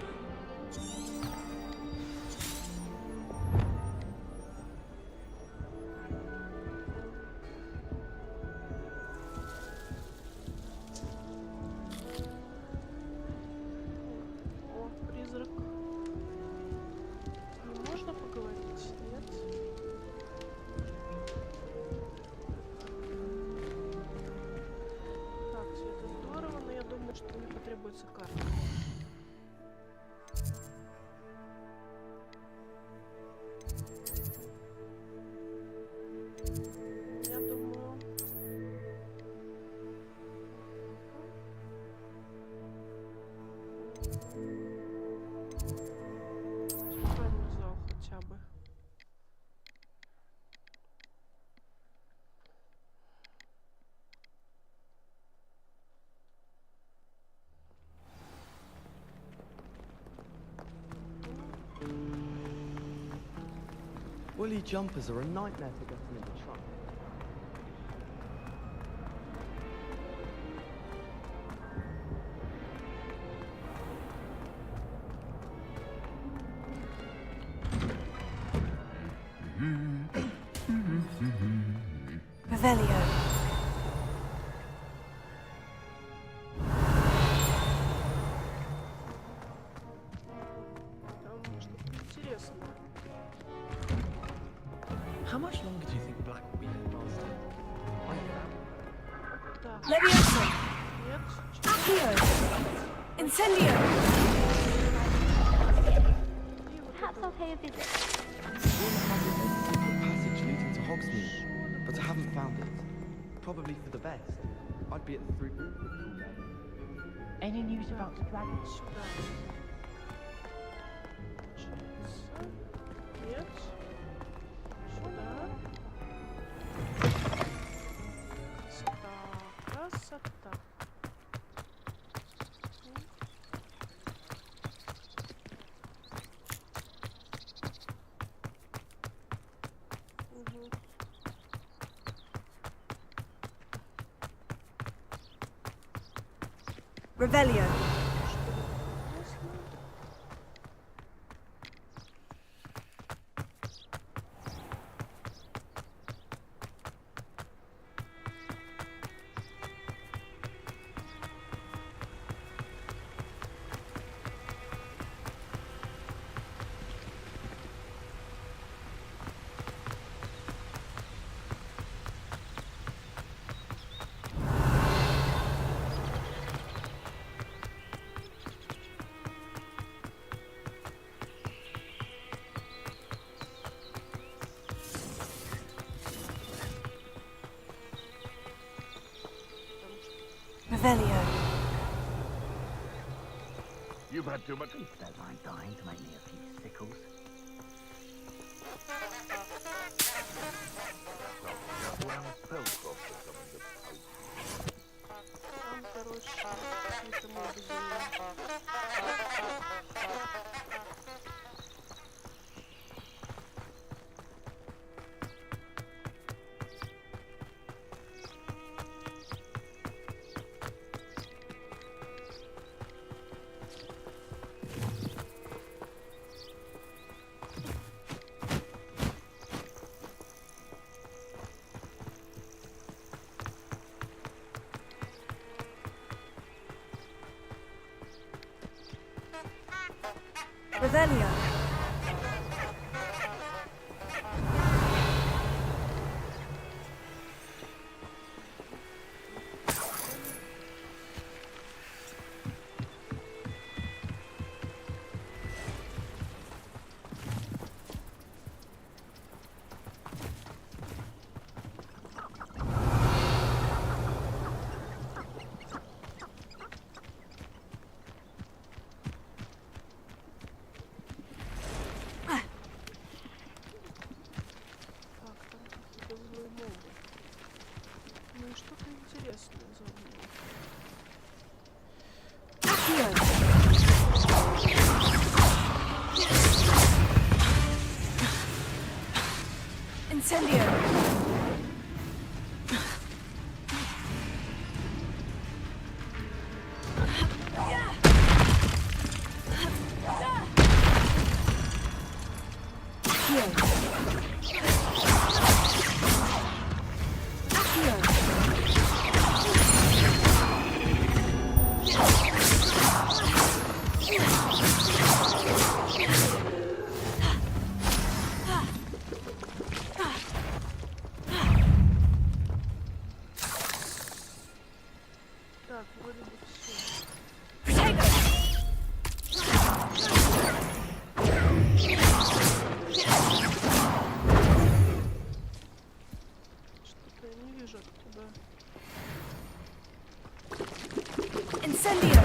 O: Woolly jumpers are a nightmare to get in the trunk.
C: Revelio.
O: How much longer do you think Black will be headmaster?
C: Levioso. Accio. Incendio.
T: Perhaps I'll pay a visit.
O: The passage leading to Hogsmid, but I haven't found it. Probably for the best. I'd be at the through.
Q: Any news about the dragons?
A: Нет. Сюда. Красота, красота.
C: Revelio. Revelio.
L: You've had too much.
B: Don't mind dying to make me a few sickles.
A: Там, короче, какие-то моды были.
C: Revelio.
A: Ну и что-то интересное заодно.
C: Incendio.
A: Так, вроде бы все. Что-то я не вижу откуда.
C: Incendio.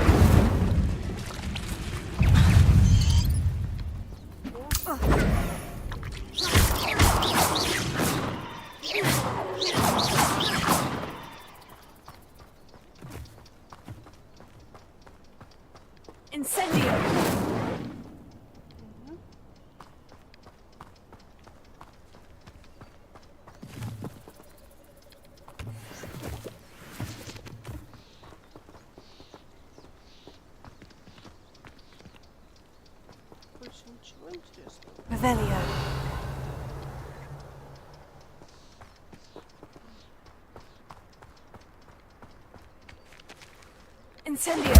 C: Incendio. Revelio. Incendio.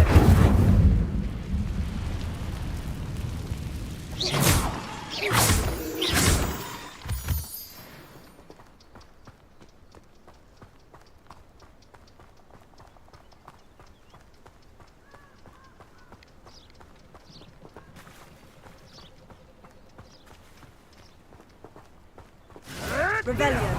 C: Rebellion.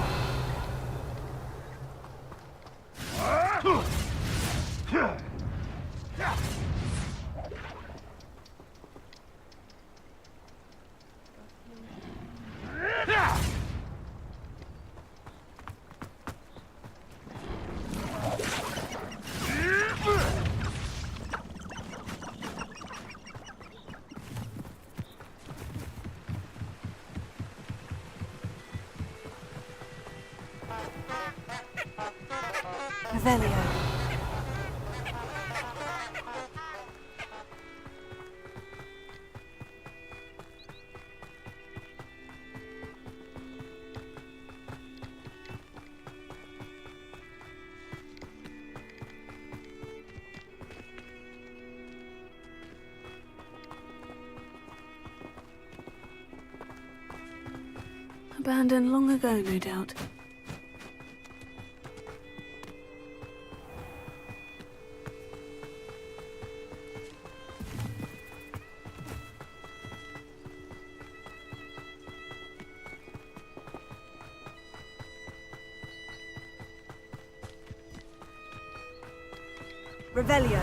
C: Revelio. Abandoned long ago, no doubt. Revelio.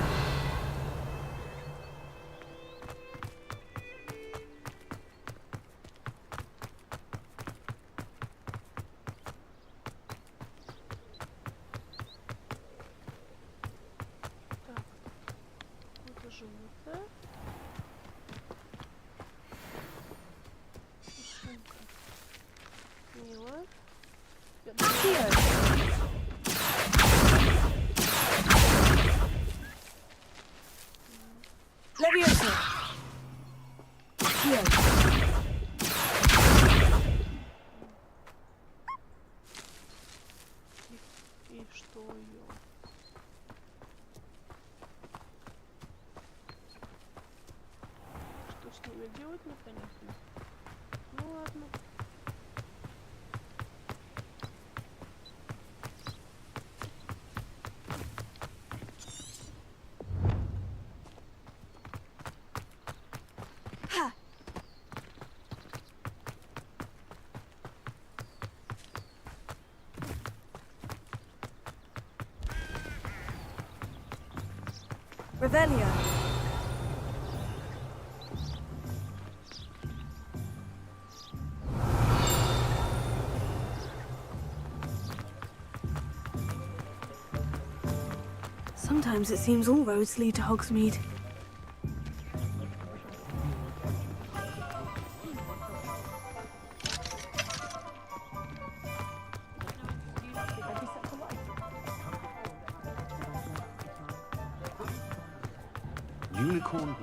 C: Leviosa. Here.
A: И что ее? Что с ними делать, непонятно. Ну ладно.
C: Revelio. Sometimes it seems all roads lead to Hogsmeade.
K: Unicorn.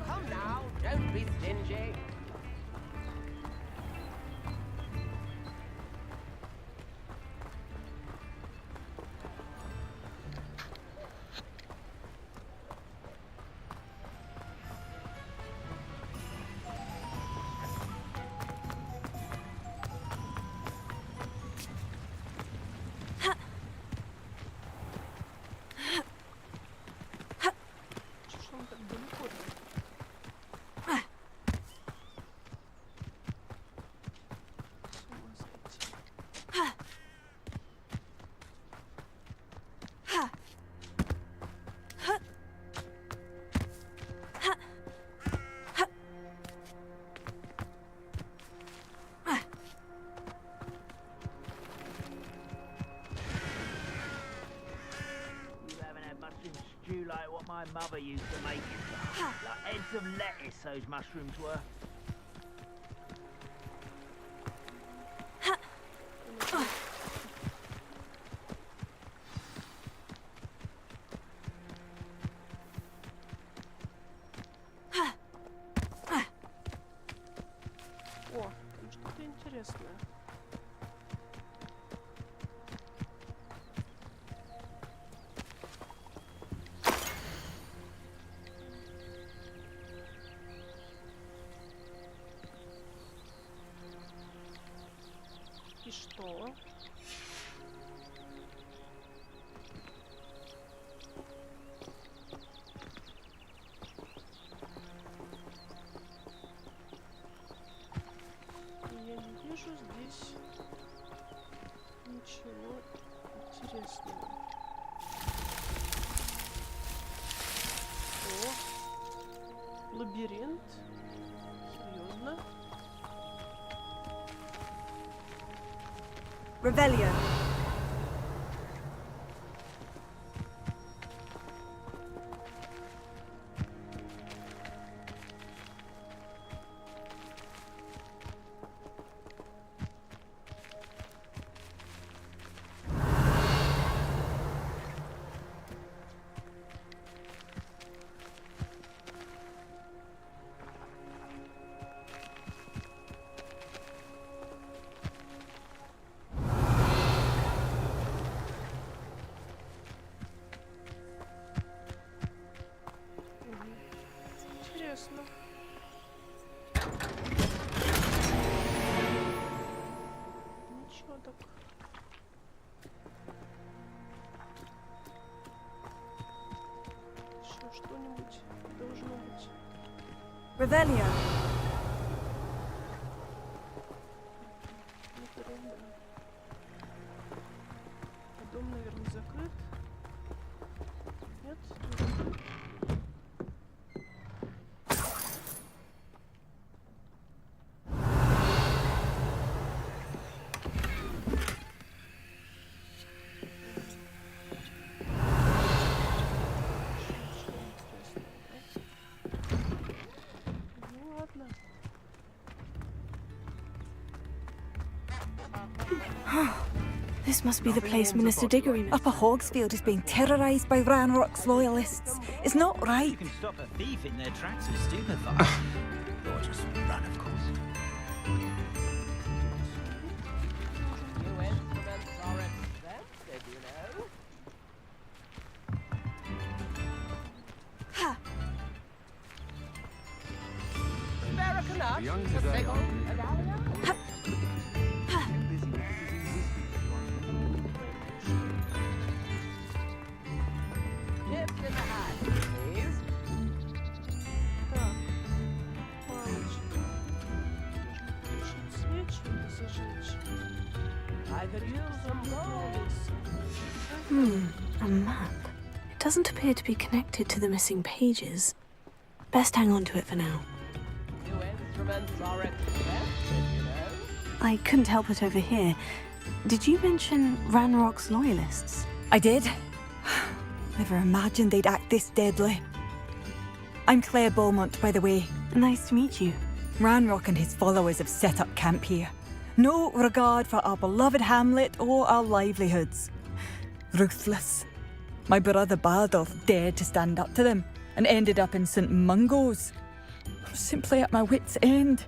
P: Come now, don't be stingy.
N: mother used to make like heads of lettuce, those mushrooms were.
A: О, там что-то интересное. И что? Я не вижу здесь ничего интересного. О, лабиринт. Серьезно?
F: Revelio.
A: Интересно. Ничего так. Еще что-нибудь должно быть.
F: Revelio.
A: Дом, наверное, закрыт. Нет? Ну ладно.
C: This must be the place Minister Diggory met.
F: Upper Hogsfield is being terrorised by Ranrock's loyalists. It's not right.
B: You can stop a thief in their tracks with stupefiers. Or just run, of course.
P: New instruments are expensive, you know. American up, a single, an aria. Dip in the hat, please.
A: Так, палочка. Нужно включить свечи или зажечь.
P: I could use some gold.
C: A map. It doesn't appear to be connected to the missing pages. Best hang on to it for now.
P: New instruments are expensive, you know.
C: I couldn't help but overhear. Did you mention Ranrock's loyalists?
F: I did. Never imagined they'd act this deadly. I'm Claire Beaumont, by the way.
C: Nice to meet you.
F: Ranrock and his followers have set up camp here. No regard for our beloved hamlet or our livelihoods. Ruthless. My brother Bardolph dared to stand up to them and ended up in St. Mungo's. I'm simply at my wit's end.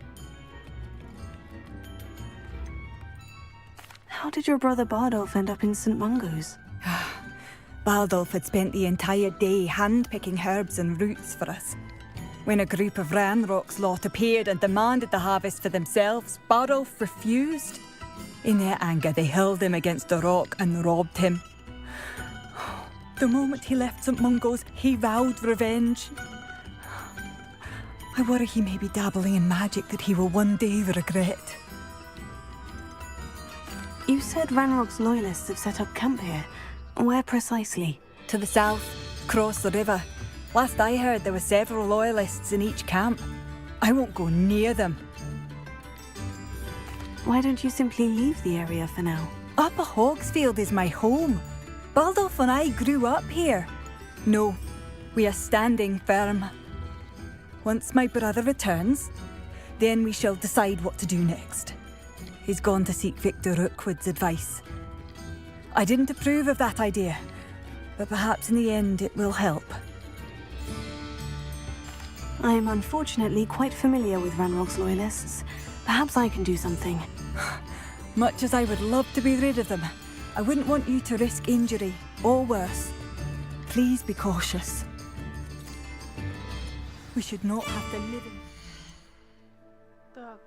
C: How did your brother Bardolph end up in St. Mungo's?
F: Bardolph had spent the entire day hand-picking herbs and roots for us. When a group of Ranrock's lot appeared and demanded the harvest for themselves, Bardolph refused. In their anger, they hurled him against a rock and robbed him. The moment he left St. Mungo's, he vowed revenge. I worry he may be dabbling in magic that he will one day regret.
C: You said Ranrock's loyalists have set up camp here. Where precisely?
F: To the south, across the river. Last I heard, there were several loyalists in each camp. I won't go near them.
C: Why don't you simply leave the area for now?
F: Upper Hogsfield is my home. Baldolph and I grew up here. No, We are standing firm. Once my brother returns, then we shall decide what to do next. He's gone to seek Victor Rookwood's advice. I didn't approve of that idea, but perhaps in the end it will help.
C: I am unfortunately quite familiar with Ranrock's loyalists. Perhaps I can do something.
F: Much as I would love to be rid of them, I wouldn't want you to risk injury, or worse. Please be cautious. We should not have to live in...
A: Так,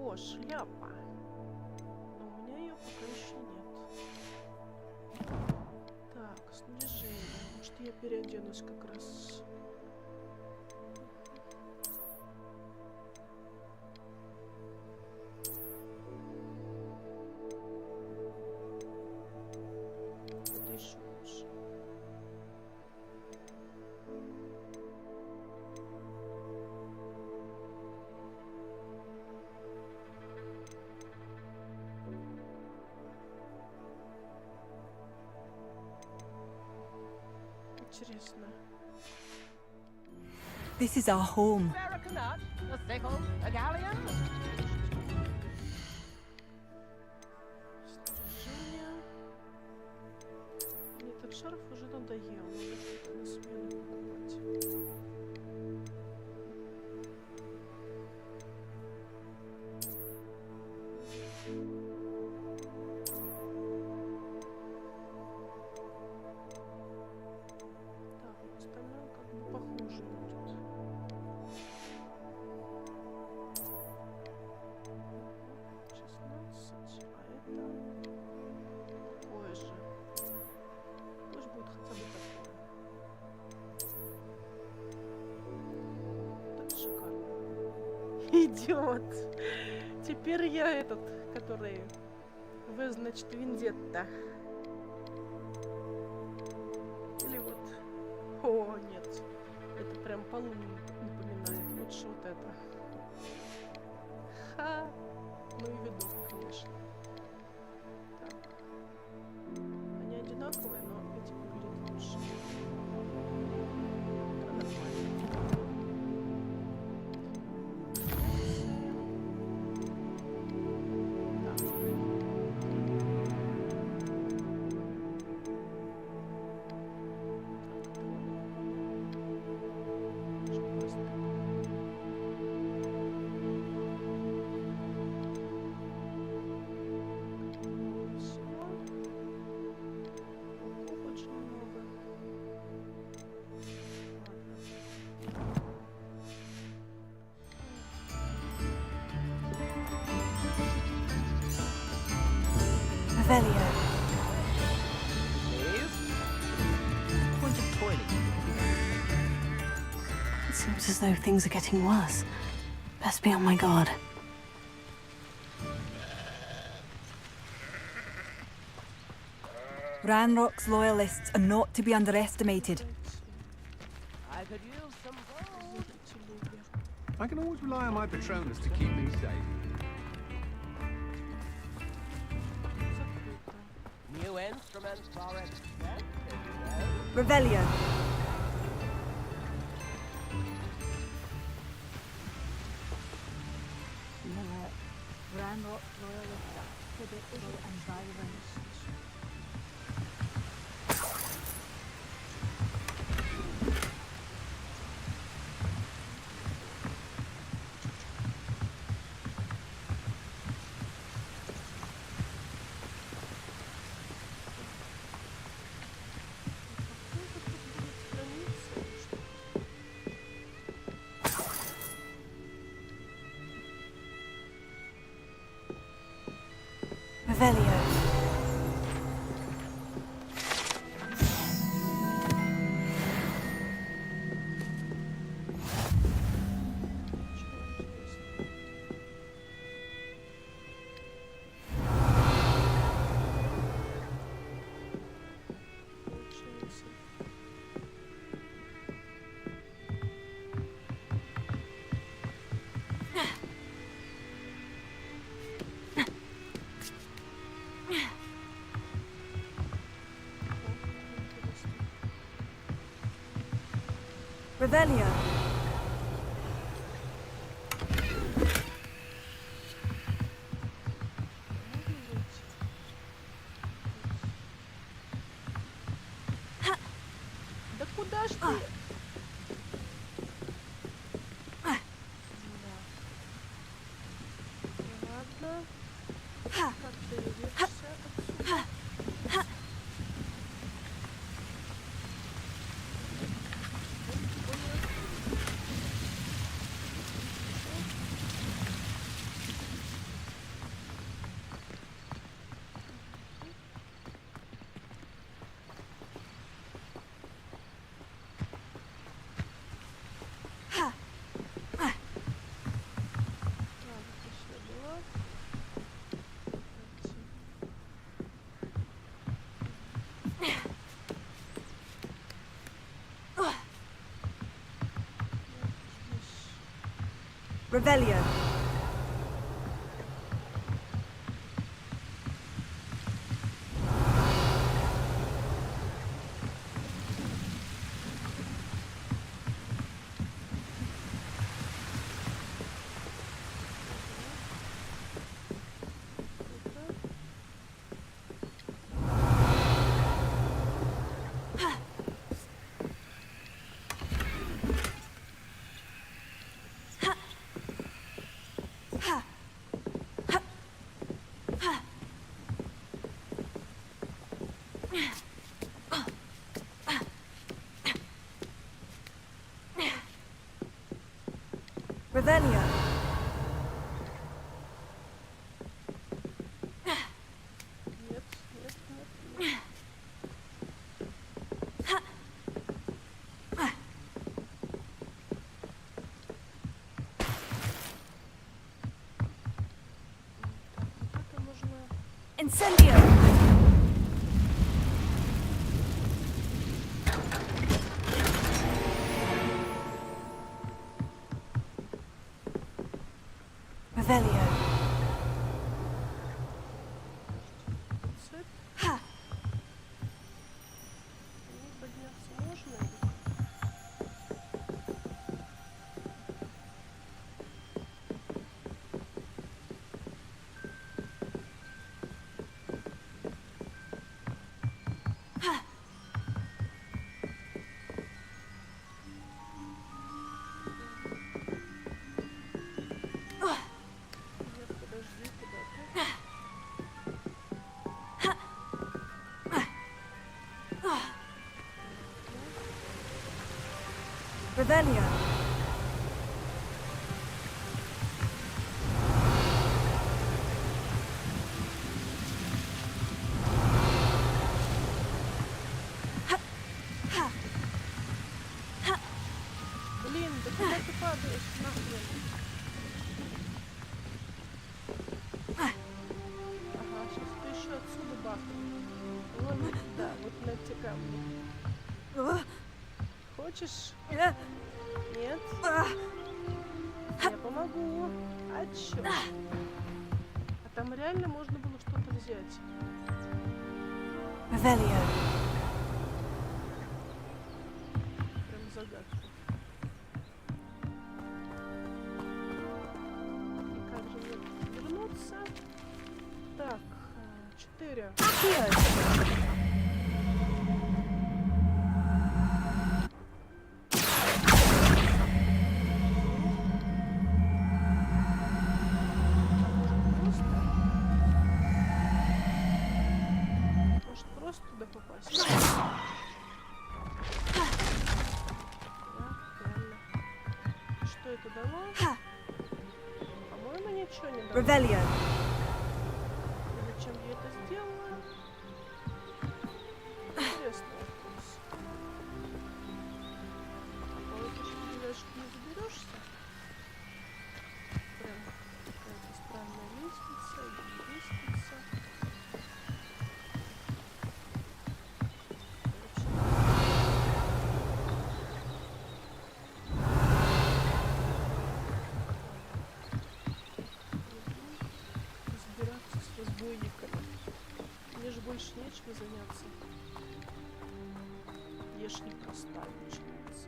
A: О, шляпа. Но у меня ее пока еще нет. Так, снаряжение. Может, я переоденусь как раз. Это еще лучше. Интересно.
F: This is our home.
P: American nut, a sickle, a galleon.
A: Снаряжение. Мне этот шарф уже надоел. Надо что-то на смену покупать. Остальное как бы похоже будет. Идет. Теперь я этот, который В, значит, Вендетта. Или вот. О, нет. Это прям по луне напоминает. Лучше вот это. Ха. Ну и видок, конечно. Так. Они одинаковые, но эти выглядят лучше. Это нормально.
C: It seems as though things are getting worse. Best be on my guard.
F: Ranrock's loyalists are not to be underestimated.
P: I could use some gold.
S: I can always rely on my Patronus to keep me safe.
P: New instruments are expensive,
F: Revelio. Ranrock loyalists are predictable and violent.
C: Revelio. Revelio.
A: Да куда ж ты? Ладно. Как ты выберешься отсюда?
C: Revelio. Revelio. Incendio! Revelio.
A: Подняться можно?
C: Revelio.
A: Блин, да куда ты падаешь? Нахрен. Ага, сейчас ты еще отсюда бахнешь. Вон, да, вот на эти камни. Хочешь? Нет? Я помогу. А чё? А там реально можно было что-то взять.
C: Revelio.
A: Прям загадка. И как же мне вернуться? Так, 4. Просто туда попасть. Да, правильно. Что это дало? По-моему, ничего не дало.
C: Revelio.
A: Зачем я это сделала? Интересный вопрос. А по этой штуке дальше не заберешься? Прям какая-то странная лестница или лестница. Мне же больше нечего заняться. Я ж не простая ученица.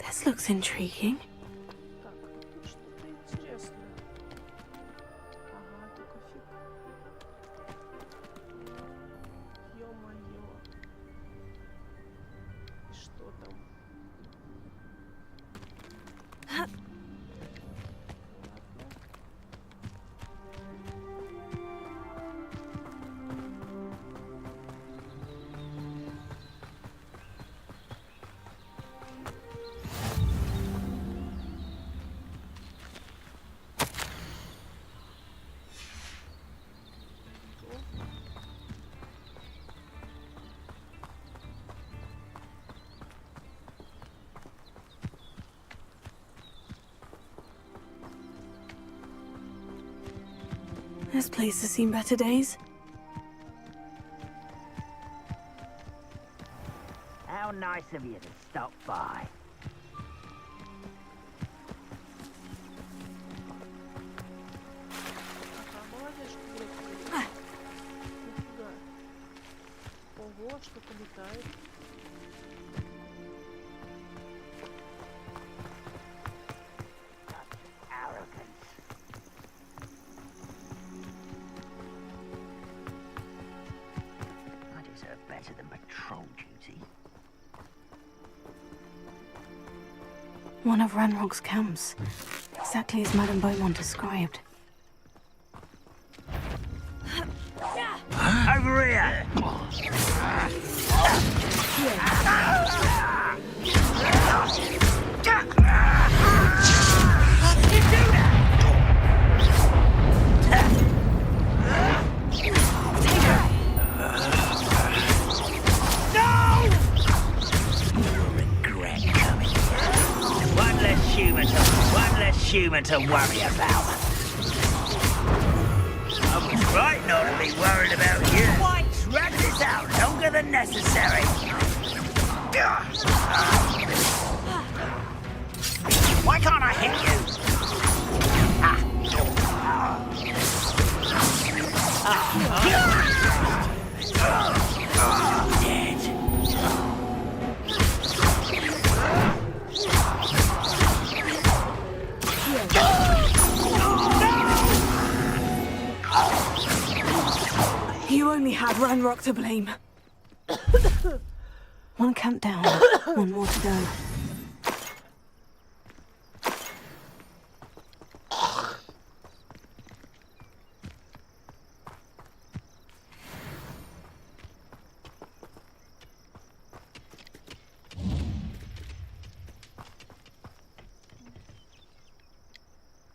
C: This looks intriguing.
A: Так, тут что-то интересное. Ага, только фиг. Ё-моё. Что там?
C: This place has seen better days.
B: How nice of you to stop by.
A: Молодец, что директор. Нифига. Ого, что-то летает.
B: Better than patrol duty.
C: One of Ranrock's camps. Exactly as Madame Beaumont described.
N: Over here! Human to worry about. I was right not to be worried about you. Why drag this out longer than necessary? Why can't I hit you? Dead.
C: You only had Ranrock to blame. One camp down, one more to go.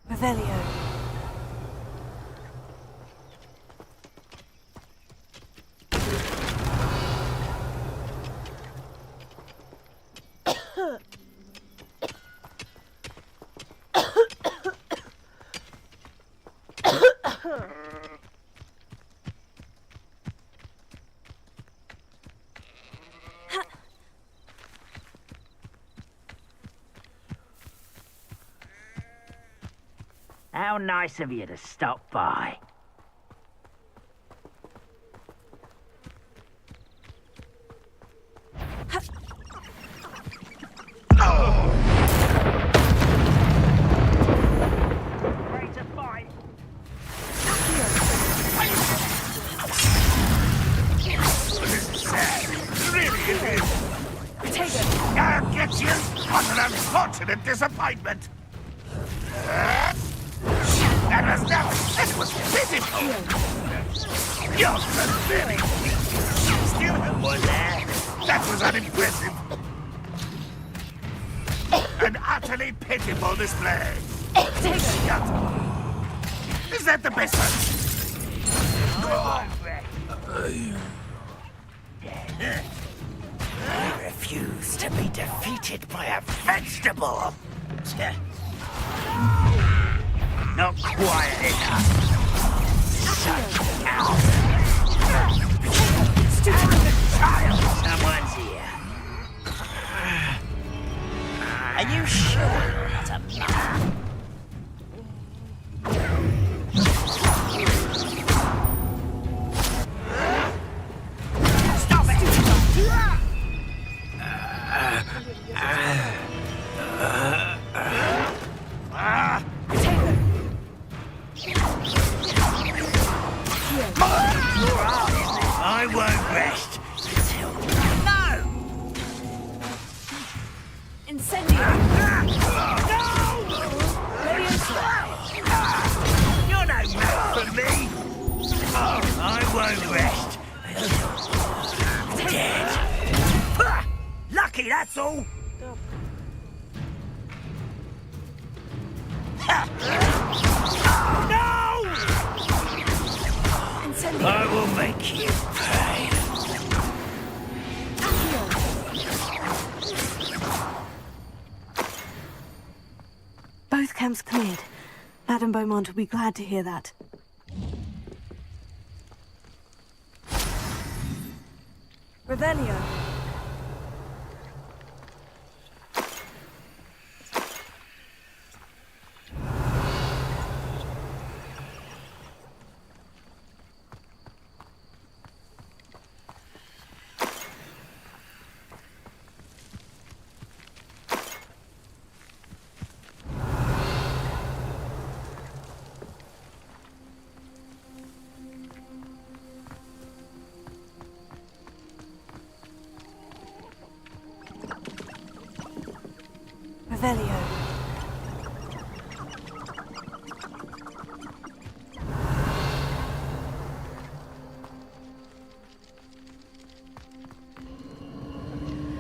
C: Revelio.
B: How nice of you to stop by. Ready to fight?
J: This is sad. Really, it is.
C: Take it.
J: I'll get you. What an unfortunate disappointment. That was nothing. It was pitiful. You're pathetic. Still have one there. That was unimpressive. An utterly pitiful display.
C: Take it.
J: Shut. Is that the best one?
N: I refuse to be defeated by a vegetable. Not quiet enough. Such cows. Stupid child. Someone's here. Are you sure you're not a man? Stop it! lucky, that's all. No! I will make you pay.
C: Both camps cleared. Madame Beaumont will be glad to hear that. Revelio. Revelio.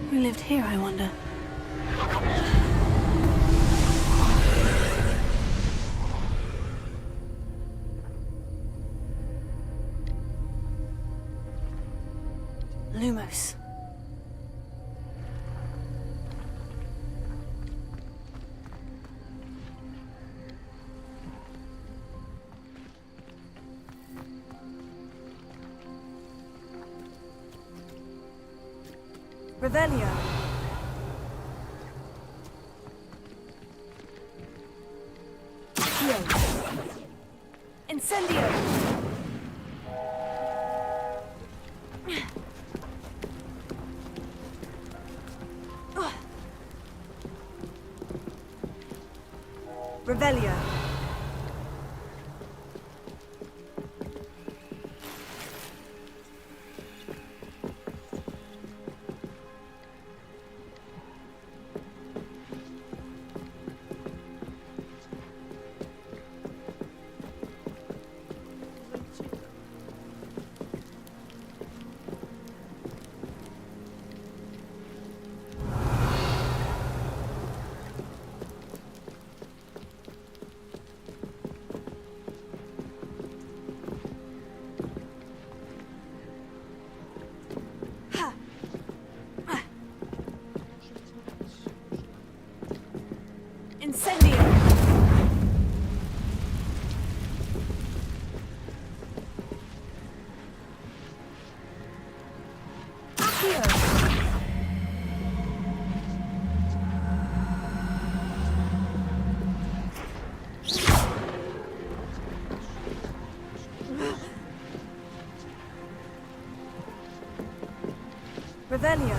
C: Who lived here, I wonder? Lumos. Revelio. Incendio. Revelio. Incendio! Accio! Revelio!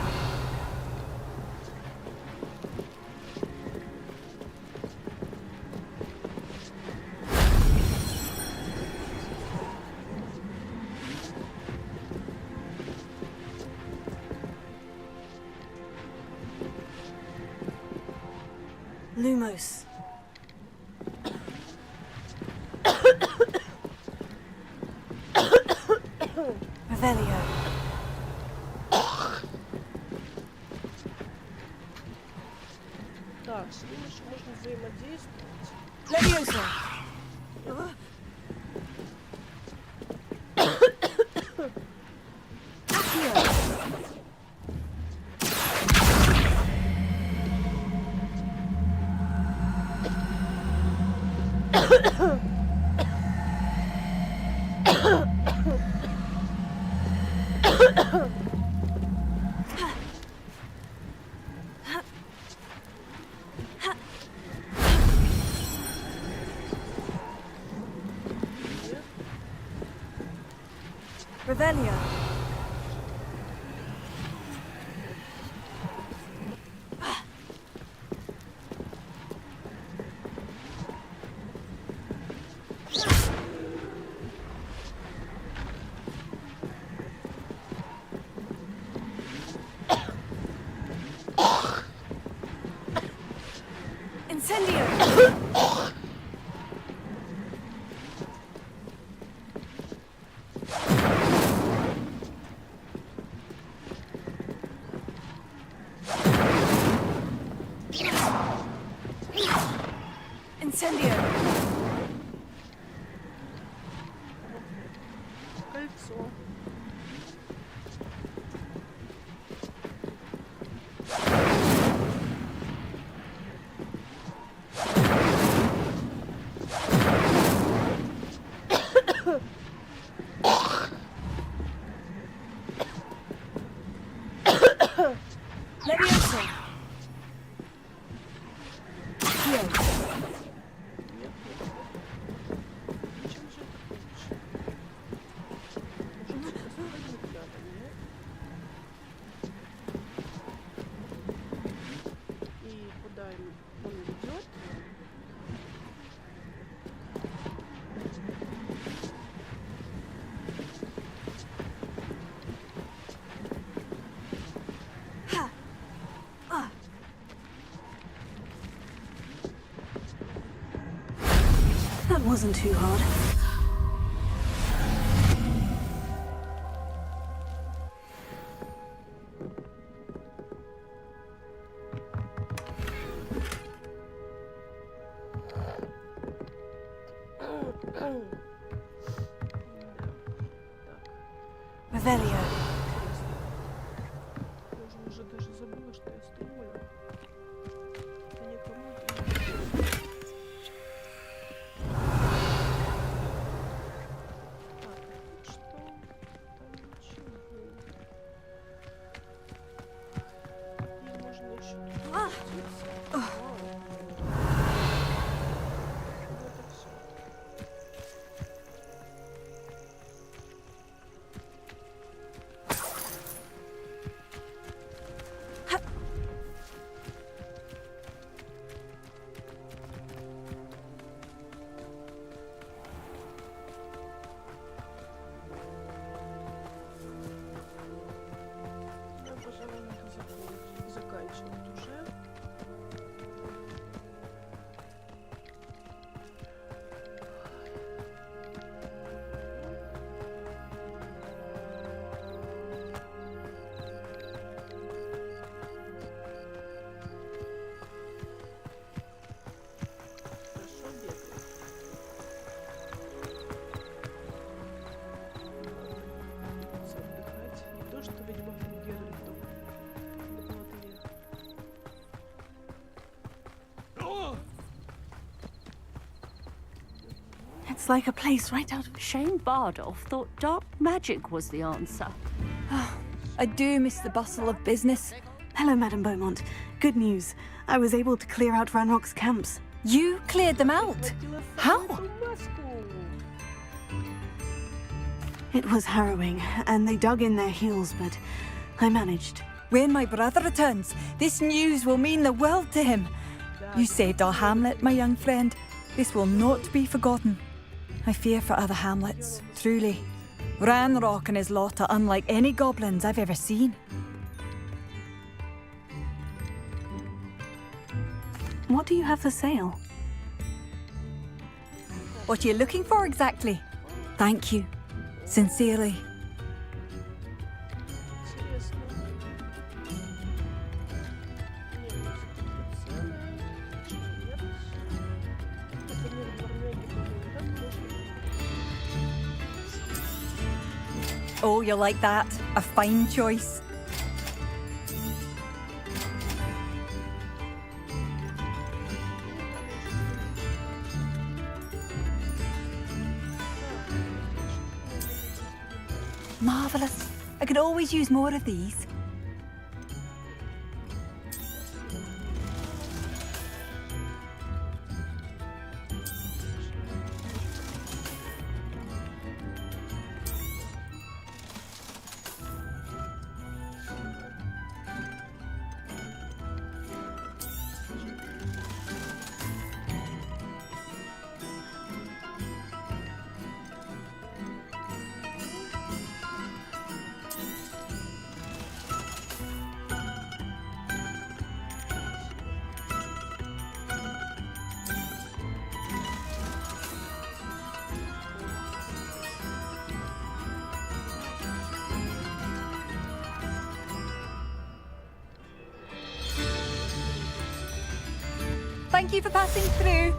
C: Lumos. Revelio.
A: Так, с ним еще можно взаимодействовать.
C: Leviosa. Revelio. Incendio. Incendio.
A: Кольцо.
C: Levioso. Heal.
A: И куда он ведет?
C: That wasn't too hard. Revelio.
A: Я уже даже забыла, что я строила. Это не поможет. Заканчивать уже. Хорошо бегает. Придется отдыхать. Не то, что, видимо, Геральту.
C: It's like a place right out of...
H: Shane Bardolph thought dark magic was the answer.
F: I do miss the bustle of business.
C: Hello, Madame Beaumont. Good news. I was able to clear out Ranrock's camps.
F: You cleared them out? How?
C: It was harrowing, and they dug in their heels, but I managed.
F: When my brother returns, this news will mean the world to him. You saved our hamlet, my young friend. This will not be forgotten. I fear for other hamlets, truly. Ranrock and his lot are unlike any goblins I've ever seen.
C: What do you have for sale?
F: What are you looking for exactly? Thank you. Sincerely. Oh, you'll like that. A fine choice. Marvellous. I could always use more of these. Thank you for passing through.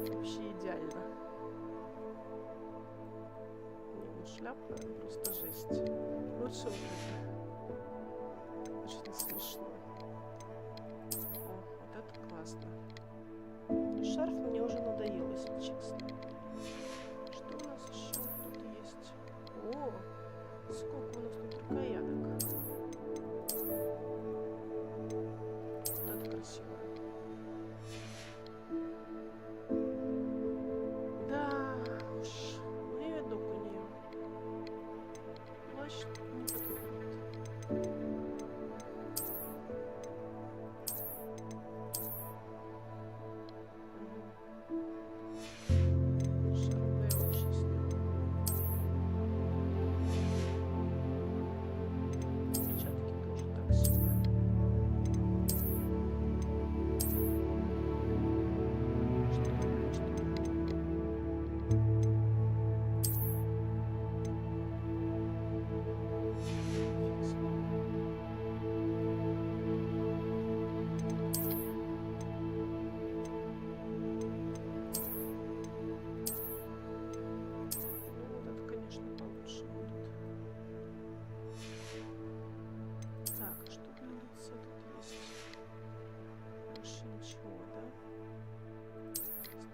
A: Вообще идеально. Не, ну шляпа просто жесть. Лучше вот это. Очень смешно. О, вот это классно. Шарф мне уже надоел, если честно. Что у нас еще тут есть? О, сколько у нас тут рукояток. Вот это красиво. Да уж, ну и видок у нее. Плащ не подходит.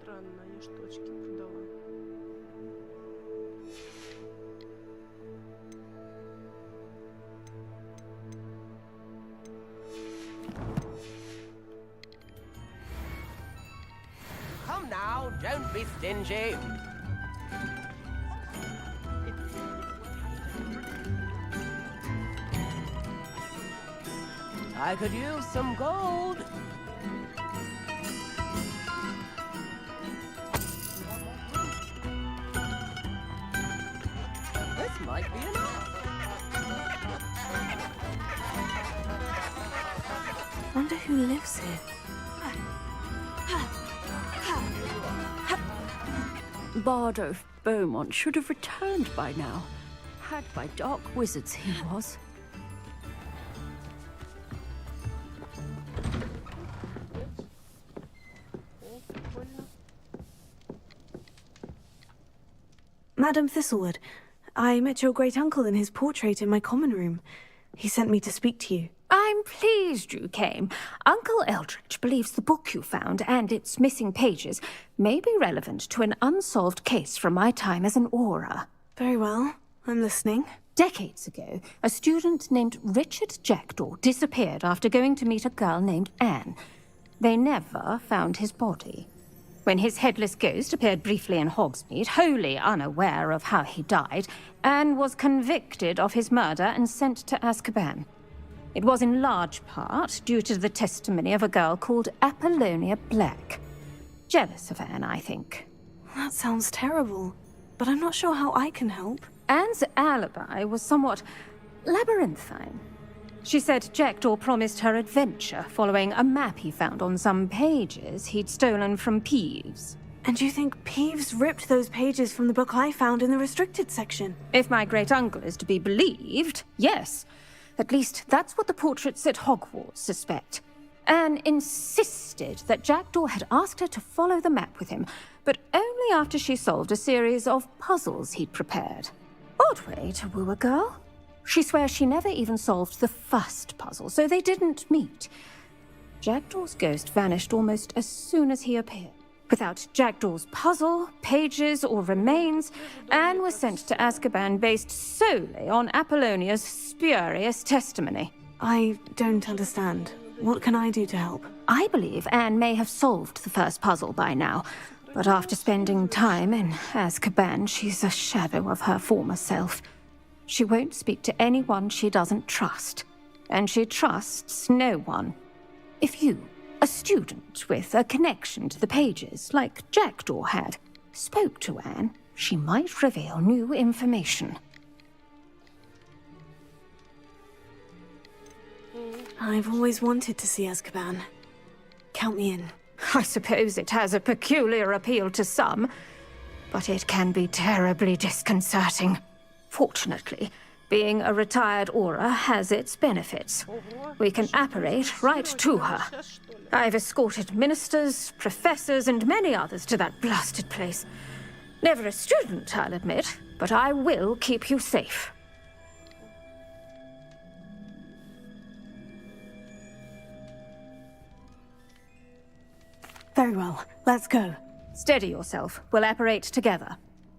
A: Странно, я штучки продала.
P: Come now, don't be stingy. I could use some gold. Might be enough.
C: Wonder who lives here.
D: Bardo Beaumont should have returned by now. Had by dark wizards he was.
C: Madam Thistlewood, I met your great-uncle in his portrait in my common room. He sent me to speak to you.
R: I'm pleased you came. Uncle Eldridge believes the book you found and its missing pages may be relevant to an unsolved case from my time as an aura.
C: Very well. I'm listening.
R: Decades ago, a student named Richard Jackdaw disappeared after going to meet a girl named Anne. They never found his body. When his headless ghost appeared briefly in Hogsmid, wholly unaware of how he died, Anne was convicted of his murder and sent to Azkaban. It was in large part due to the testimony of a girl called Apollonia Black. Jealous of Anne, I think.
C: That sounds terrible, but I'm not sure how I can help.
R: Anne's alibi was somewhat labyrinthine. She said Jackdaw promised her adventure following a map he found on some pages he'd stolen from Peeves.
C: And you think Peeves ripped those pages from the book I found in the restricted section?
R: If my great-uncle is to be believed, yes. At least that's what the portraits at Hogwarts suspect. Anne insisted that Jackdaw had asked her to follow the map with him, but only after she solved a series of puzzles he'd prepared. Odd way to woo a girl. She swears she never even solved the first puzzle, so they didn't meet. Jackdaw's ghost vanished almost as soon as he appeared. Without Jackdaw's puzzle, pages, or remains, Anne was sent to Azkaban based solely on Apollonia's spurious testimony.
C: I don't understand. What can I do to help?
R: I believe Anne may have solved the first puzzle by now, but after spending time in Azkaban, she's a shadow of her former self. She won't speak to anyone she doesn't trust, and she trusts no one. If you, a student with a connection to the pages, like Jackdaw had, spoke to Anne, she might reveal new information.
C: I've always wanted to see Azkaban. Count me in.
R: I suppose it has a peculiar appeal to some, but it can be terribly disconcerting. Fortunately, being a retired aura has its benefits. We can apparate right to her. I've escorted ministers, professors, and many others to that blasted place. Never a student, I'll admit, but I will keep you safe.
C: Very well. Let's go.
R: Steady yourself. We'll apparate together.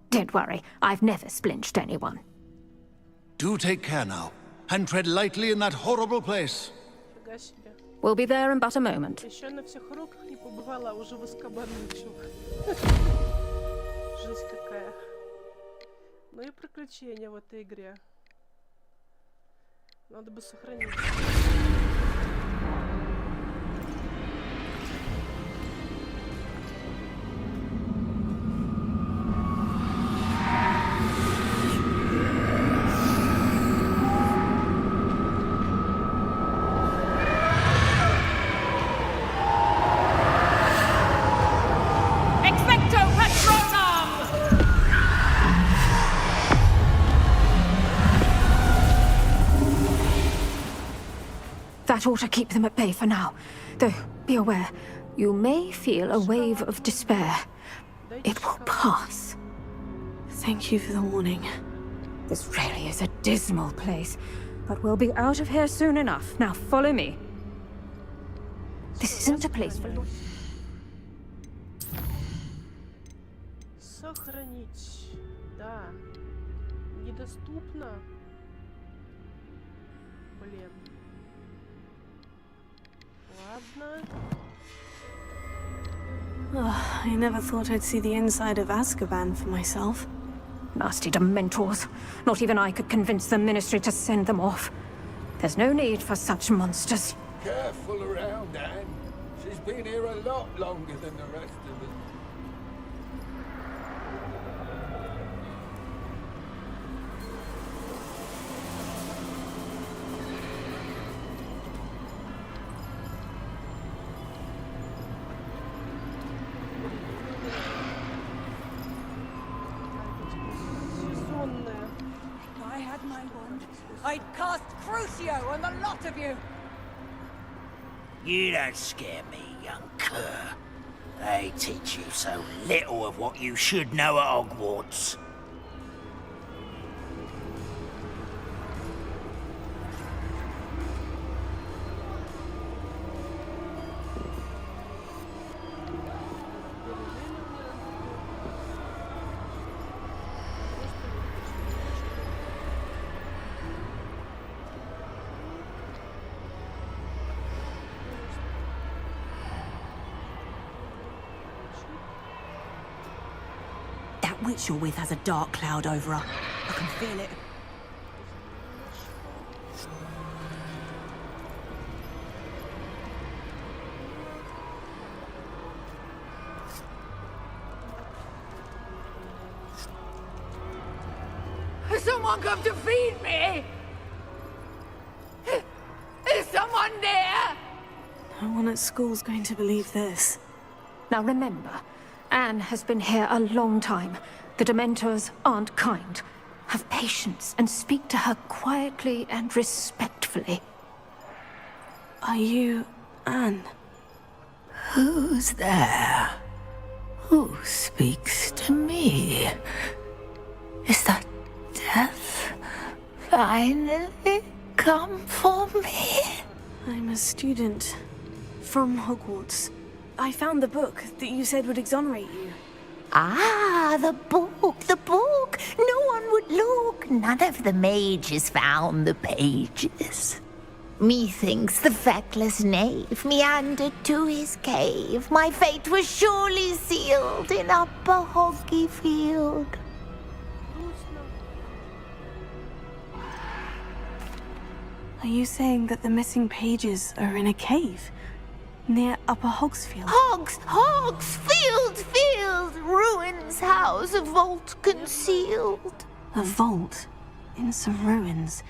R: Don't worry, I've never splinched anyone.
I: Do take care now, and tread lightly in that horrible place.
R: We'll be there in but a moment.
A: Еще на всех уроках не побывала, а уже в Азкабане учу. Жизнь какая. Ну и приключения в этой игре. Надо бы сохранить.
R: That ought to keep them at bay for now. Though, be aware, you may feel a wave of despair. It will pass.
C: Thank you for the warning.
R: This really is a dismal place, but we'll be out of here soon enough. Now follow me. This isn't a place for...
A: Сохранить. Да. Недоступно. Блин.
C: Oh, I never thought I'd see the inside of Azkaban for myself.
R: Nasty Dementors. Not even I could convince the Ministry to send them off. There's no need for such monsters.
J: Careful around, Anne. She's been here a lot longer than the rest of us.
G: I'd cast Crucio on the lot of you!
N: You don't scare me, young cur. They teach you so little of what you should know at Hogwarts.
E: Witch you're with has a dark cloud over her. I can feel it.
G: Has someone come to feed me? Is someone there?
C: No one at school's going to believe this.
R: Now remember, Anne has been here a long time. The Dementors aren't kind. Have patience and speak to her quietly and respectfully.
C: Are you Anne?
H: Who's there? Who speaks to me? Is that death finally come for me?
C: I'm a student from Hogwarts. I found the book that you said would exonerate you.
H: Ah, the book, the book. No one would look. None of the mages found the pages. Methinks the feckless knave meandered to his cave. My fate was surely sealed in Upper Hoggyfield.
C: Are you saying that the missing pages are in a cave? Near Upper Hogsfield?
H: Hogsfield! Ruins house, a vault concealed.
C: A vault? In some ruins?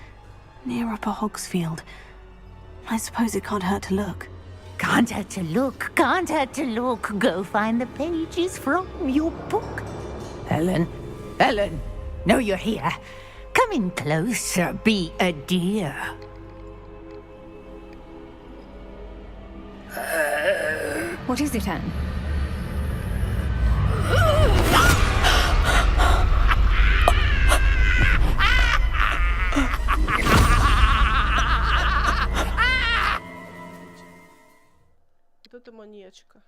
C: Near Upper Hogsfield? I suppose it can't hurt to look.
H: Can't hurt to look, can't hurt to look. Go find the pages from your book. Ellen, know you're here. Come in closer, be a dear.
R: What is it, Anne?
A: Вот это маньячка.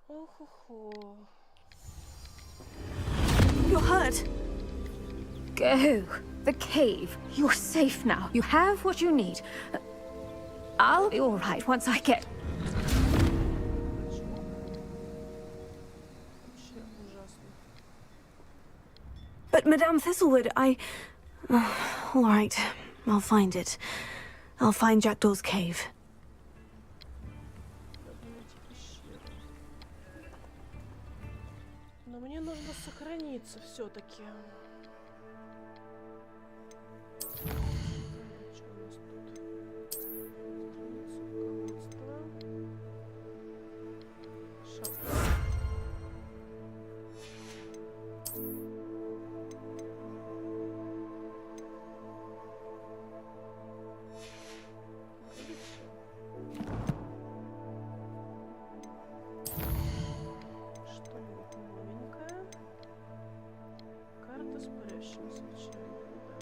A: Ох-хо-хо.
R: You're hurt. Go. The cave. You're safe now. You have what you need. I'll be all right once I get...
C: But Madame Thistlewood, all right, I'll find it. I'll find Jackdaw's cave.
A: Но мне нужно сохраниться все-таки. Что у нас тут? Руководство. Шапка. Что-нибудь новенькое. Карта с парящим свечами. Да.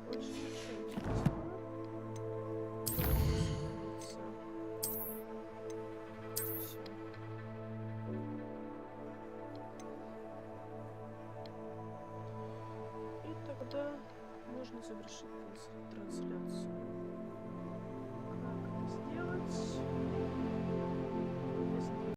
A: Больше ничего интересного. Все. И тогда можно завершить трансляцию.